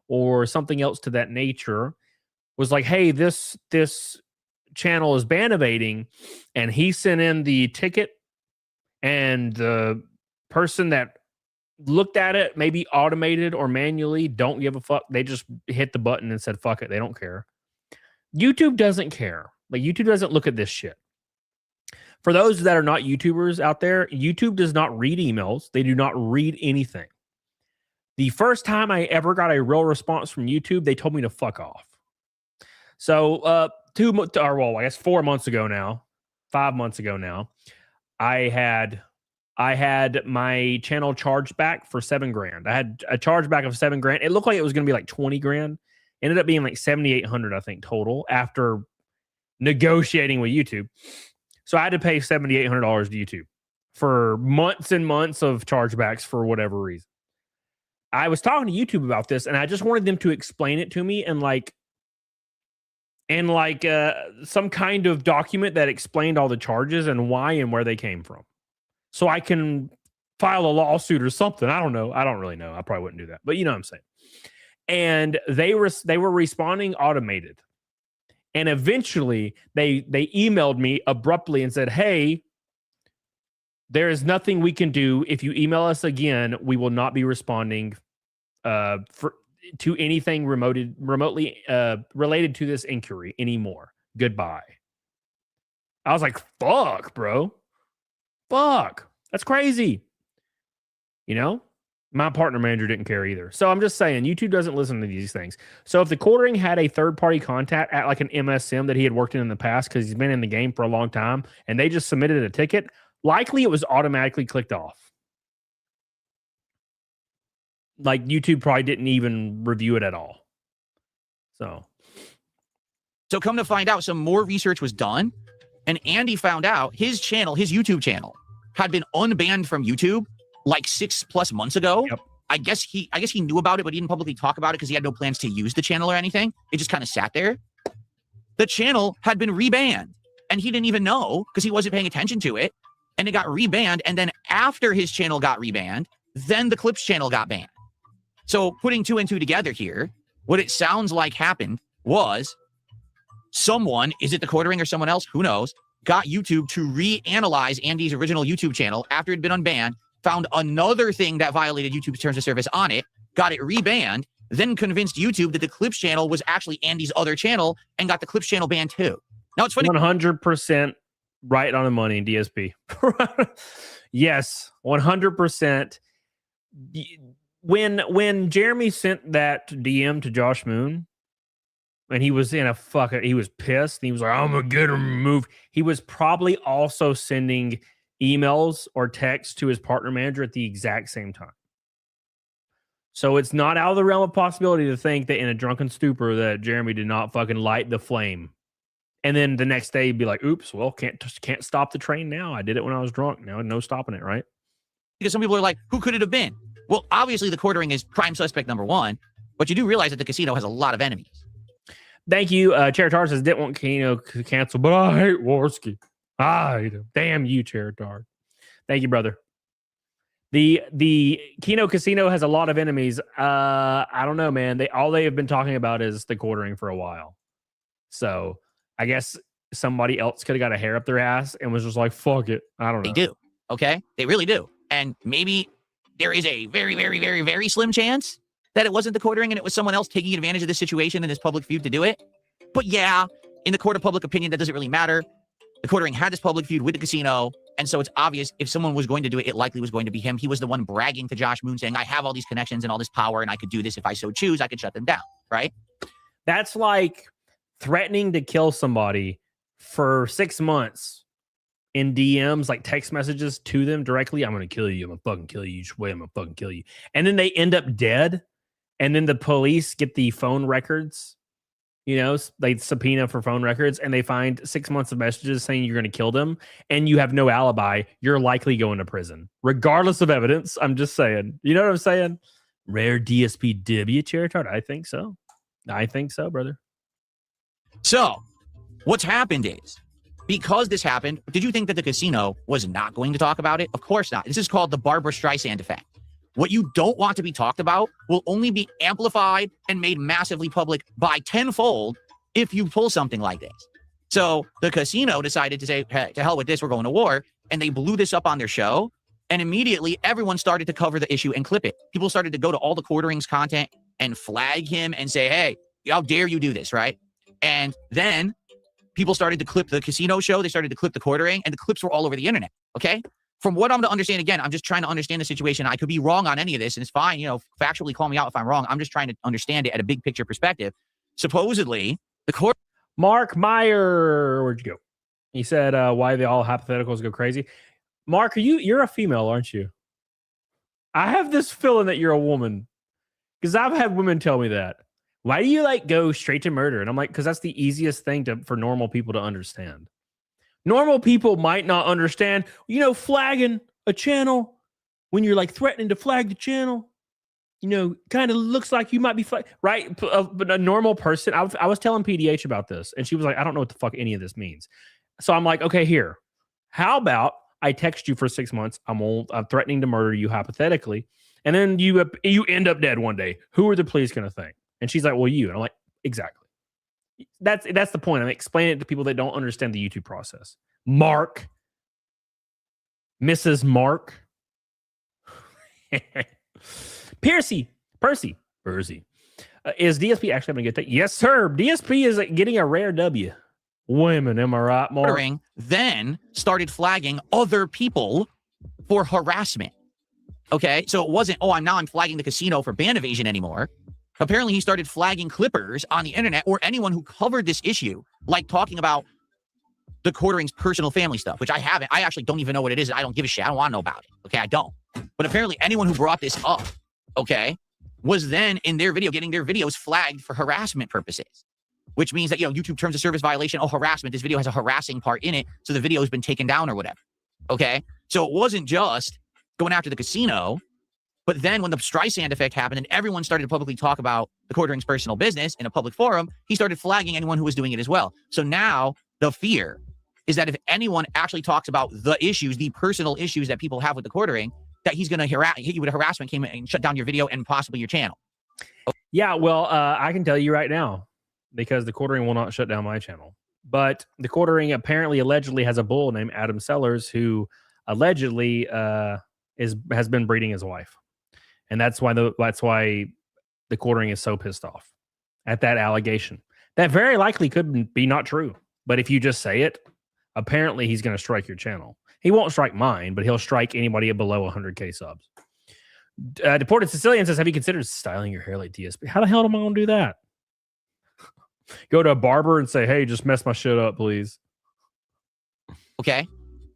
or something else to that nature, was like, hey, this channel is ban evading, and he sent in the ticket, and the person that looked at it, maybe automated or manually, don't give a fuck. They just hit the button and said, fuck it. They don't care. YouTube doesn't care. Like, YouTube doesn't look at this shit. For those that are not YouTubers out there, YouTube does not read emails. They do not read anything. The first time I ever got a real response from YouTube, they told me to fuck off. So, I guess 4 months ago now, 5 months ago now, I had my channel charged back for $7,000. I had a chargeback of $7,000. It looked like it was going to be like $20,000. Ended up being like $7,800, I think, total after negotiating with YouTube. So I had to pay $7,800 to YouTube for months and months of chargebacks for whatever reason. I was talking to YouTube about this, and I just wanted them to explain it to me and some kind of document that explained all the charges and why and where they came from, so I can file a lawsuit or something. I don't know. I don't really know. I probably wouldn't do that, but you know what I'm saying. And they were responding automated. And eventually they emailed me abruptly and said, hey, there is nothing we can do. If you email us again, we will not be responding to anything remotely related to this inquiry anymore. Goodbye. I was like, fuck, bro. Fuck. That's crazy. You know? My partner manager didn't care either. So I'm just saying, YouTube doesn't listen to these things. So if the quartering had a third-party contact at like an MSM that he had worked in the past, because he's been in the game for a long time, and they just submitted a ticket, likely it was automatically clicked off. Like, YouTube probably didn't even review it at all. So come to find out, some more research was done, and Andy found out his channel, his YouTube channel, had been unbanned from YouTube like 6+ months ago. Yep. I guess he knew about it, but he didn't publicly talk about it because he had no plans to use the channel or anything. It just kind of sat there. The channel had been rebanned, and he didn't even know because he wasn't paying attention to it. And it got rebanned. And then after his channel got rebanned, then the Clips channel got banned. So putting 2 and 2 together here, what it sounds like happened was someone, is it the quartering or someone else? Who knows? Got YouTube to reanalyze Andy's original YouTube channel after it'd been unbanned, found another thing that violated YouTube's terms of service on it, got it rebanned, then convinced YouTube that the Clips channel was actually Andy's other channel and got the Clips channel banned too. Now it's funny. 100% right on the money in DSP. Yes, 100%. When Jeremy sent that DM to Josh Moon, and he was he was pissed. He was like, I'm going to get him removed. He was probably also sending emails or texts to his partner manager at the exact same time. So it's not out of the realm of possibility to think that in a drunken stupor that Jeremy did not fucking light the flame. And then the next day he'd be like, oops, well, can't stop the train now. I did it when I was drunk. Now no stopping it, right? Because some people are like, who could it have been? Well, obviously the quartering is prime suspect number one, but you do realize that the casino has a lot of enemies. Thank you. Cheritar says, didn't want Kino to cancel, but I hate Worski. I hate him. Damn you, Cheritar. Thank you, brother. The Kino Casino has a lot of enemies. I don't know, man. All they have been talking about is the quartering for a while. So I guess somebody else could have got a hair up their ass and was just like, fuck it. I don't know. They do. Okay. They really do. And maybe there is a very, very, very, very slim chance that it wasn't the quartering and it was someone else taking advantage of this situation and this public feud to do it. But yeah, in the court of public opinion, that doesn't really matter. The quartering had this public feud with the casino. And so it's obvious if someone was going to do it, it likely was going to be him. He was the one bragging to Josh Moon saying, I have all these connections and all this power and I could do this if I so choose. I could shut them down. Right. That's like threatening to kill somebody for 6 months in DMs, like text messages to them directly. I'm going to kill you. I'm going to fucking kill you. Each way, I'm going to fucking kill you. And then they end up dead. And then the police get the phone records. You know, they subpoena for phone records and they find 6 months of messages saying you're going to kill them and you have no alibi. You're likely going to prison, regardless of evidence. I'm just saying. You know what I'm saying? Rare DSP W Charitard. I think so. I think so, brother. So what's happened is, because this happened, did you think that the casino was not going to talk about it? Of course not. This is called the Barbara Streisand effect. What you don't want to be talked about will only be amplified and made massively public by tenfold if you pull something like this. So the casino decided to say, hey, to hell with this, we're going to war. And they blew this up on their show. And immediately everyone started to cover the issue and clip it. People started to go to all the quarterings content and flag him and say, hey, how dare you do this, right? And then people started to clip the casino show. They started to clip the quartering and the clips were all over the internet, okay? From what I'm to understand, again, I'm just trying to understand the situation. I could be wrong on any of this, and it's fine. You know, factually call me out if I'm wrong. I'm just trying to understand it at a big picture perspective. Supposedly, the court. Mark Meyer, where'd you go? He said, why they all hypotheticals go crazy. Mark, you're a female, aren't you? I have this feeling that you're a woman because I've had women tell me that. Why do you like go straight to murder? And I'm like, because that's the easiest thing for normal people to understand. Normal people might not understand, you know, flagging a channel when you're like threatening to flag the channel, you know, kind of looks like you might be right. But a normal person, I was telling PDH about this and she was like, I don't know what the fuck any of this means. So I'm like, okay, here, how about I text you for 6 months. I'm threatening to murder you hypothetically. And then you end up dead one day. Who are the police going to think? And she's like, well, you. And I'm like, exactly. That's the point. I'm explaining it to people that don't understand the YouTube process. Mark. Mrs. Mark. Percy. Is DSP actually having a good day? Yes, sir. DSP is getting a rare W. Women, am I right, Mark? Then started flagging other people for harassment. Okay, so it wasn't, I'm flagging the casino for ban evasion anymore. Apparently, he started flagging clippers on the internet or anyone who covered this issue, like talking about the quartering's personal family stuff, which I haven't. I actually don't even know what it is. I don't give a shit. I don't want to know about it. Okay, I don't. But apparently, anyone who brought this up, okay, was then in their video getting their videos flagged for harassment purposes, which means that, you know, YouTube terms of service violation, harassment. This video has a harassing part in it, so the video has been taken down or whatever. Okay, so it wasn't just going after the casino. But then when the Streisand effect happened and everyone started to publicly talk about the quartering's personal business in a public forum, he started flagging anyone who was doing it as well. So now the fear is that if anyone actually talks about the issues, the personal issues that people have with the quartering, that he's going to hit you with a harassment claim and shut down your video and possibly your channel. Yeah, well, I can tell you right now, because the quartering will not shut down my channel. But the quartering allegedly has a bull named Adam Sellers who allegedly has been breeding his wife. And that's why the quartering is so pissed off at that allegation. That very likely could be not true. But if you just say it, apparently he's going to strike your channel. He won't strike mine, but he'll strike anybody below 100K subs. Deported Sicilian says, have you considered styling your hair like DSP? How the hell am I going to do that? Go to a barber and say, hey, just mess my shit up, please. Okay.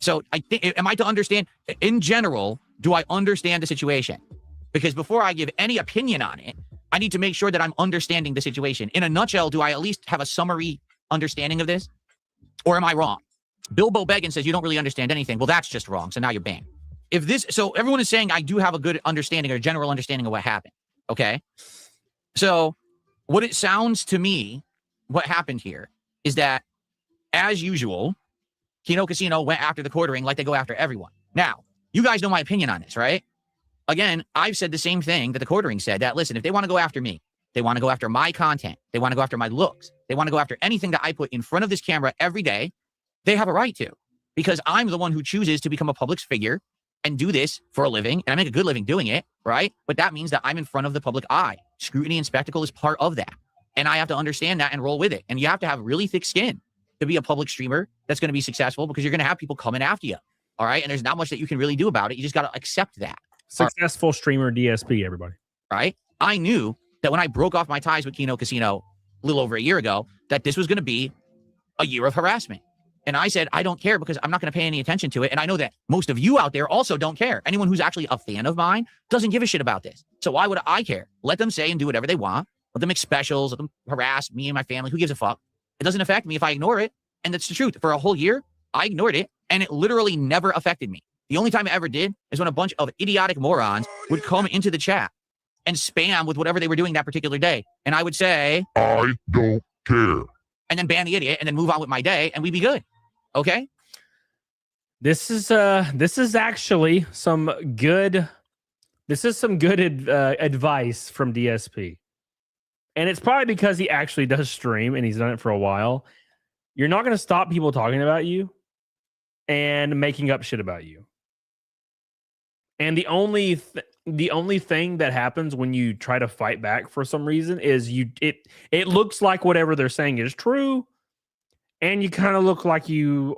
So I think, am I to understand, in general, do I understand the situation? Because before I give any opinion on it, I need to make sure that I'm understanding the situation. In a nutshell, do I at least have a summary understanding of this? Or am I wrong? Bilbo Beggin says you don't really understand anything. Well, that's just wrong. So now you're banned. So everyone is saying I do have a good understanding or general understanding of what happened. Okay. So what it sounds to me, what happened here is that, as usual, Kino Casino went after the quartering like they go after everyone. Now, you guys know my opinion on this, right? Again, I've said the same thing that the quartering said, that, listen, if they want to go after me, They want to go after my content. They want to go after my looks. They want to go after anything that I put in front of this camera every day. They have a right to, because I'm the one who chooses to become a public figure and do this for a living. And I make a good living doing it, right? But that means that I'm in front of the public eye. Scrutiny and spectacle is part of that. And I have to understand that and roll with it. And you have to have really thick skin to be a public streamer that's going to be successful, because you're going to have people coming after you. All right. And there's not much that you can really do about it. You just got to accept that. Successful streamer DSP, everybody. Right. I knew that when I broke off my ties with Kino Casino a little over a year ago, that this was going to be a year of harassment. And I said, I don't care, because I'm not going to pay any attention to it. And I know that most of you out there also don't care. Anyone who's actually a fan of mine doesn't give a shit about this. So why would I care? Let them say and do whatever they want. Let them make specials. Let them harass me and my family. Who gives a fuck? It doesn't affect me if I ignore it. And that's the truth. For a whole year, I ignored it, and it literally never affected me. The only time it ever did is when a bunch of idiotic morons would come into the chat and spam with whatever they were doing that particular day. And I would say, I don't care. And then ban the idiot and then move on with my day, and we'd be good. Okay? This is actually some good advice from DSP. And it's probably because he actually does stream and he's done it for a while. You're not going to stop people talking about you and making up shit about you. And the only thing that happens when you try to fight back for some reason is it looks like whatever they're saying is true, and you kind of look like you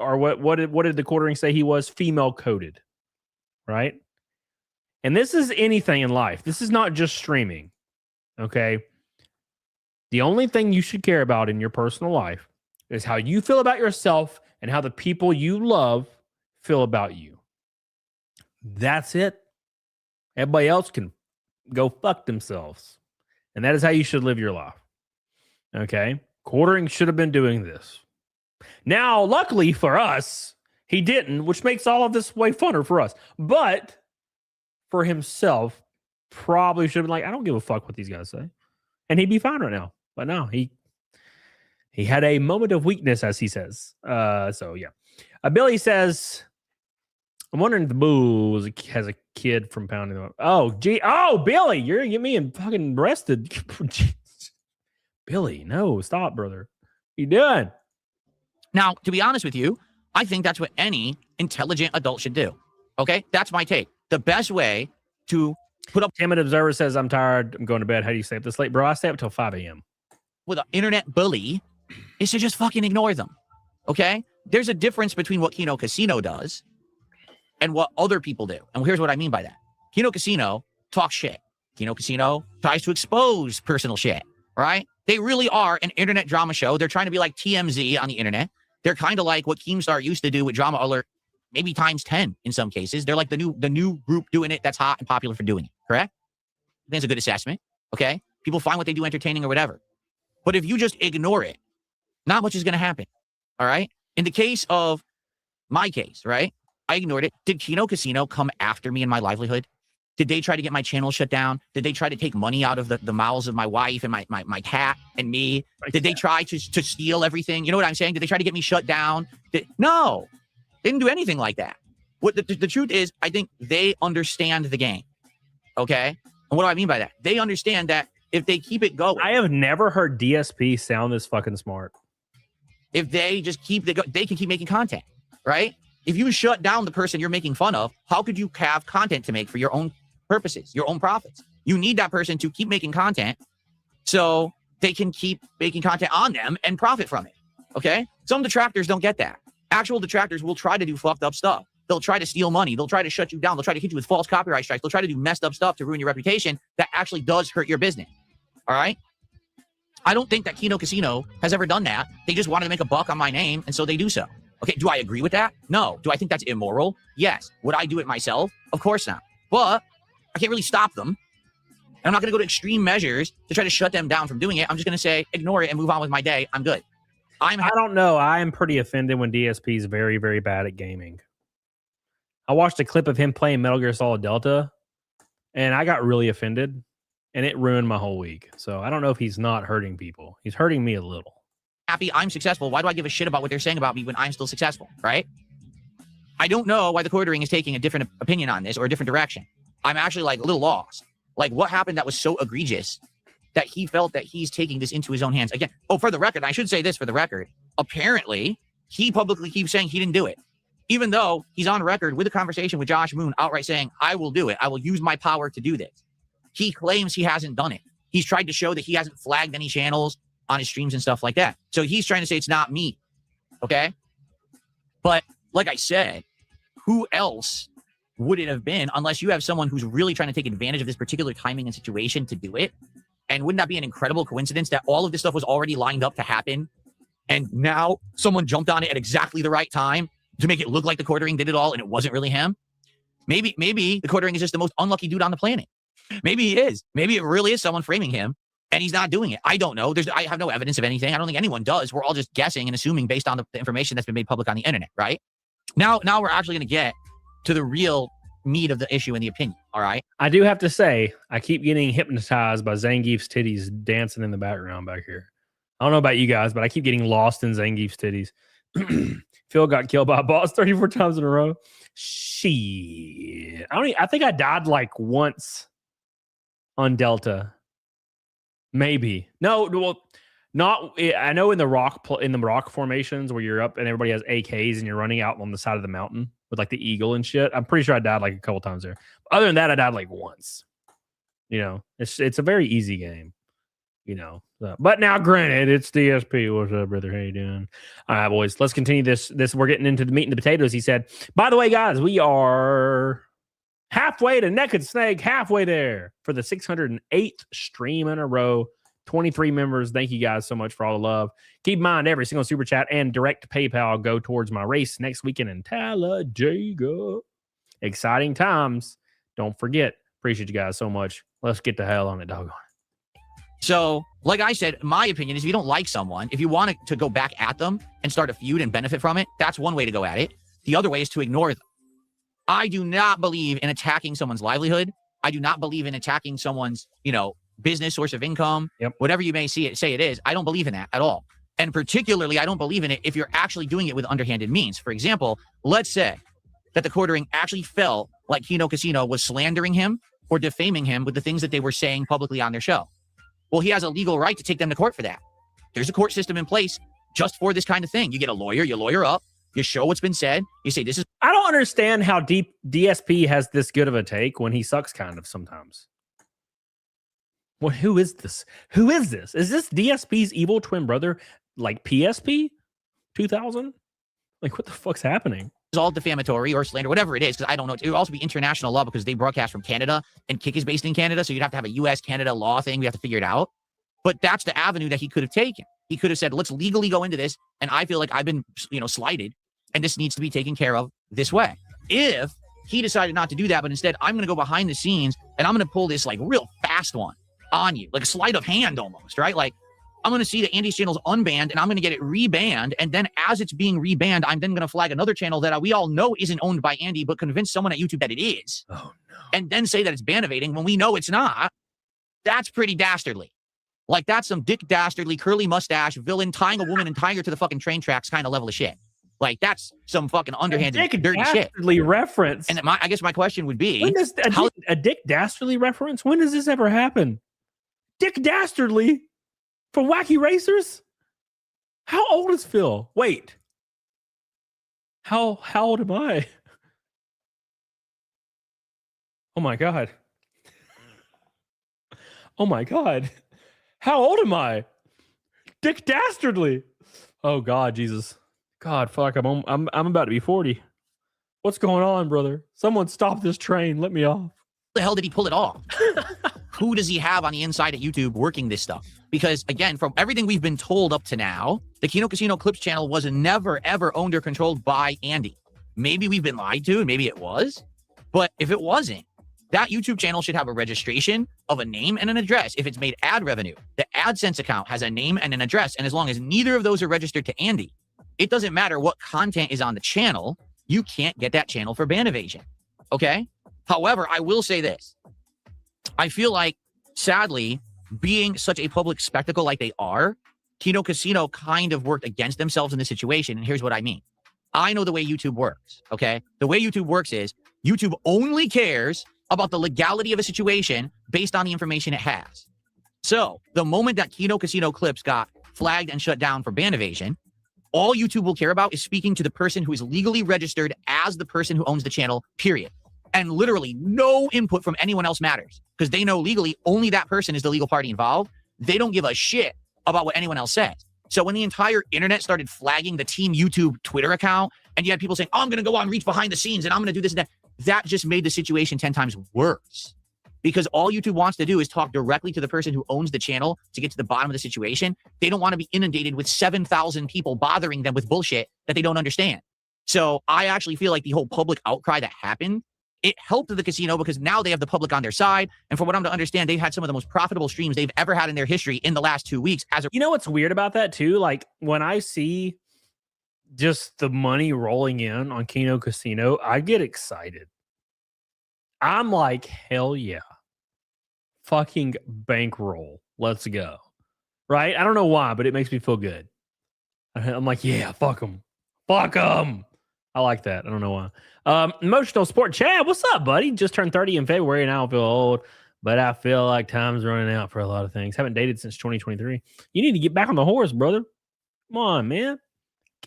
are what did the quartering say he was? Female coded, right? And this is anything in life. This is not just streaming. Okay. The only thing you should care about in your personal life is how you feel about yourself and how the people you love feel about you. That's it. Everybody else can go fuck themselves. And that is how you should live your life. Okay. Quartering should have been doing this. Now, luckily for us, he didn't, which makes all of this way funner for us. But for himself, probably should have been like, I don't give a fuck what these guys say. And he'd be fine right now. But no, he had a moment of weakness, as he says. So, yeah. Billy says, I'm wondering if the Boo has a kid from pounding them. Oh, gee. Oh, Billy, you're getting me and fucking arrested. Billy, no, stop, brother. What you doing? Now, to be honest with you, I think that's what any intelligent adult should do. Okay? That's my take. The best way to put up... Timid Observer says, I'm tired. I'm going to bed. How do you stay up this late? Bro, I stay up till 5 a.m. with an internet bully is to just fucking ignore them. Okay? There's a difference between what Kino Casino does and what other people do. And here's what I mean by that. Kino Casino talks shit. Kino Casino tries to expose personal shit, right? They really are an internet drama show. They're trying to be like TMZ on the internet. They're kind of like what Keemstar used to do with Drama Alert, maybe times 10 in some cases. They're like the new group doing it that's hot and popular for doing it, correct? I think it's a good assessment, okay? People find what they do entertaining or whatever. But if you just ignore it, not much is going to happen, all right? In the case of my case, right? I ignored it. Did Kino Casino come after me in my livelihood? Did they try to get my channel shut down? Did they try to take money out of the mouths of my wife and my cat and me? Did they try to steal everything? You know what I'm saying? Did they try to get me shut down? No, they didn't do anything like that. What the truth is, I think they understand the game, okay? And what do I mean by that? They understand that if they keep it going. I have never heard DSP sound this fucking smart. If they just keep they can keep making content, right? If you shut down the person you're making fun of, how could you have content to make for your own purposes, your own profits? You need that person to keep making content so they can keep making content on them and profit from it, okay? Some detractors don't get that. Actual detractors will try to do fucked up stuff. They'll try to steal money. They'll try to shut you down. They'll try to hit you with false copyright strikes. They'll try to do messed up stuff to ruin your reputation that actually does hurt your business, all right? I don't think that Kino Casino has ever done that. They just wanted to make a buck on my name, and so they do so. Okay, do I agree with that? No. Do I think that's immoral? Yes. Would I do it myself? Of course not. But I can't really stop them. And I'm not going to go to extreme measures to try to shut them down from doing it. I'm just going to say, ignore it and move on with my day. I'm good. I don't know. I am pretty offended when DSP is very, very bad at gaming. I watched a clip of him playing Metal Gear Solid Delta, and I got really offended, and it ruined my whole week. So I don't know if he's not hurting people. He's hurting me a little. Happy I'm successful. Why do I give a shit about what they're saying about me when I'm still successful, right? I don't know why the quartering is taking a different opinion on this or a different direction. I'm actually like a little lost. Like what happened that was so egregious that he felt that he's taking this into his own hands. Again, for the record, I should say this for the record. Apparently, he publicly keeps saying he didn't do it, even though he's on record with a conversation with Josh Moon outright saying, I will do it. I will use my power to do this. He claims he hasn't done it. He's tried to show that he hasn't flagged any channels on his streams and stuff like that. So he's trying to say it's not me. Okay. But like I said, who else would it have been unless you have someone who's really trying to take advantage of this particular timing and situation to do it? And wouldn't that be an incredible coincidence that all of this stuff was already lined up to happen? And now someone jumped on it at exactly the right time to make it look like TheQuartering did it all and it wasn't really him. Maybe TheQuartering is just the most unlucky dude on the planet. Maybe he is. Maybe it really is someone framing him and he's not doing it. I don't know. I have no evidence of anything. I don't think anyone does. We're all just guessing and assuming based on the information that's been made public on the internet, right? Now we're actually going to get to the real meat of the issue and the opinion, all right? I do have to say, I keep getting hypnotized by Zangief's titties dancing in the background back here. I don't know about you guys, but I keep getting lost in Zangief's titties. Phil got killed by a boss 34 times in a row. Shit. I think I died like once on Delta. Maybe. No, well, not. I know in the rock formations where you're up and everybody has AKs and you're running out on the side of the mountain with like the eagle and shit. I'm pretty sure I died like a couple times there. Other than that, I died like once. You know, it's a very easy game. You know, but now granted, it's DSP. What's up, brother? How you doing? All right, boys, let's continue this. We're getting into the meat and the potatoes. He said, by the way, guys, we are halfway to Naked Snake, halfway there for the 608th stream in a row. 23 members. Thank you guys so much for all the love. Keep in mind, every single super chat and direct PayPal go towards my race next weekend in Talladega. Exciting times. Don't forget. Appreciate you guys so much. Let's get the hell on it, doggone. So, like I said, my opinion is if you don't like someone, if you want to go back at them and start a feud and benefit from it, that's one way to go at it. The other way is to ignore them. I do not believe in attacking someone's livelihood. I do not believe in attacking someone's, business source of income, whatever you may say it is. I don't believe in that at all. And particularly, I don't believe in it if you're actually doing it with underhanded means. For example, let's say that TheQuartering actually felt like Kino Casino was slandering him or defaming him with the things that they were saying publicly on their show. Well, he has a legal right to take them to court for that. There's a court system in place just for this kind of thing. You get a lawyer, you lawyer up, you show what's been said, you say this is... I don't understand how deep DSP has this good of a take when he sucks kind of sometimes. Well, who is this? Who is this? Is this DSP's evil twin brother, like PSP 2000? Like, what the fuck's happening? It's all defamatory or slander, whatever it is, because I don't know. It would also be international law because they broadcast from Canada and Kick is based in Canada. So you'd have to have a US-Canada law thing. We have to figure it out. But that's the avenue that he could have taken. He could have said, let's legally go into this. And I feel like I've been, slighted and this needs to be taken care of this way. If he decided not to do that, but instead I'm going to go behind the scenes and I'm going to pull this like real fast one on you, like a sleight of hand almost, right? Like I'm going to see that Andy's channel's unbanned and I'm going to get it rebanned. And then as it's being rebanned, I'm then going to flag another channel that we all know isn't owned by Andy, but convince someone at YouTube that it is. Oh, no. And then say that it's ban evading when we know it's not. That's pretty dastardly. Like that's some Dick Dastardly, curly mustache villain tying a woman and tying her to the fucking train tracks kind of level of shit. Like that's some fucking underhanded, dirty shit. Dastardly reference. And I guess my question would be, when does a Dick Dastardly reference? When does this ever happen? Dick Dastardly from Wacky Racers? How old is Phil? Wait. How old am I? Oh my God. Oh my God. How old am I? Dick Dastardly. Oh God, Jesus. God, fuck. I'm about to be 40. What's going on, brother? Someone stop this train. Let me off. The hell did he pull it off? Who does he have on the inside at YouTube working this stuff? Because again, from everything we've been told up to now, the Kino Casino Clips channel was never, ever owned or controlled by Andy. Maybe we've been lied to, and maybe it was. But if it wasn't, that YouTube channel should have a registration of a name and an address if it's made ad revenue. The AdSense account has a name and an address. And as long as neither of those are registered to Andy, it doesn't matter what content is on the channel. You can't get that channel for ban evasion. Okay? However, I will say this. I feel like, sadly, being such a public spectacle like they are, Kino Casino kind of worked against themselves in this situation. And here's what I mean. I know the way YouTube works, okay? The way YouTube works is YouTube only cares about the legality of a situation based on the information it has. So the moment that Kino Casino clips got flagged and shut down for ban evasion, all YouTube will care about is speaking to the person who is legally registered as the person who owns the channel, period. And literally no input from anyone else matters because they know legally only that person is the legal party involved. They don't give a shit about what anyone else says. So when the entire internet started flagging the Team YouTube Twitter account, and you had people saying, oh, I'm going to go on reach behind the scenes and I'm going to do this and that, that just made the situation 10 times worse. Because all YouTube wants to do is talk directly to the person who owns the channel to get to the bottom of the situation. They don't want to be inundated with 7,000 people bothering them with bullshit that they don't understand. So I actually feel like the whole public outcry that happened, it helped the casino because now they have the public on their side. And from what I'm to understand, they've had some of the most profitable streams they've ever had in their history in the last 2 weeks. You know what's weird about that too? Like when I see just the money rolling in on Kino Casino, I get excited. I'm like, hell yeah. Fucking bankroll. Let's go. Right? I don't know why, but it makes me feel good. I'm like, yeah, fuck them. Fuck them. I like that. I don't know why. Emotional Sport Chad, what's up, buddy? Just turned 30 in February and I don't feel old, but I feel like time's running out for a lot of things. Haven't dated since 2023. You need to get back on the horse, brother. Come on, man.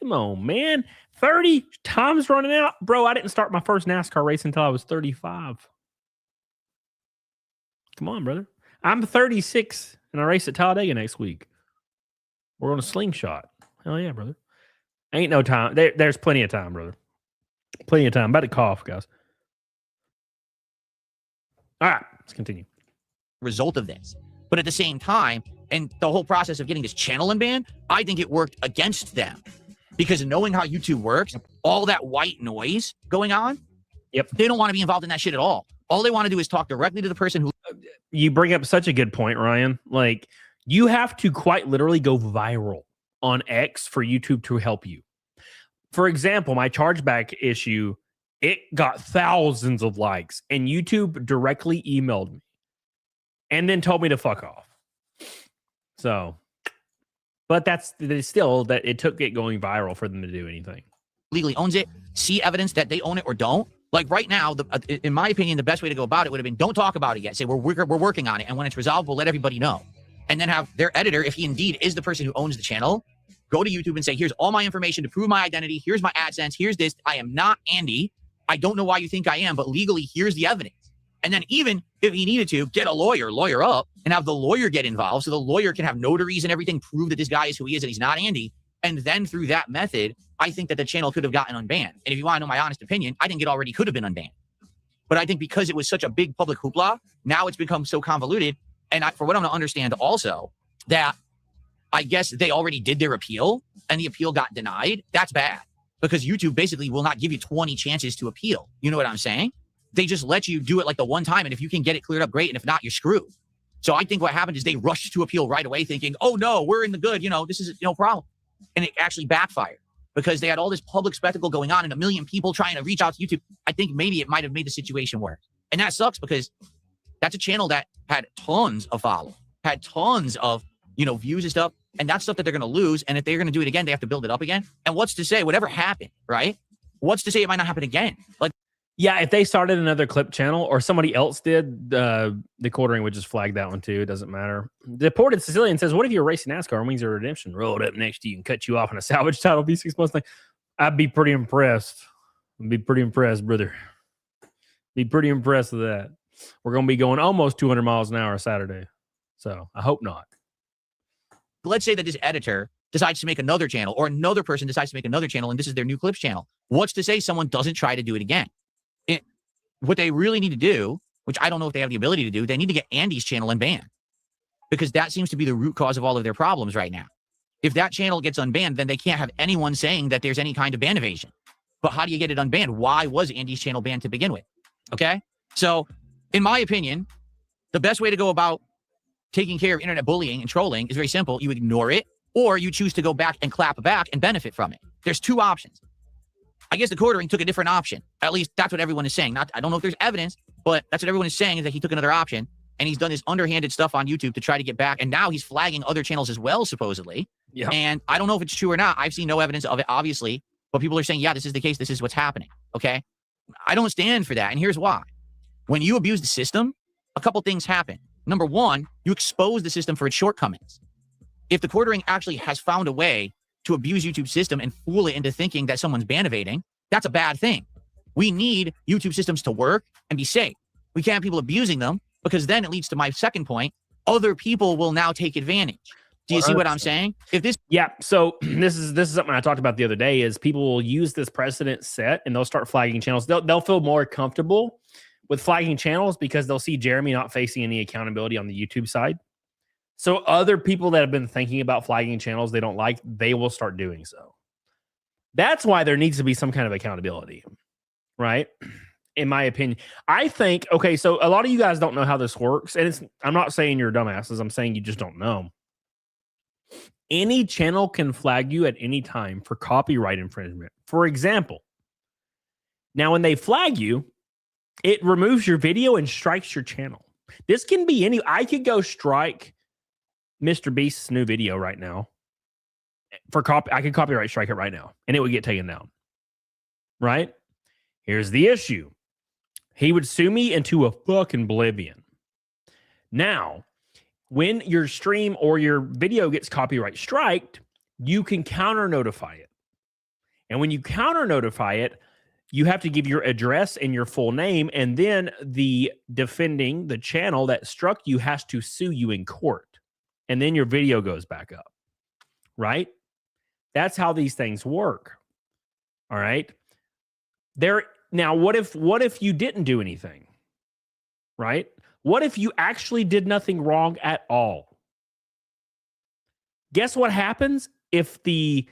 Come on, man. 30, time's running out. Bro, I didn't start my first NASCAR race until I was 35. Come on, brother. I'm 36 and I race at Talladega next week. We're on a slingshot. Hell yeah, brother. Ain't no time. There's plenty of time, brother. Plenty of time. I'm about to cough, guys. All right, let's continue. Result of this. But at the same time, and the whole process of getting this channel unbanned, I think it worked against them. Because knowing how YouTube works, all that white noise going on, they don't want to be involved in that shit at all. All they want to do is talk directly to the person who... You bring up such a good point, Ryan. Like, you have to quite literally go viral on X for YouTube to help you. For example, my chargeback issue, it got thousands of likes, and YouTube directly emailed me and then told me to fuck off. So, but that's still that it took it going viral for them to do anything. Legally owns it, see evidence that they own it or don't. Like right now, in my opinion, the best way to go about it would have been don't talk about it yet. Say we're working on it, and when it's resolved, we'll let everybody know. And then have their editor, if he indeed is the person who owns the channel, go to YouTube and say, here's all my information to prove my identity. Here's my AdSense. Here's this. I am not Andy. I don't know why you think I am, but legally, here's the evidence. And then even if he needed to, get a lawyer up, and have the lawyer get involved so the lawyer can have notaries and everything prove that this guy is who he is and he's not Andy. And then through that method, I think that the channel could have gotten unbanned. And if you want to know my honest opinion, I think it already could have been unbanned. But I think because it was such a big public hoopla, now it's become so convoluted. And for what I'm to understand also, that I guess they already did their appeal and the appeal got denied. That's bad because YouTube basically will not give you 20 chances to appeal. You know what I'm saying? They just let you do it like the one time. And if you can get it cleared up, great. And if not, you're screwed. So I think what happened is they rushed to appeal right away thinking, oh no, we're in the good. You know, this is no problem. And it actually backfired because they had all this public spectacle going on and a million people trying to reach out to YouTube. I think maybe it might have made the situation worse. And that sucks because that's a channel that had tons of followers, had tons of, views and stuff. And that's stuff that they're going to lose. And if they're going to do it again, they have to build it up again. And what's to say, whatever happened, right? What's to say it might not happen again? Like, yeah, if they started another clip channel or somebody else did, TheQuartering would just flag that one too. It doesn't matter. Deported Sicilian says, what if you're racing NASCAR and Wings of Redemption rolled up next to you and cut you off in a salvage title V6 Mustang? I'd be pretty impressed. I'd be pretty impressed, brother. Be pretty impressed with that. We're going to be going almost 200 miles an hour Saturday. So I hope not. Let's say that this editor decides to make another channel or another person decides to make another channel and this is their new clips channel. What's to say someone doesn't try to do it again? What they really need to do, which I don't know if they have the ability to do, they need to get Andy's channel unbanned because that seems to be the root cause of all of their problems right now. If that channel gets unbanned, then they can't have anyone saying that there's any kind of ban evasion. But how do you get it unbanned? Why was Andy's channel banned to begin with? Okay. So in my opinion, the best way to go about taking care of internet bullying and trolling is very simple. You ignore it or you choose to go back and clap back and benefit from it. There's two options. I guess TheQuartering took a different option. At least that's what everyone is saying. I don't know if there's evidence, but that's what everyone is saying is that he took another option and he's done this underhanded stuff on YouTube to try to get back. And now he's flagging other channels as well, supposedly. Yeah. And I don't know if it's true or not. I've seen no evidence of it, obviously, but people are saying, yeah, this is the case. This is what's happening. Okay. I don't stand for that. And here's why. When you abuse the system, a couple things happen. Number one, you expose the system for its shortcomings. If the quartering actually has found a way to abuse YouTube's system and fool it into thinking that someone's ban evading, that's a bad thing. We need YouTube systems to work and be safe. We can't have people abusing them, because then it leads to my second point. Other people will now take advantage. Do you see what I'm saying? If this, yeah. So this is something I talked about the other day. Is people will use this precedent set and they'll start flagging channels. They'll feel more comfortable with flagging channels because they'll see Jeremy not facing any accountability on the YouTube side. So other people that have been thinking about flagging channels they don't like, they will start doing so. That's why there needs to be some kind of accountability, right? In my opinion, I think, okay, so a lot of you guys don't know how this works. And I'm not saying you're dumbasses. I'm saying you just don't know. Any channel can flag you at any time for copyright infringement. For example, now when they flag you, it removes your video and strikes your channel. This can be any. I could go strike Mr. Beast's new video right now for I could copyright strike it right now, and it would get taken down. Right? Here's the issue. He would sue me into a fucking oblivion. Now, when your stream or your video gets copyright striked, you can counter notify it. And when you counter notify it, you have to give your address and your full name, and then the channel that struck you has to sue you in court. And then your video goes back up. Right? That's how these things work. All right? Now, what if you didn't do anything? Right? What if you actually did nothing wrong at all? Guess what happens if the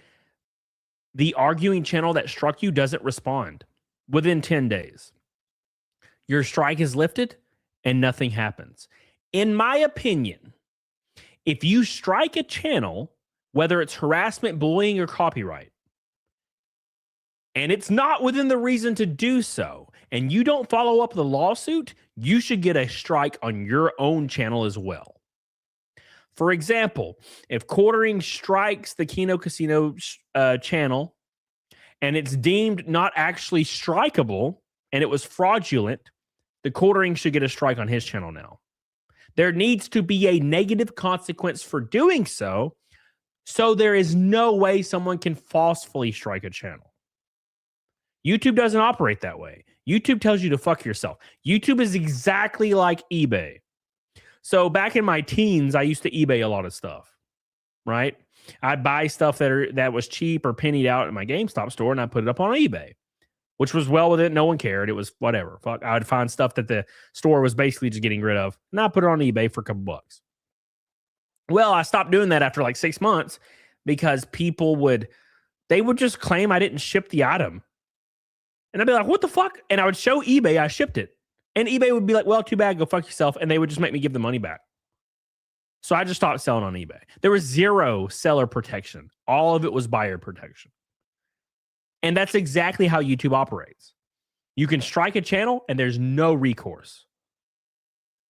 arguing channel that struck you doesn't respond within 10 days? Your strike is lifted and nothing happens. In my opinion, if you strike a channel, whether it's harassment, bullying, or copyright, and it's not within the reason to do so, and you don't follow up the lawsuit, you should get a strike on your own channel as well. For example, if Quartering strikes the Kino Casino channel and it's deemed not actually strikeable and it was fraudulent, the Quartering should get a strike on his channel now. There needs to be a negative consequence for doing so, so there is no way someone can forcefully strike a channel. YouTube doesn't operate that way. YouTube tells you to fuck yourself. YouTube is exactly like eBay. So back in my teens, I used to eBay a lot of stuff, right? I'd buy stuff that was cheap or pennied out at my GameStop store, and I put it up on eBay, which was well with it. No one cared. It was whatever. Fuck. I would find stuff that the store was basically just getting rid of, and I put it on eBay for a couple bucks. Well, I stopped doing that after like 6 months because people would just claim I didn't ship the item. And I'd be like, what the fuck? And I would show eBay I shipped it. And eBay would be like, well, too bad, go fuck yourself. And they would just make me give the money back. So I just stopped selling on eBay. There was zero seller protection. All of it was buyer protection. And that's exactly how YouTube operates. You can strike a channel and there's no recourse.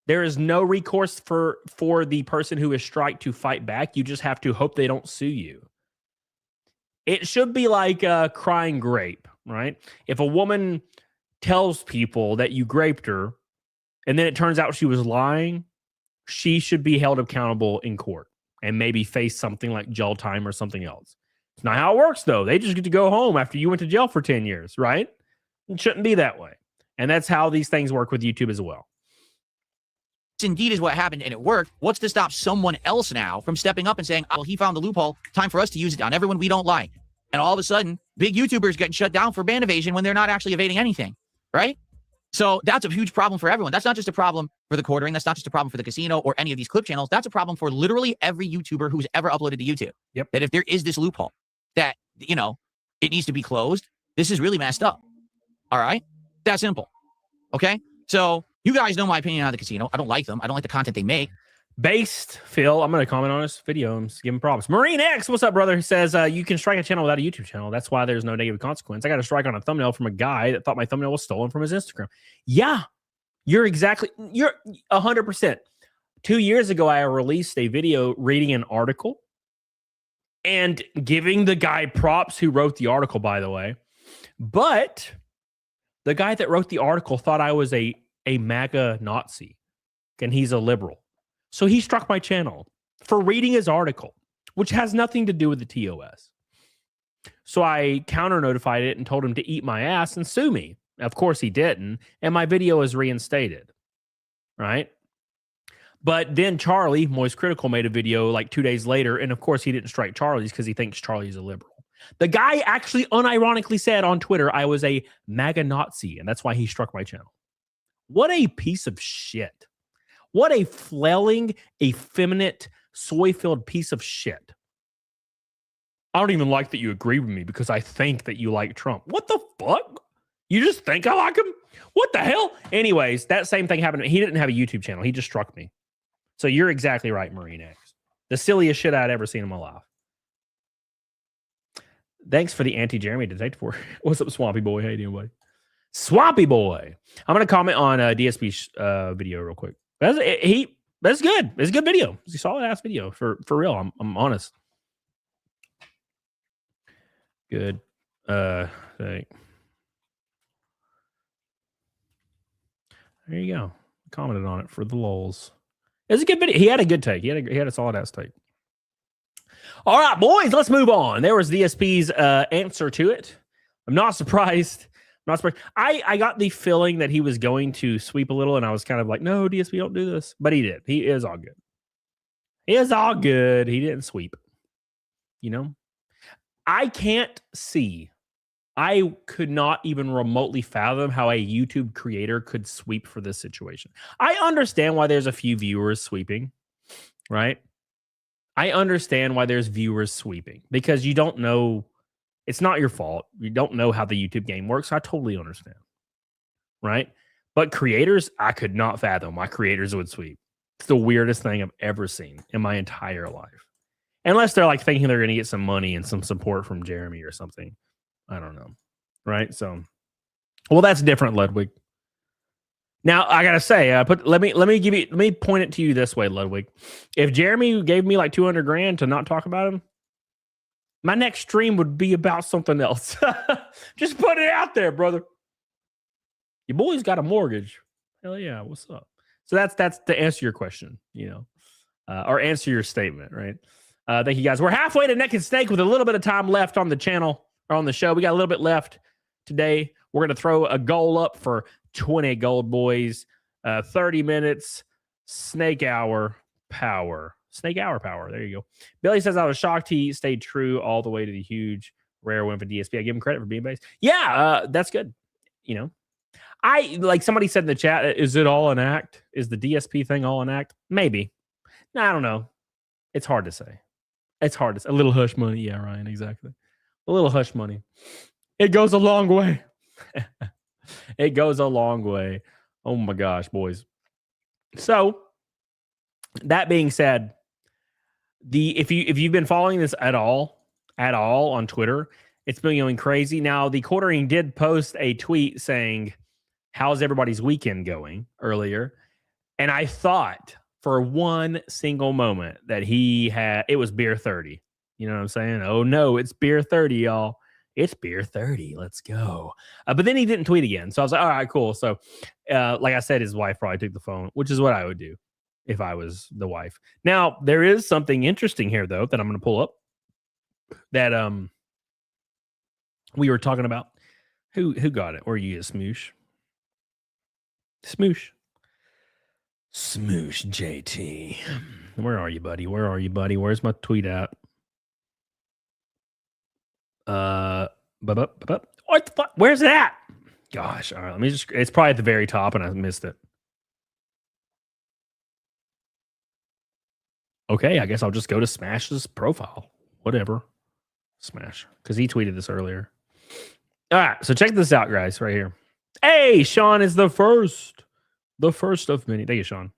There is no recourse for the person who is striked to fight back. You just have to hope they don't sue you. It should be like a crying grape, right? If a woman tells people that you raped her and then it turns out she was lying, she should be held accountable in court and maybe face something like jail time or something else. It's not how it works, though. They just get to go home after you went to jail for 10 years, right? It shouldn't be that way. And that's how these things work with YouTube as well. Indeed is what happened and it worked. What's to stop someone else now from stepping up and saying, oh, he found the loophole, time for us to use it on everyone we don't like? And all of a sudden, big YouTubers getting shut down for ban evasion when they're not actually evading anything, right? So that's a huge problem for everyone. That's not just a problem for the Quartering. That's not just a problem for the casino or any of these clip channels. That's a problem for literally every YouTuber who's ever uploaded to YouTube. Yep. That if there is this loophole that, you know, it needs to be closed, this is really messed up. All right? That simple. Okay? So you guys know my opinion on the casino. I don't like them. I don't like the content they make. Based, Phil, I'm going to comment on this video and give him props. Marine X, what's up, brother? He says, you can strike a channel without a YouTube channel. That's why there's no negative consequence. I got a strike on a thumbnail from a guy that thought my thumbnail was stolen from his Instagram. Yeah, you're 100%. 2 years ago, I released a video reading an article and giving the guy props who wrote the article, by the way. But the guy that wrote the article thought I was a MAGA Nazi, and he's a liberal. So he struck my channel for reading his article, which has nothing to do with the TOS. So I counter notified it and told him to eat my ass and sue me. Of course he didn't. And my video is reinstated. Right? But then Charlie, Moist Critical, made a video like 2 days later. And of course he didn't strike Charlie's because he thinks Charlie's a liberal. The guy actually unironically said on Twitter, I was a MAGA Nazi. And that's why he struck my channel. What a piece of shit. What a flailing, effeminate, soy-filled piece of shit. I don't even like that you agree with me because I think that you like Trump. What the fuck? You just think I like him? What the hell? Anyways, that same thing happened. He didn't have a YouTube channel. He just struck me. So you're exactly right, Marine X. The silliest shit I'd ever seen in my life. Thanks for the anti-Jeremy detective work. What's up, Swampy Boy? How you doing, buddy? Swampy Boy. I'm going to comment on DSP's video real quick. That's good. It's a good video. It's a solid ass video for real. I'm honest. Good thing. There you go. Commented on it for the lulz. It's a good video. He had a good take. He had a solid ass take. All right, boys, let's move on. There was DSP's answer to it. I'm not surprised. I got the feeling that he was going to sweep a little, and I was kind of like, no, DSP, don't do this. But he did. He is all good. He is all good. He didn't sweep. You know? I can't see. I could not even remotely fathom how a YouTube creator could sweep for this situation. I understand why there's a few viewers sweeping, right? I understand why there's viewers sweeping because you don't know. It's not your fault. You don't know how the YouTube game works. I totally understand, right? But creators, I could not fathom why creators would sweep. It's the weirdest thing I've ever seen in my entire life. Unless they're like thinking they're going to get some money and some support from Jeremy or something. I don't know. Right? So, well, that's different, Ludwig. Now, I got to say, let me point it to you this way, Ludwig. If Jeremy gave me like 200 grand to not talk about him, my next stream would be about something else. Just put it out there, brother. Your boy's got a mortgage. Hell yeah, what's up? So that's to answer your question, you know, or answer your statement, right? Thank you guys. We're halfway to Neck and Snake with a little bit of time left on the channel or on the show. We got a little bit left today. We're going to throw a goal up for 20 gold, boys. 30 minutes. Snake hour power. Snake hour power. There you go. Billy says, I was shocked he stayed true all the way to the huge rare win for DSP. I give him credit for being based. Yeah, that's good. You know, like somebody said in the chat, is it all an act? Is the DSP thing all an act? Maybe. No, I don't know. It's hard to say. It's hard to say. A little hush money. Yeah, Ryan, exactly. A little hush money. It goes a long way. It goes a long way. Oh my gosh, boys. So that being said, if you've been following this at all on Twitter, it's been going crazy. Now, the Quartering did post a tweet saying, how's everybody's weekend going earlier? And I thought for one single moment that it was beer 30. You know what I'm saying? Oh no, it's beer 30, y'all. It's beer 30. Let's go. But then he didn't tweet again. So I was like, all right, cool. So like I said, his wife probably took the phone, which is what I would do if I was the wife. Now, there is something interesting here, though, that I'm going to pull up that we were talking about. Who got it? Or you, Smoosh? Smoosh JT. Where are you, buddy? Where's my tweet at? What the fuck? Where's it at? Gosh, all right, let me just. It's probably at the very top, and I missed it. Okay, I guess I'll just go to Smash's profile. Whatever, Smash, because he tweeted this earlier. All right, so check this out, guys, right here. Hey, Sean is the first of many. Thank you, Sean.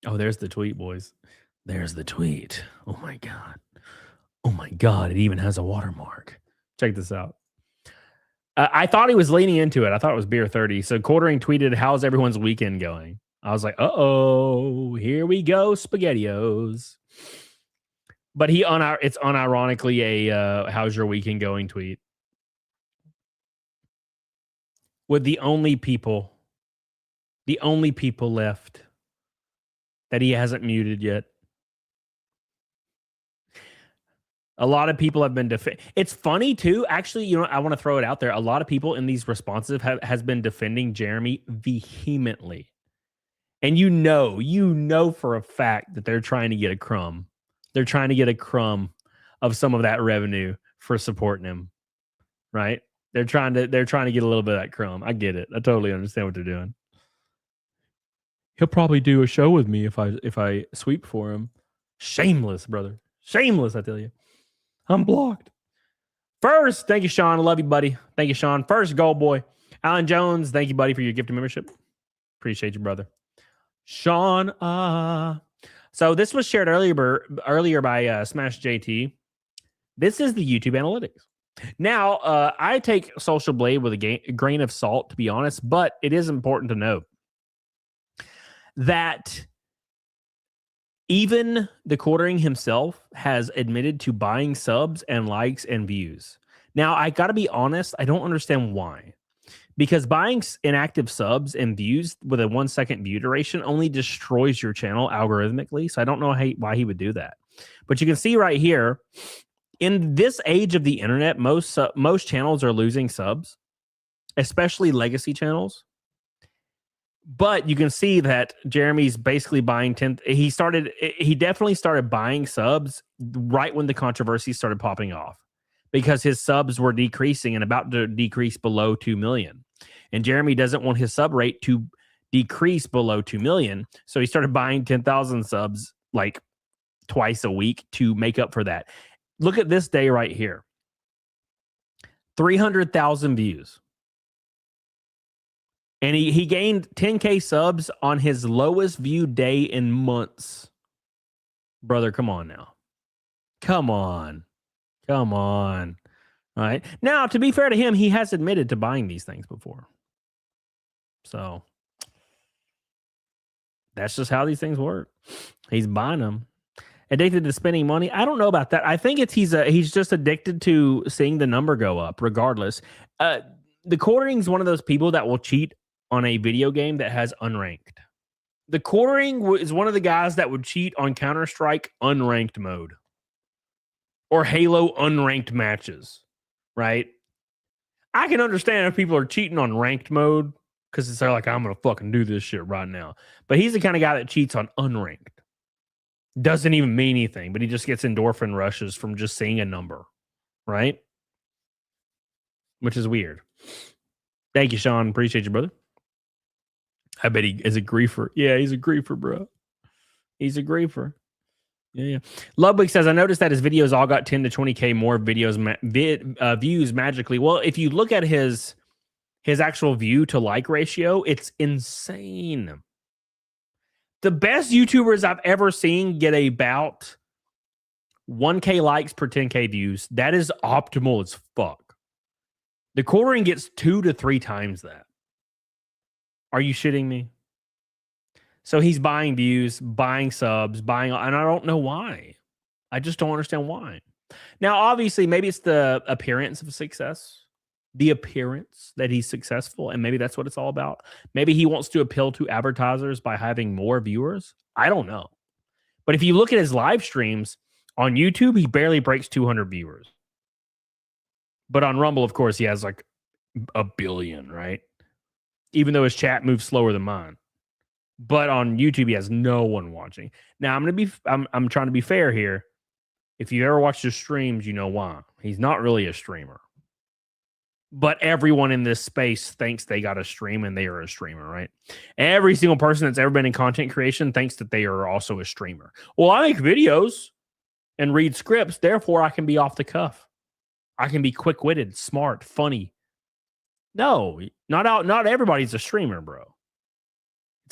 Oh, there's the tweet, boys. There's the tweet. Oh my god, it even has a watermark. Check this out. I thought he was leaning into it. I thought it was beer 30. So Quartering tweeted, how's everyone's weekend going? I was like, uh-oh, here we go, SpaghettiOs. But it's unironically a how's your weekend going tweet. With the only people left that he hasn't muted yet. A lot of people have been it's funny too. Actually, you know, I want to throw it out there. A lot of people in these responses has been defending Jeremy vehemently. And you know for a fact that they're trying to get a crumb. They're trying to get a crumb of some of that revenue for supporting him. Right? They're trying to get a little bit of that crumb. I get it. I totally understand what they're doing. He'll probably do a show with me if I sweep for him. Shameless, brother. Shameless, I tell you. I'm blocked. First, thank you, Sean. I love you, buddy. Thank you, Sean. First, gold boy. Alan Jones, thank you, buddy, for your gift of membership. Appreciate you, brother. Sean, so this was shared earlier by Smash JT. This is the YouTube analytics. Now, I take Social Blade with a grain of salt, to be honest, but it is important to note that even TheQuartering himself has admitted to buying subs and likes and views. Now, I got to be honest, I don't understand why. Because buying inactive subs and views with a 1 second view duration only destroys your channel algorithmically. So I don't know why he would do that. But you can see right here, in this age of the internet, most channels are losing subs, especially legacy channels. But you can see that Jeremy's basically buying 10. He definitely started buying subs right when the controversy started popping off, because his subs were decreasing and about to decrease below 2 million. And Jeremy doesn't want his sub rate to decrease below 2 million. So he started buying 10,000 subs like twice a week to make up for that. Look at this day right here. 300,000 views. And he gained 10K subs on his lowest viewed day in months. Brother, come on now. Come on. Come on. All right. Now, to be fair to him, he has admitted to buying these things before. So that's just how these things work. He's buying them. Addicted to spending money. I don't know about that. I think he's just addicted to seeing the number go up regardless. TheQuartering is one of those people that will cheat on a video game that has unranked. TheQuartering is one of the guys that would cheat on Counter-Strike unranked mode or Halo unranked matches, right? I can understand if people are cheating on ranked mode because they're like, I'm going to fucking do this shit right now. But he's the kind of guy that cheats on unranked. Doesn't even mean anything, but he just gets endorphin rushes from just seeing a number, right? Which is weird. Thank you, Sean. Appreciate you, brother. I bet he is a griefer. Yeah, he's a griefer, bro. He's a griefer. Yeah. Ludwig says, I noticed that his videos all got 10 to 20K more videos views magically. Well, if you look at his actual view to like ratio, it's insane. The best YouTubers I've ever seen get about 1K likes per 10K views. That is optimal as fuck. TheQuartering gets 2 to 3 times that. Are you shitting me? So he's buying views, buying subs, and I don't know why. I just don't understand why. Now, obviously, maybe it's the appearance of success, the appearance that he's successful, and maybe that's what it's all about. Maybe he wants to appeal to advertisers by having more viewers. I don't know. But if you look at his live streams on YouTube, he barely breaks 200 viewers. But on Rumble, of course, he has like 1 billion, right? Even though his chat moves slower than mine. But on YouTube, he has no one watching. Now, I'm trying to be fair here. If you ever watched his streams, you know why. He's not really a streamer. But everyone in this space thinks they got a stream and they are a streamer, right? Every single person that's ever been in content creation thinks that they are also a streamer. Well, I make videos and read scripts, therefore I can be off the cuff. I can be quick-witted, smart, funny. No, not everybody's a streamer, bro.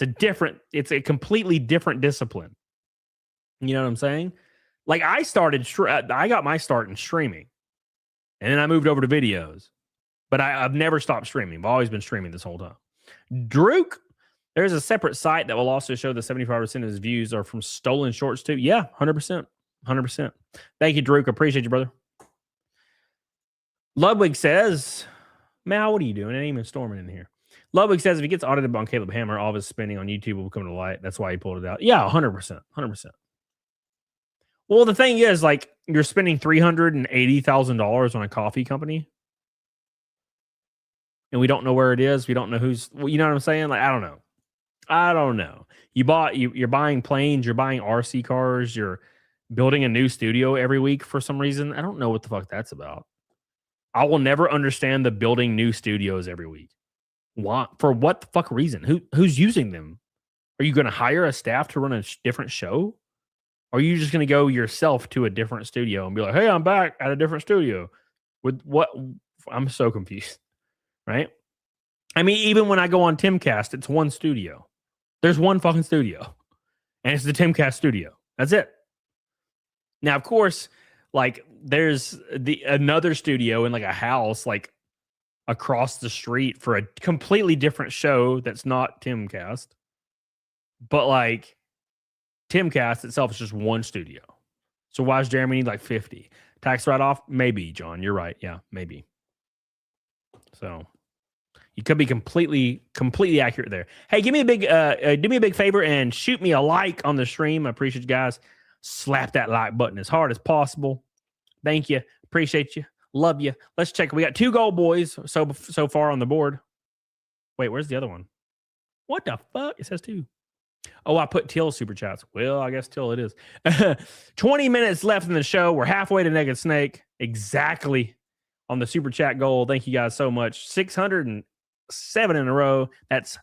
It's a completely different discipline. You know what I'm saying? Like I got my start in streaming, and then I moved over to videos. But I've never stopped streaming. I've always been streaming this whole time. Druk, there's a separate site that will also show that 75% of his views are from stolen shorts too. Yeah, 100%. 100%. Thank you, Druk. Appreciate you, brother. Ludwig says, Mal, what are you doing? It ain't even storming in here. Ludwig says if he gets audited on Caleb Hammer, all of his spending on YouTube will come to light. That's why he pulled it out. Yeah, 100%. 100%. Well, the thing is, like, you're spending $380,000 on a coffee company, and we don't know where it is. We don't know who's, well, you know what I'm saying? Like, I don't know. You're buying planes, you're buying RC cars, you're building a new studio every week for some reason. I don't know what the fuck that's about. I will never understand the building new studios every week. Why? For what the fuck reason? Who's using them? Are you going to hire a staff to run a different show? Or are you just going to go yourself to a different studio and be like, hey, I'm back at a different studio? With what? I'm so confused. Right? I mean, even when I go on TimCast, it's one studio. There's one fucking studio. And it's the TimCast studio. That's it. Now, of course, like there's another studio in like a house like across the street for a completely different show that's not TimCast. But like TimCast itself is just one studio. So why does Jeremy need like 50? Tax write-off? Maybe, John. You're right. Yeah, maybe. So you could be completely accurate there. Hey, do me a big favor and shoot me a like on the stream. I appreciate you guys. Slap that like button as hard as possible. Thank you. Appreciate you. Love you. Let's check. We got 2 gold boys so far on the board. Wait, where's the other one? What the fuck? It says 2. Oh, I put Till super chats. Well, I guess Till it is. 20 minutes left in the show. We're halfway to Naked Snake. Exactly on the super chat goal. Thank you guys so much. 607 in a row. That's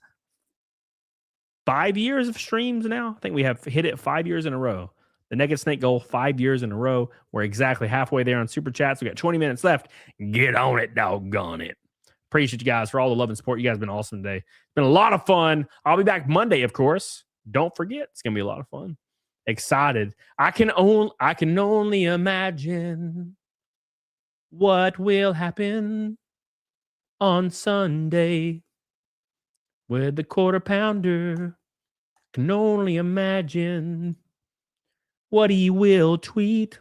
5 years of streams now. I think we have hit it 5 years in a row. The Naked Snake goal, 5 years in a row. We're exactly halfway there on super chats. We got 20 minutes left. Get on it, doggone it. Appreciate you guys for all the love and support. You guys have been awesome today. It's been a lot of fun. I'll be back Monday, of course. Don't forget, it's gonna be a lot of fun. Excited. I can only imagine what will happen on Sunday with the quarter pounder. Can only imagine what he will tweet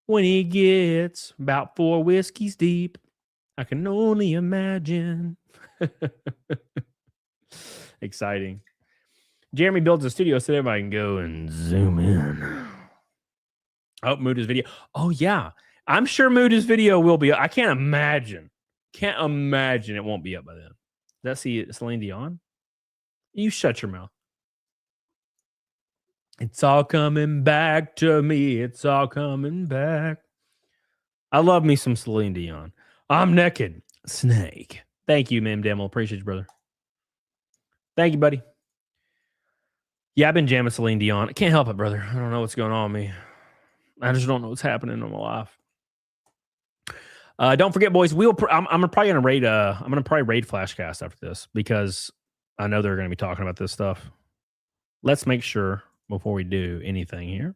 when he gets about 4 whiskeys deep. I can only imagine. Exciting. Jeremy builds a studio so everybody can go and zoom in. Oh, Muda's video. Oh, yeah. I'm sure Muda's video will be. I can't imagine. Can't imagine it won't be up by then. Does that Celine Dion? You shut your mouth. It's all coming back to me. It's all coming back. I love me some Celine Dion. I'm Naked Snake. Thank you, Ma'am Demo. Appreciate you, brother. Thank you, buddy. Yeah, I've been jamming Celine Dion. I can't help it, brother. I don't know what's going on with me. I just don't know what's happening in my life. Don't forget, boys. I'm probably gonna raid. I'm gonna probably raid Flashcast after this because I know they're gonna be talking about this stuff. Let's make sure before we do anything here.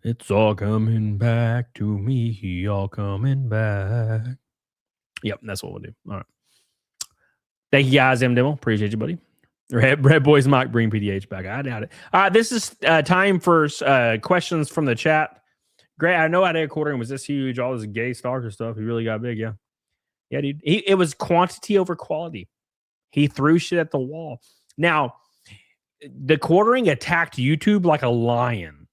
It's all coming back to me. All coming back. Yep, that's what we'll do. All right. Thank you guys, M Demo. Appreciate you, buddy. Red Boys Mike, bring PDH back. I doubt it. This is time for questions from the chat. Great. I know TheQuartering was this huge. All this gay stalker stuff. He really got big. Yeah. Yeah, dude. It was quantity over quality. He threw shit at the wall. Now, TheQuartering attacked YouTube like a lion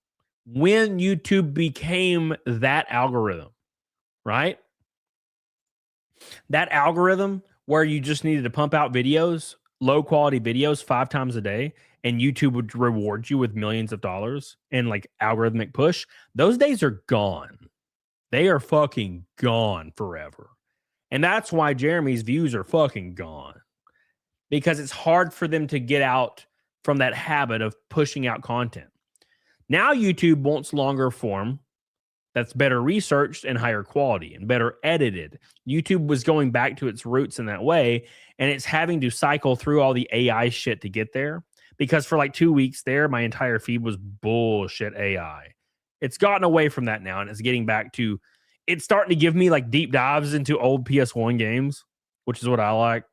when YouTube became that algorithm, right? That algorithm where you just needed to pump out videos, low quality videos 5 times a day, and YouTube would reward you with millions of dollars and like algorithmic push. Those days are gone. They are fucking gone forever. And that's why Jeremy's views are fucking gone, because it's hard for them to get out from that habit of pushing out content. Now YouTube wants longer form that's better researched and higher quality and better edited. YouTube was going back to its roots in that way, and it's having to cycle through all the AI shit to get there, because for like 2 weeks there, my entire feed was bullshit AI. It's gotten away from that now, and it's getting back to, it's starting to give me like deep dives into old PS1 games, which is what I like.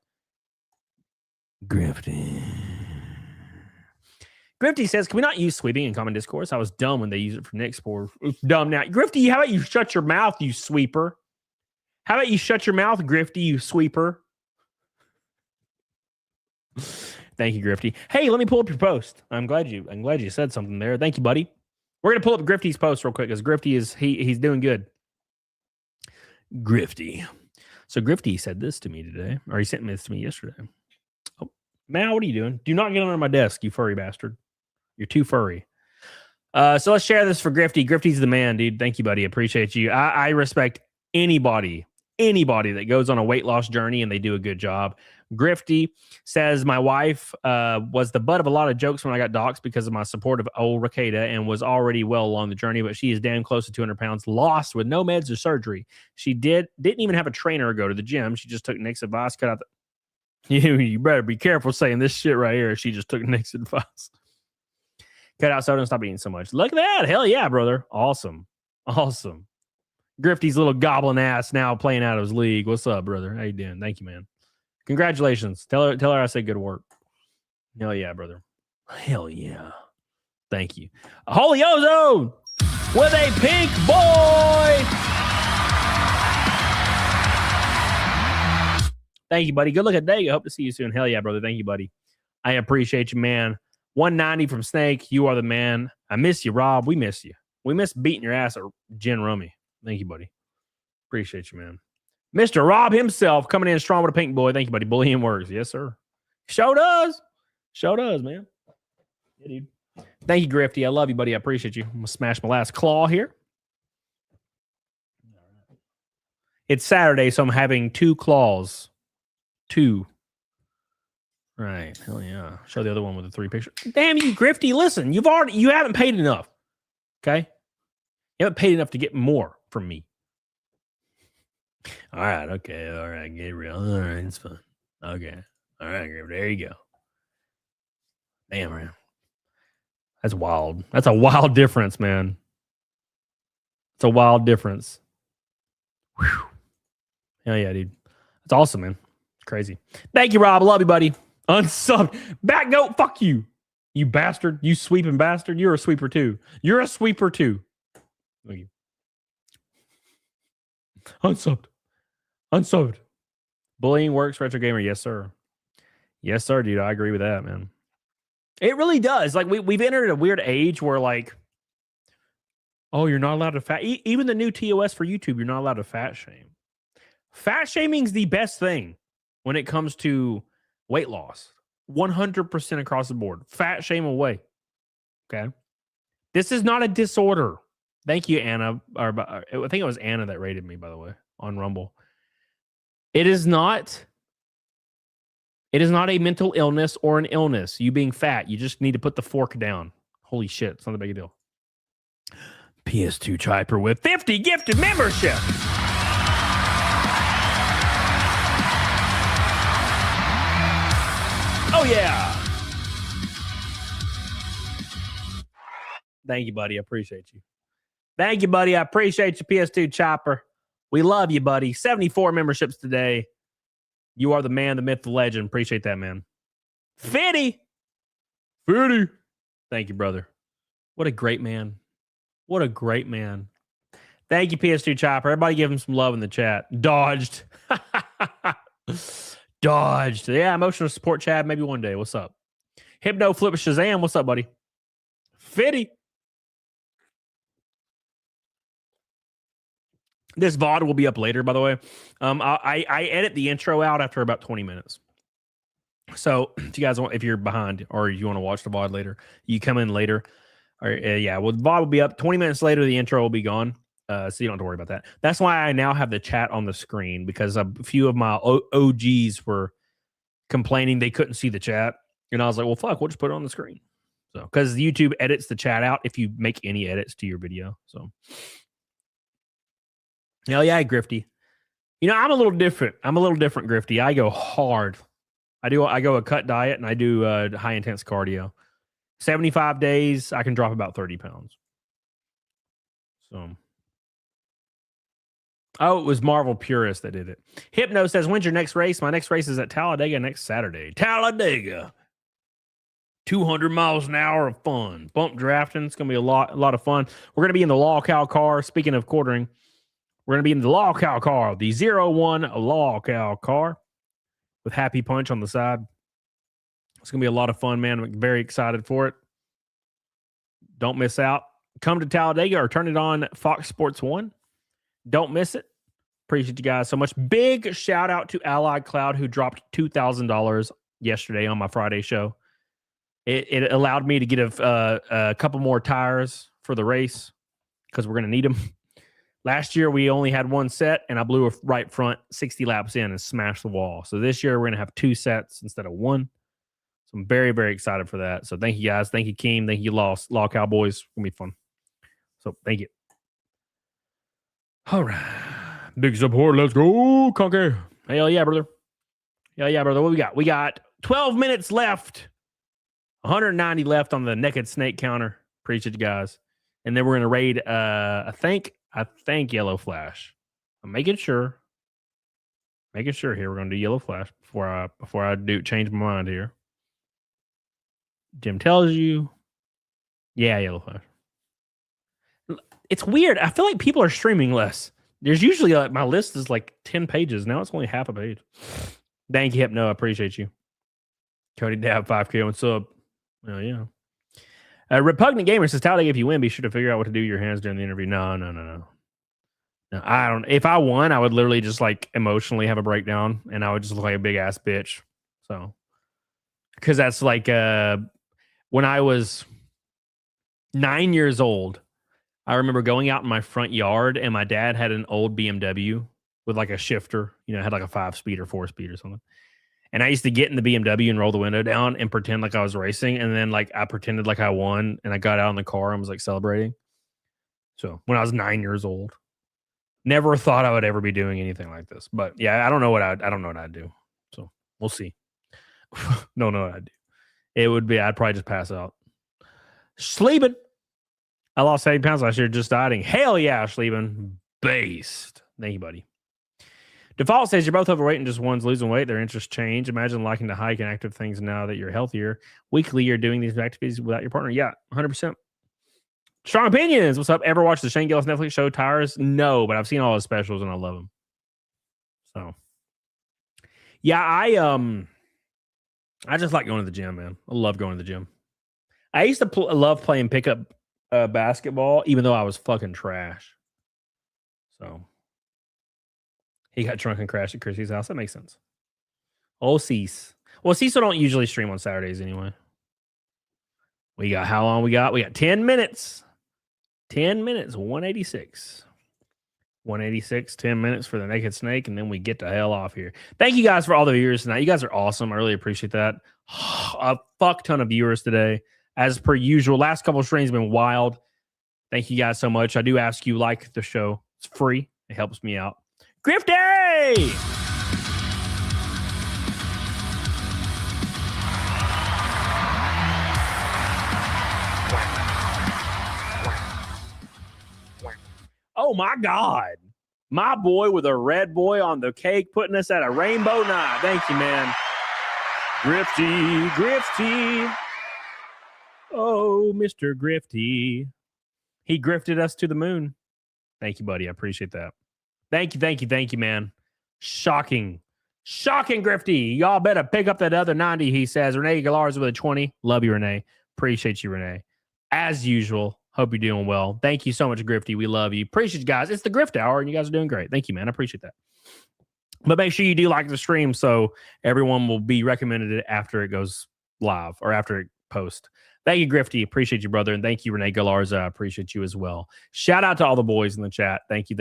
Grifty says, can we not use sweeping in common discourse? I was dumb when they use it for Nick Spore. It's dumb now. Grifty, how about you shut your mouth, you sweeper? How about you shut your mouth, Grifty, you sweeper? Thank you, Grifty. Hey, let me pull up your post. I'm glad you said something there. Thank you, buddy. We're gonna pull up Grifty's post real quick because Grifty is he's doing good. Grifty. So Grifty said this to me today, or he sent this to me yesterday. Oh, Mal, what are you doing? Do not get under my desk, you furry bastard. You're too furry. So let's share this for Grifty. Grifty's the man, dude. Thank you, buddy. Appreciate you. I respect anybody that goes on a weight loss journey and they do a good job. Grifty says, my wife was the butt of a lot of jokes when I got doxxed because of my support of old Ricada and was already well along the journey, but she is damn close to 200 pounds, lost with no meds or surgery. She didn't even have a trainer or go to the gym. She just took Nick's advice, cut out the... You better be careful saying this shit right here. She just took Nick's advice. Cut out soda and stop eating so much. Look at that. Hell yeah, brother. Awesome. Grifty's little goblin ass now playing out of his league. What's up, brother? How you doing? Thank you, man. Congratulations. Tell her I said good work. Hell yeah, brother. Hell yeah. Thank you. Holy Ozone with a pink boy. Thank you, buddy. Good looking day. I hope to see you soon. Hell yeah, brother. Thank you, buddy. I appreciate you, man. 190 from Snake. You are the man. I miss you, Rob. We miss you. We miss beating your ass at Gin Rummy. Thank you, buddy. Appreciate you, man. Mr. Rob himself coming in strong with a pink boy. Thank you, buddy. Bullying works. Yes, sir. Show does, man. Yeah, dude. Thank you, Grifty. I love you, buddy. I appreciate you. I'm going to smash my last claw here. It's Saturday, so I'm having 2 claws. 2. Right. Hell yeah. Show the other one with the 3 pictures. Damn you, Grifty. Listen, you haven't paid enough. Okay? You haven't paid enough to get more from me. All right. Okay. All right. Get real. All right. It's fun. Okay. All right, Grifty. There you go. Damn, man. That's wild. That's a wild difference, man. It's a wild difference. Whew. Hell yeah, dude. That's awesome, man. It's crazy. Thank you, Rob. Love you, buddy. Unsubbed. Back goat. Fuck you. You bastard. You sweeping bastard. You're a sweeper too. You're a sweeper too. Thank you. Unsubbed. Bullying works, retro gamer. Yes, sir. Yes, sir, dude. I agree with that, man. It really does. Like we've entered a weird age where like, oh, you're not allowed to fat. Even the new TOS for YouTube, you're not allowed to fat shame. Fat shaming is the best thing when it comes to weight loss. 100% across the board. Fat shame away. Okay. This is not a disorder. Thank you, Anna. I think it was Anna that rated me, by the way, on Rumble. It is not a mental illness or an illness. You being fat, you just need to put the fork down. Holy shit, it's not a big deal. PS2 Chiper with 50 gifted membership. Oh, yeah. Thank you, buddy. I appreciate you. Thank you, buddy. I appreciate you, PS2 Chopper. We love you, buddy. 74 memberships today. You are the man, the myth, the legend. Appreciate that, man. Fitty. Thank you, brother. What a great man. What a great man. Thank you, PS2 Chopper. Everybody give him some love in the chat. Dodged. Dodged. Yeah, emotional support, Chad. Maybe one day. What's up? Hypno Flip Shazam. What's up, buddy? Fitty. This VOD will be up later, by the way. I edit the intro out after about 20 minutes. So if you guys want, if you're behind or you want to watch the VOD later, you come in later. Or yeah, well, the VOD will be up 20 minutes later. The intro will be gone. So you don't have to worry about that. That's why I now have the chat on the screen, because a few of my OGs were complaining they couldn't see the chat. And I was like, well, fuck, we'll just put it on the screen. So, because YouTube edits the chat out if you make any edits to your video. So, hell yeah, Grifty. You know, I'm a little different, Grifty. I go hard. I go a cut diet and I do high intense cardio. 75 days, I can drop about 30 pounds. So, oh, it was Marvel Purist that did it. Hypno says, when's your next race? My next race is at Talladega next Saturday. Talladega. 200 miles an hour of fun. Bump drafting. It's going to be a lot of fun. We're going to be in the Law Cow car. Speaking of quartering, we're going to be in the Law Cow car, the 01 Law Cow car with Happy Punch on the side. It's going to be a lot of fun, man. I'm very excited for it. Don't miss out. Come to Talladega or turn it on Fox Sports 1. Don't miss it. Appreciate you guys so much. Big shout out to Allied Cloud, who dropped $2,000 yesterday on my Friday show. It allowed me to get a couple more tires for the race because we're going to need them. Last year, we only had one set, and I blew a right front 60 laps in and smashed the wall. So this year, we're going to have 2 sets instead of 1. So I'm very, very excited for that. So thank you, guys. Thank you, Keem. Thank you, Law Cowboys. It's going to be fun. So thank you. All right. Big support. Let's go, Conker. Hell yeah, brother. Hell yeah, brother. What we got? We got 12 minutes left. 190 left on the naked snake counter. Appreciate you guys. And then we're going to raid, I think Yellow Flash. I'm making sure here. We're going to do Yellow Flash before I do change my mind here. Jim tells you. Yeah, Yellow Flash. It's weird. I feel like people are streaming less. There's usually my list is like 10 pages. Now it's only half a page. Thank you, Hypno. I appreciate you. Cody Dab 5K on sub. Oh, yeah. Repugnant Gamer says, Talladega, if you win, be sure to figure out what to do with your hands during the interview. No. No, I don't. If I won, I would literally just like emotionally have a breakdown and I would just look like a big ass bitch. So, because that's like when I was 9 years old, I remember going out in my front yard and my dad had an old BMW with like a shifter, it had like a 5-speed or 4-speed or something. And I used to get in the BMW and roll the window down and pretend like I was racing. And then like I pretended like I won and I got out in the car and was like celebrating. So when I was 9 years old, never thought I would ever be doing anything like this. But yeah, I don't know what I'd do. So we'll see. Don't know what I'd do. It would be, I'd probably just pass out. Sleeping. I lost 80 pounds last year just dieting. Hell yeah, Sleeping. Based. Thank you, buddy. Default says you're both overweight and just one's losing weight. Their interests change. Imagine liking to hike and active things now that you're healthier. Weekly, you're doing these activities without your partner. Yeah, 100%. Strong opinions. What's up? Ever watch the Shane Gillis Netflix show Tires? No, but I've seen all his specials and I love them. So, yeah, I just like going to the gym, man. I love going to the gym. I used to love playing pickup basketball, even though I was fucking trash. So. He got drunk and crashed at Chrissy's house. That makes sense. Oh, Cease. Well, Cecil don't usually stream on Saturdays anyway. We got how long we got? We got 10 minutes. 10 minutes. 186. 186, 10 minutes for the Naked Snake, and then we get the hell off here. Thank you guys for all the viewers tonight. You guys are awesome. I really appreciate that. A fuck ton of viewers today, as per usual. Last couple of streams have been wild. Thank you guys so much. I do ask you like the show. It's free. It helps me out. Grifty! Oh my God. My boy with a red boy on the cake putting us at a rainbow night. Thank you, man. Grifty. Oh, Mr. Grifty. He grifted us to the moon. Thank you, buddy. I appreciate that. Thank you, man. Shocking, Grifty. Y'all better pick up that other 90, he says. Renee Gallar's with a 20. Love you, Renee. Appreciate you, Renee. As usual, hope you're doing well. Thank you so much, Grifty. We love you. Appreciate you guys. It's the Grift Hour, and you guys are doing great. Thank you, man. I appreciate that. But make sure you do like the stream so everyone will be recommended it after it goes live or after it posts. Thank you, Grifty. Appreciate you, brother. And thank you, Renee Galarza. I appreciate you as well. Shout out to all the boys in the chat. Thank you.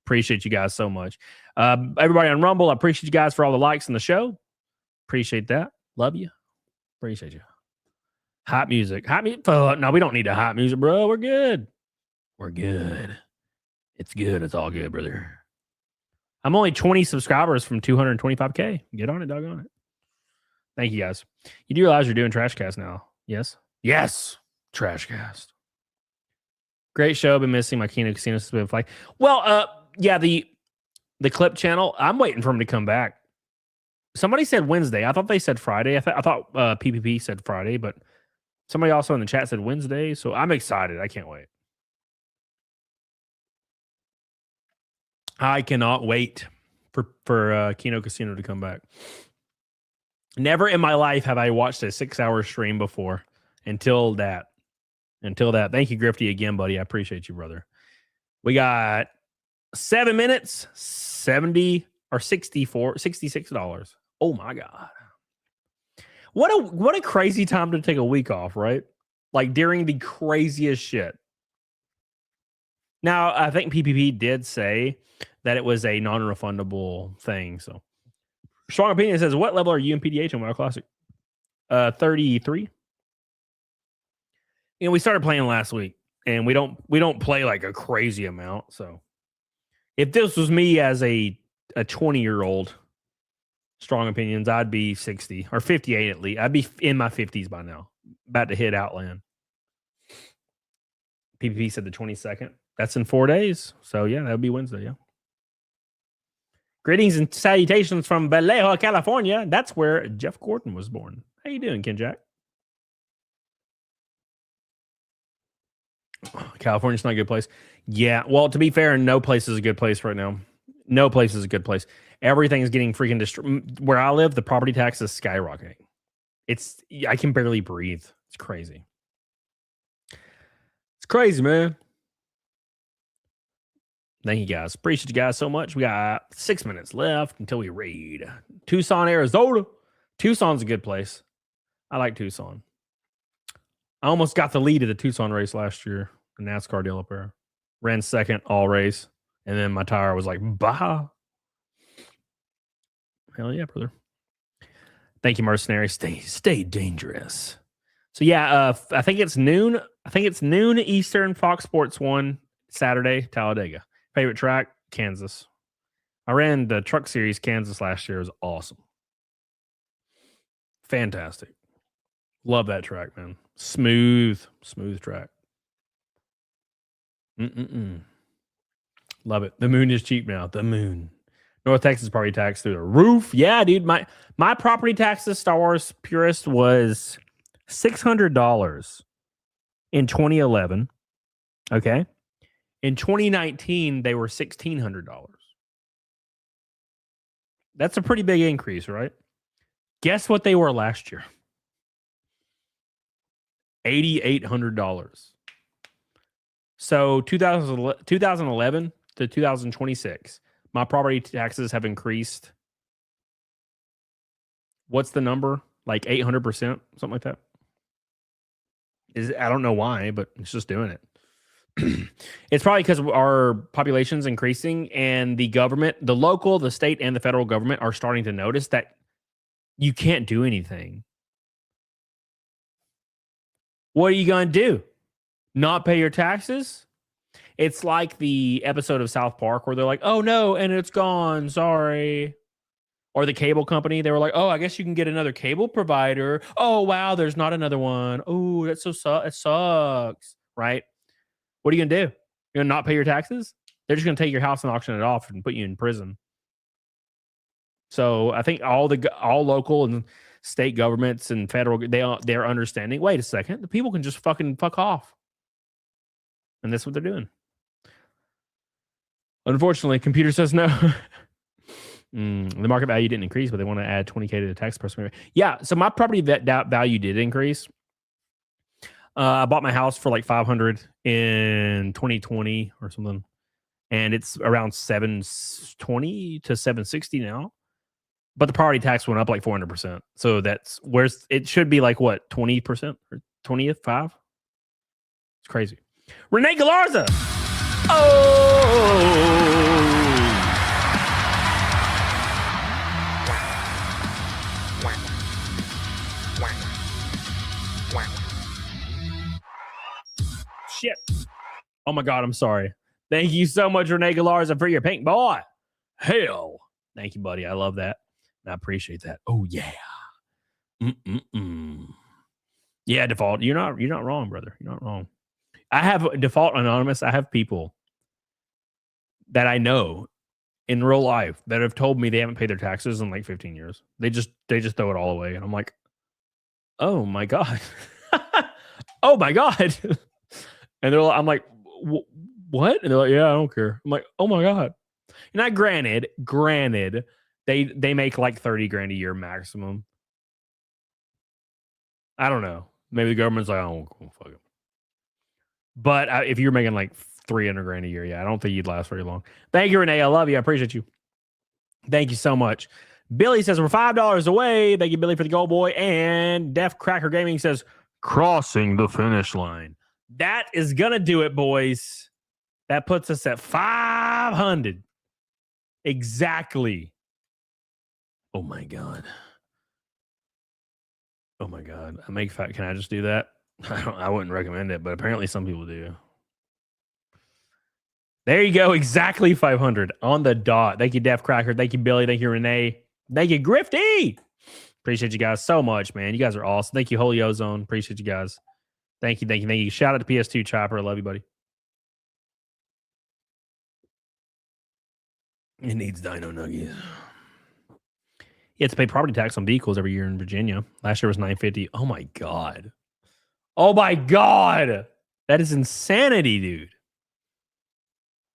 Appreciate you guys so much. Everybody on Rumble, I appreciate you guys for all the likes in the show. Appreciate that. Love you. Appreciate you. Hot music. No, we don't need a hot music, bro. We're good. It's good. It's all good, brother. I'm only 20 subscribers from 225K. Get on it, doggone it. Thank you, guys. You do realize you're doing Trashcast now? Yes? Yes. Trashcast. Great show. Been missing my Kino Casino spin flag. Well, yeah, the clip channel, I'm waiting for him to come back. Somebody said Wednesday. I thought they said Friday. I thought PPP said Friday, but somebody also in the chat said Wednesday. So I'm excited. I can't wait. I cannot wait for Kino Casino to come back. Never in my life have I watched a 6-hour stream before until that. Thank you, Grifty, again, buddy. I appreciate you, brother. We got 7 minutes, 70 or $66. Oh my God. What a crazy time to take a week off, right? Like during the craziest shit. Now, I think PPP did say that it was a non-refundable thing. So, Strong Opinion says, what level are you in PDH and WoW Classic? 33. You know, we started playing last week, and we don't play like a crazy amount. So, if this was me as a 20-year-old, Strong Opinions, I'd be 60 or 58 at least. I'd be in my 50s by now, about to hit Outland. PPP said the 22nd. That's in 4 days. So, yeah, that would be Wednesday, yeah. Greetings and salutations from Vallejo, California. That's where Jeff Gordon was born. How you doing, Ken Jack? California's not a good place. Yeah, well, to be fair, no place is a good place right now. No place is a good place. Everything is getting freaking destroyed. Where I live, the property tax is skyrocketing. I can barely breathe. It's crazy. It's crazy, man. Thank you, guys. Appreciate you guys so much. We got 6 minutes left until we raid. Tucson, Arizona. Tucson's a good place. I like Tucson. I almost got the lead at the Tucson race last year, the NASCAR deal up there. Ran second all race, and then my tire was like, bah. Hell yeah, brother. Thank you, mercenary. Stay dangerous. So yeah, I think it's noon. I think it's noon Eastern. Fox Sports 1 Saturday, Talladega. Favorite track, Kansas. I ran the Truck Series Kansas last year. It was awesome. Fantastic. Love that track, man. Smooth track. Love it. The moon is cheap now. The moon. North Texas property tax through the roof. Yeah, dude. My property taxes, Star Wars purist, was $600 in 2011. Okay. In 2019, they were $1,600. That's a pretty big increase, right? Guess what they were last year? $8,800. So 2011 to 2026, my property taxes have increased. What's the number? Like 800%, something like that. I don't know why, but it's just doing it. It's probably because our population's increasing and the government, the local, the state, and the federal government are starting to notice that you can't do anything. What are you going to do? Not pay your taxes? It's like the episode of South Park where they're like, oh no, and it's gone. Sorry. Or the cable company, they were like, oh, I guess you can get another cable provider. Oh, wow, there's not another one. Oh, it sucks. Right? What are you going to do? You're going to not pay your taxes? They're just going to take your house and auction it off and put you in prison. So I think all local and state governments and federal, they're understanding, wait a second, the people can just fuck off. And that's what they're doing. Unfortunately, computer says no. The market value didn't increase, but they want to add 20K to the tax person. Yeah, so my property value did increase. I bought my house for like $500 in 2020 or something, and it's around $720 to $760 now. But the property tax went up like 400%. So that's it should be like what, 20% or 25? It's crazy. Renee Galarza. Oh. Shit. Oh my God, I'm sorry. Thank you so much, Renee Galarza, for your pink boy. Hell. Thank you, buddy. I love that. I appreciate that. Oh yeah. Yeah, Default. You're not wrong, brother. You're not wrong. I have Default Anonymous. I have people that I know in real life that have told me they haven't paid their taxes in like 15 years. They just throw it all away. And I'm like, oh my God. Oh my God. And I'm like, what? And they're like, yeah, I don't care. I'm like, oh my God. And granted, they make like 30 grand a year maximum. I don't know. Maybe the government's like, oh, cool, fuck it. But if you're making like 300 grand a year, yeah, I don't think you'd last very long. Thank you, Renee. I love you. I appreciate you. Thank you so much. Billy says we're $5 away. Thank you, Billy, for the gold boy. And Def Cracker Gaming says crossing the finish line. That is gonna do it, boys. That puts us at 500 exactly. Oh my god. Oh my god. Can I just do that? I wouldn't recommend it, but apparently some people do. There you go. Exactly 500 on the dot. Thank you, Def Cracker. Thank you, Billy. Thank you, Renee. Thank you, Grifty. Appreciate you guys so much, man. You guys are awesome. Thank you, Holy Ozone. Appreciate you guys. Thank you. Thank you. Thank you. Shout out to PS2 Chopper. I love you, buddy. It needs Dino Nuggies. You have to pay property tax on vehicles every year in Virginia. Last year was $950. Oh my god. Oh my god. That is insanity, dude.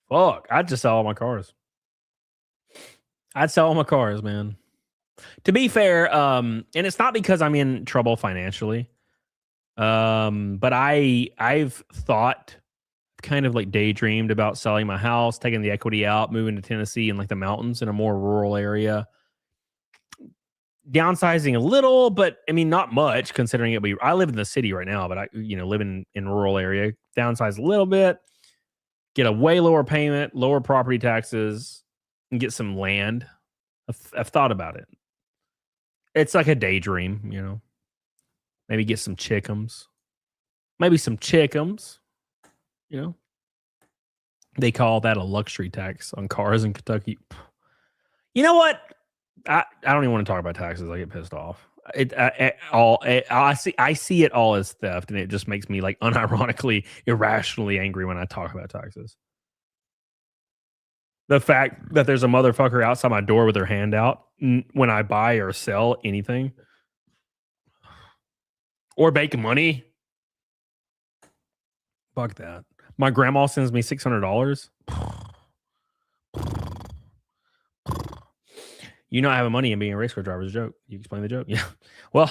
Fuck. I'd just sell all my cars. I'd sell all my cars, man. To be fair, and it's not because I'm in trouble financially. But I've thought, kind of like daydreamed about selling my house, taking the equity out, moving to Tennessee and like the mountains in a more rural area. Downsizing a little, but I mean, not much considering I live in the city right now, but I, live in rural area, downsize a little bit, get a way lower payment, lower property taxes, and get some land. I've thought about it. It's like a daydream, Maybe get some chickums. Maybe some chickums. They call that a luxury tax on cars in Kentucky. You know what? I don't even want to talk about taxes. I get pissed off. I see it all as theft, and it just makes me like unironically, irrationally angry when I talk about taxes. The fact that there's a motherfucker outside my door with their hand out when I buy or sell anything or make money. Fuck that. My grandma sends me $600. Not having money and being a race car driver is a joke. You explain the joke? Yeah. Well,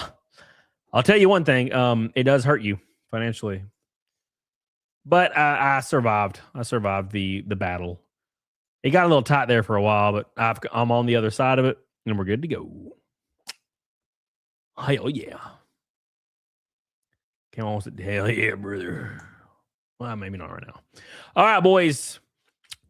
I'll tell you one thing. It does hurt you financially. But I survived. I survived the battle. It got a little tight there for a while, but I'm on the other side of it, and we're good to go. Hell yeah. Came on with it. Hell yeah, brother. Well, maybe not right now. All right, boys.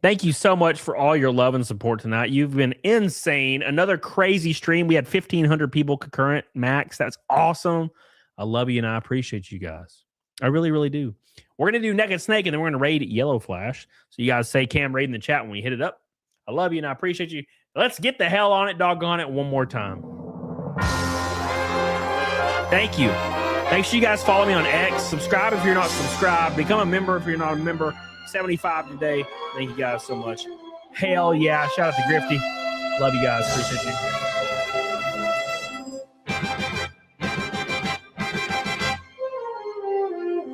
Thank you so much for all your love and support tonight. You've been insane. Another crazy stream. We had 1,500 people concurrent max. That's awesome. I love you, and I appreciate you guys. I really, really do. We're going to do Naked Snake, and then we're going to raid Yellow Flash. So you guys say Cam raid in the chat when we hit it up. I love you, and I appreciate you. Let's get the hell on it, doggone it, one more time. Thank you. Make sure you guys follow me on X. Subscribe if you're not subscribed. Become a member if you're not a member. 75 today. Thank you guys so much. Hell yeah. Shout out to Grifty. Love you guys. Appreciate you.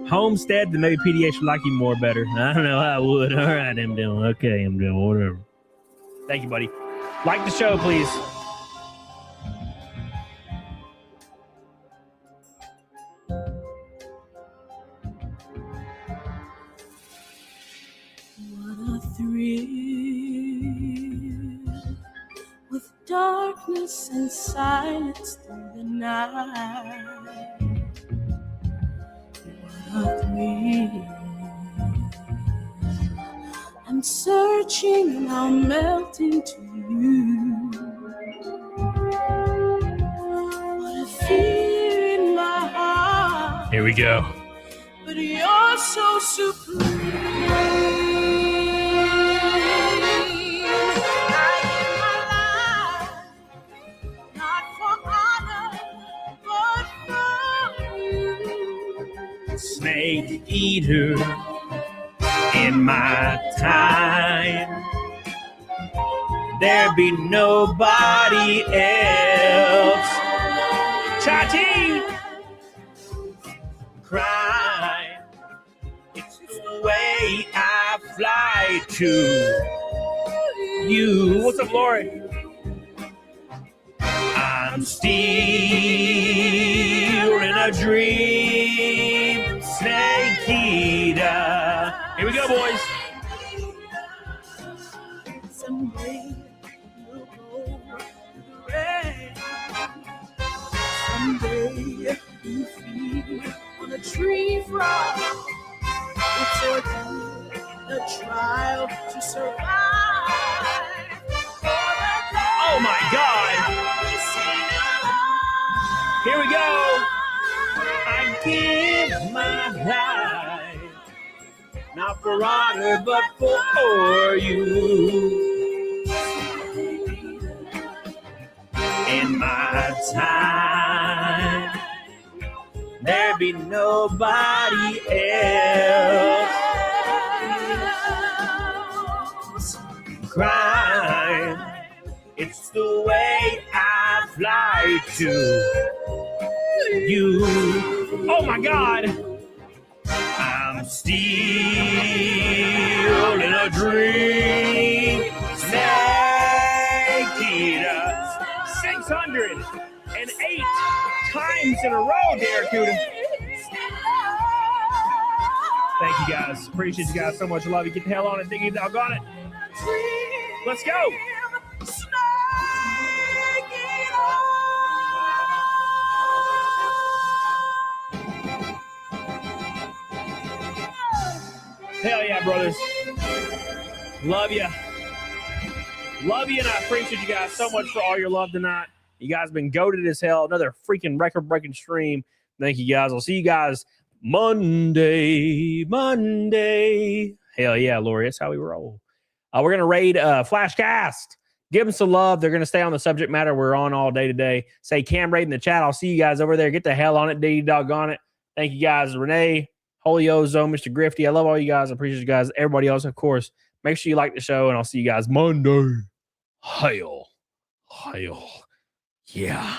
Homestead, then maybe PDH would like you more better. I don't know. I would. All right, I'm doing okay. I'm doing whatever. Thank you, buddy. Like the show, please. With darkness and silence through the night, what a thrill. I'm searching, now melting to you. What a fear in my heart. Here we go. But you're so supreme. Snake eater in my time. There be nobody else. Chatty cry. It's the way I fly to you. What's up, Lori? I I'm still in a dream, snake eater. Here we go, boys. Someday you'll go through the rain. Someday you feed on a tree frog. It's a trial to survive. Oh my God! Here we go. I give my life, not for honor, but for you. In my time, there be nobody else. Crime, it's the way I fly to you. Oh my God. I'm still in a dream. Snake eater. 608 times in a row, Barracuda. Thank you guys. Appreciate you guys so much. Love you. Get the hell on it. Diggy dog on it. Let's go. Hell yeah, brothers. Love you. Love you, and I appreciate you guys so much for all your love tonight. You guys been goated as hell. Another freaking record-breaking stream. Thank you, guys. I'll see you guys Monday. Hell yeah, Lori. That's how we roll. We're going to raid Flashcast. Give them some love. They're going to stay on the subject matter we're on all day today. Say Cam Raid in the chat. I'll see you guys over there. Get the hell on it. Diggy doggone it. Thank you guys. Renee, Holy Ozone, Mr. Grifty. I love all you guys. I appreciate you guys. Everybody else, of course. Make sure you like the show, and I'll see you guys Monday. Hail. Yeah.